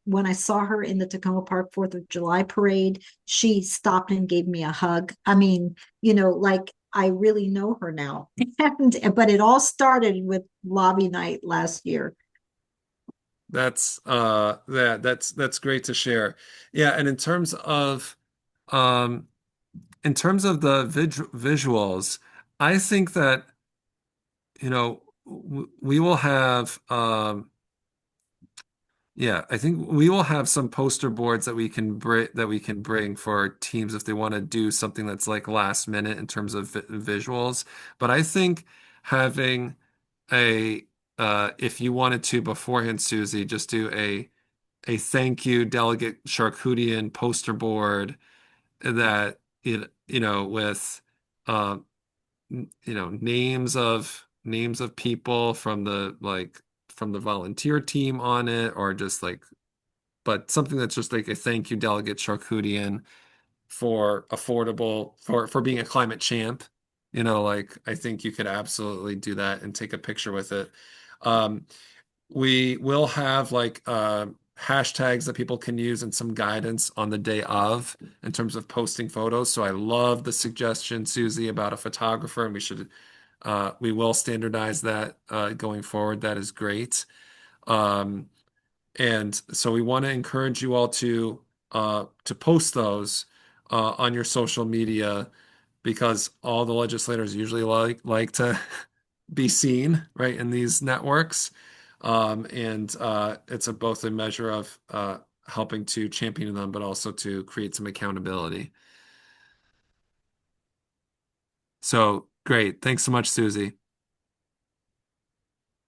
when I saw her in the Tacoma Park 4th of July parade, she stopped and gave me a hug. I mean, like I really know her now. But it all started with lobby night last year. That's great to share. Yeah, and um in terms of the visuals, I think that we will have yeah, I think we will have some poster boards that we can bring for teams if they want to do something that's like last minute in terms of visuals. But I think having a if you wanted to beforehand, Susie, just do a thank you Delegate Charkoudian poster board that with um names of people from the volunteer team on it, or just like, but something that's just like a thank you Delegate Charkoudian for for being a climate champ. Like I think you could absolutely do that and take a picture with it. Um, we will have like hashtags that people can use and some guidance on the day of in terms of posting photos. So I love the suggestion, Susie, about a photographer, and we will standardize that going forward. That is great. And so we want to encourage you all to post those on your social media because all the legislators usually like to be seen, right, in these networks. And it's both a measure of helping to champion them, but also to create some accountability. So great. Thanks so much, Susie.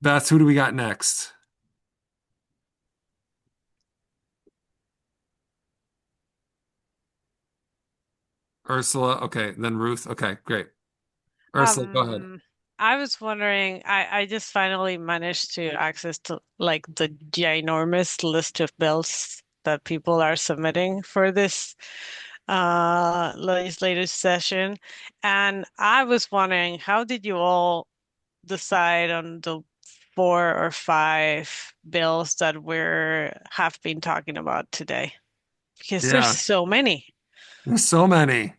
Beth, who do we got next? Ursula. Okay, then Ruth. Okay, great. Ursula, go ahead. I was wondering, I just finally managed to access to like the ginormous list of bills that people are submitting for this legislative session. And I was wondering, how did you all decide on the 4 or 5 bills that have been talking about today? Because there's Yeah, so many. there's so many.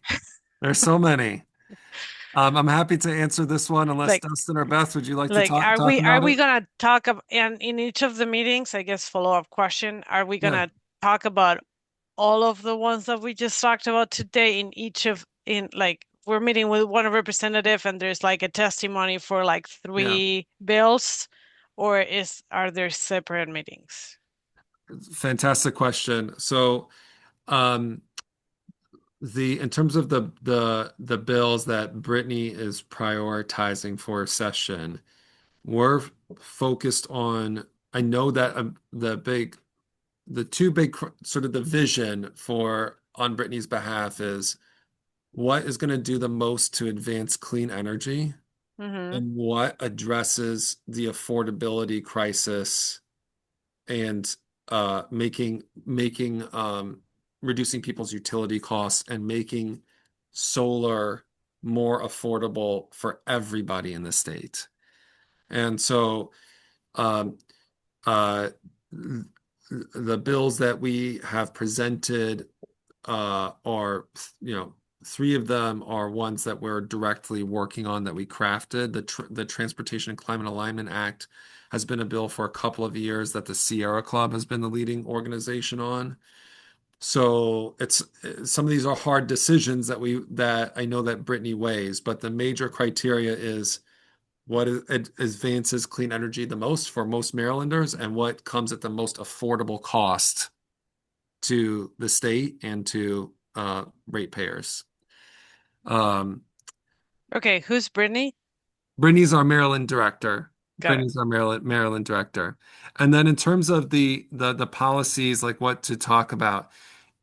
There's so many. I'm happy to answer this one, unless Like, Dustin or Beth, would you like to like, talk are about we it? gonna talk about, and in each of the meetings, I guess follow-up question, are we Yeah, gonna talk about all of the ones that we just talked about today in like we're meeting with one representative and there's like a testimony for like yeah. 3 bills, or are there separate meetings? Fantastic question. So, um, in terms of the bills that Brittany is prioritizing for a session, we're focused on. I know that the two big sort of the vision for on Brittany's behalf is what is going to do the most to advance clean energy Mm-hmm. and what addresses the affordability crisis and making reducing people's utility costs and making solar more affordable for everybody in the state. And so um, uh, the bills that we have presented are, 3 of them are ones that we're directly working on that we crafted. The Transportation and Climate Alignment Act has been a bill for a couple of years that the Sierra Club has been the leading organization on. So it's some of these are hard decisions that I know that Brittany weighs, but the major criteria is what advances clean energy the most for most Marylanders and what comes at the most affordable cost to the state and to ratepayers. Um, Okay, who's Brittany? Brittany's our Maryland director. Got it. Maryland director. And then in terms of the policies, like what to talk about,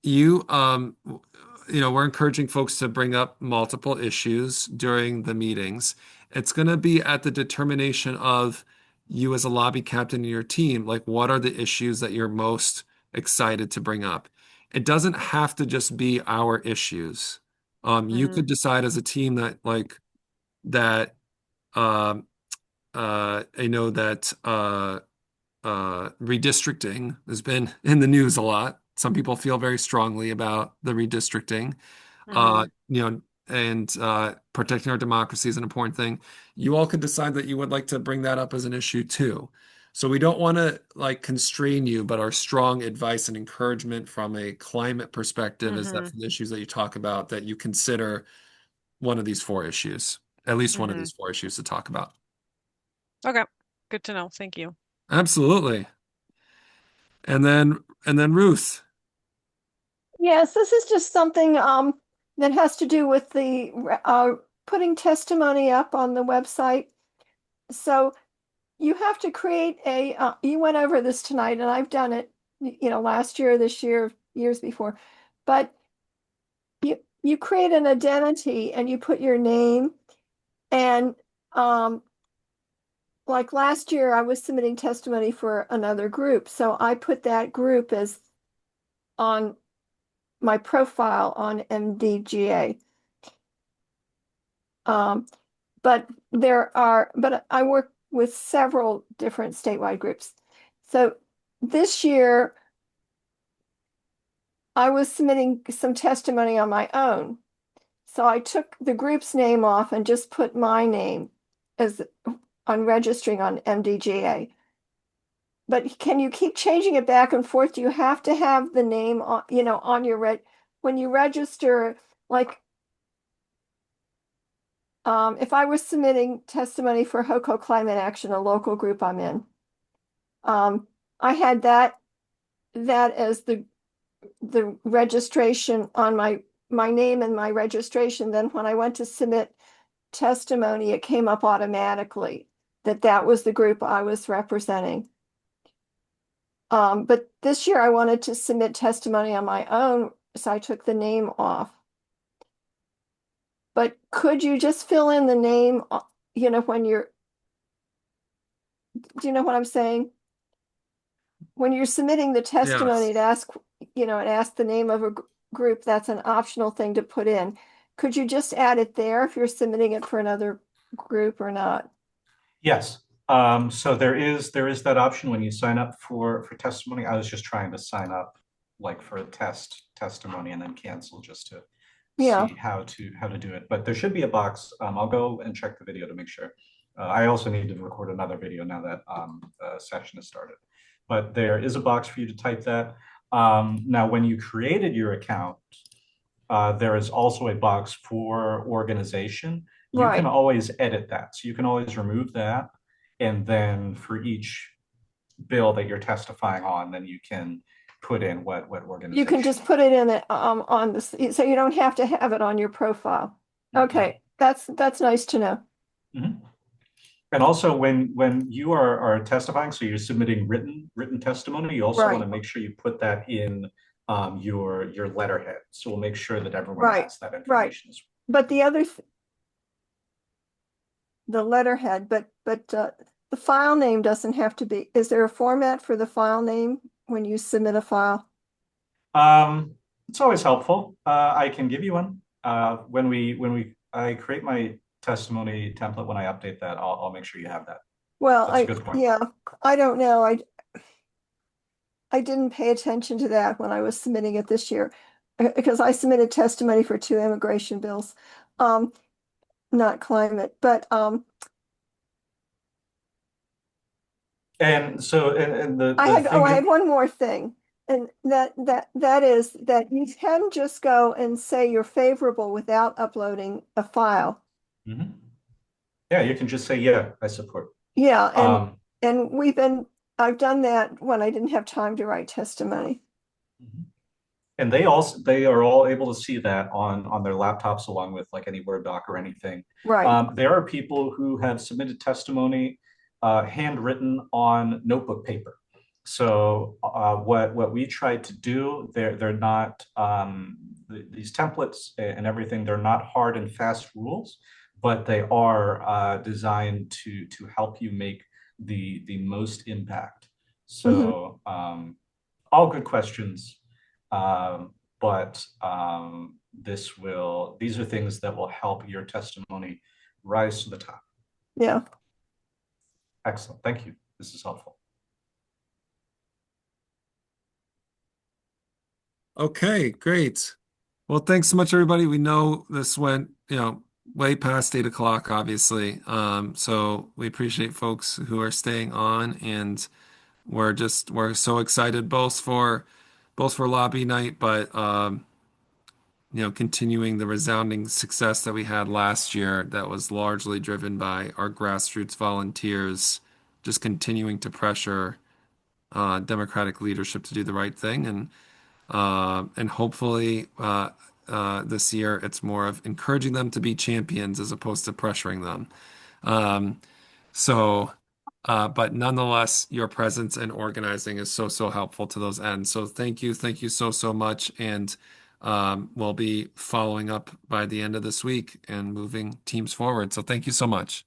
you we're encouraging folks to bring up multiple issues during the meetings. It's going to be at the determination of you as a lobby captain in your team, like what are the issues that you're most excited to bring up? It doesn't have to just be our issues. You Mm-hmm. could decide as a team that um, I know that redistricting has been in the news a lot. Some people feel very strongly about the redistricting. Mm-hmm. And protecting our democracy is an important thing. You all could decide that you would like to bring that up as an issue too. So we don't want to like constrain you, but our strong advice and encouragement from a climate perspective is that Mm-hmm. for the issues that you talk about, that you consider one of these 4 issues, at least one of Mm-hmm. these 4 issues to talk about. Okay, good to know. Thank you. Absolutely. And then Ruth. Yes, this is just something that has to do with the putting testimony up on the website. So you have to create you went over this tonight and I've done it, last year, this year, years before. But you create an identity and you put your name and like last year I was submitting testimony for another group. So I put that group as on my profile on MDGA. But I work with several different statewide groups. So this year I was submitting some testimony on my own. So I took the group's name off and just put my name as on registering on MDGA. But can you keep changing it back and forth? Do you have to have the name on, on your when you register, like if I was submitting testimony for HOCO Climate Action, a local group I'm in, I had that as the registration on my name and my registration. Then when I went to submit testimony, it came up automatically that was the group I was representing. But this year I wanted to submit testimony on my own, so I took the name off. But could you just fill in the name, when do you know what I'm saying? When you're submitting the testimony, it asks the name of a group. That's an optional thing to put in. Could you just add it there if you're submitting it for another group or not? Yes. So there is that option when you sign up for testimony. I was just trying to sign up like for a testimony and then cancel just to Yeah. see how to do it. But there should be a box. I'll go and check the video to make sure. I also need to record another video now that the session has started. But there is a box for you to type that. Now, when you created your account, there is also a box for organization. You can Right. always edit that. So you can always remove that. And then for each bill that you're testifying on, then you can put in what You organization. can just put it in it on this, so you don't have to have it on your profile. Okay, that's nice to know. Mhm. And also when you are testifying, so you're submitting written testimony, you also want to Right. make sure you put that in your letterhead. So we'll make sure that everyone Right, has that right. information as But the letterhead, but the file name doesn't have to be. Is there a format for the file name when you submit a file? well. It's always helpful. I can give you one. I create my testimony template, when I update that, I'll make sure you have that. Well, That's a good point. yeah, I don't know. I didn't pay attention to that when I was submitting it this year because I submitted testimony for 2 immigration bills, not climate, but And so, and the I thing had one more thing, and that is that you can just go and say you're favorable without uploading a file. Mhm. Yeah, you can just say, yeah, I support. Yeah, and I've done that when I didn't have time to write testimony. And they are all able to see that on their laptops along with like any Word doc or anything. Right. There are people who have submitted testimony handwritten on notebook paper. So what we tried to do, they're not these templates and everything, they're not hard and fast rules, but they are designed to help you make the most impact. So all good questions. But these are things that will help your testimony rise to the top. Yeah. Excellent. Thank you. This is helpful. Okay, great. Well, thanks so much, everybody. We know this went, way past 8 o'clock, obviously. So we appreciate folks who are staying on, and we're so excited both for lobby night, but continuing the resounding success that we had last year that was largely driven by our grassroots volunteers, just continuing to pressure Democratic leadership to do the right thing, and hopefully this year it's more of encouraging them to be champions as opposed to pressuring them. But nonetheless, your presence and organizing is so helpful to those ends. So thank you so much, and we'll be following up by the end of this week and moving teams forward. So thank you so much.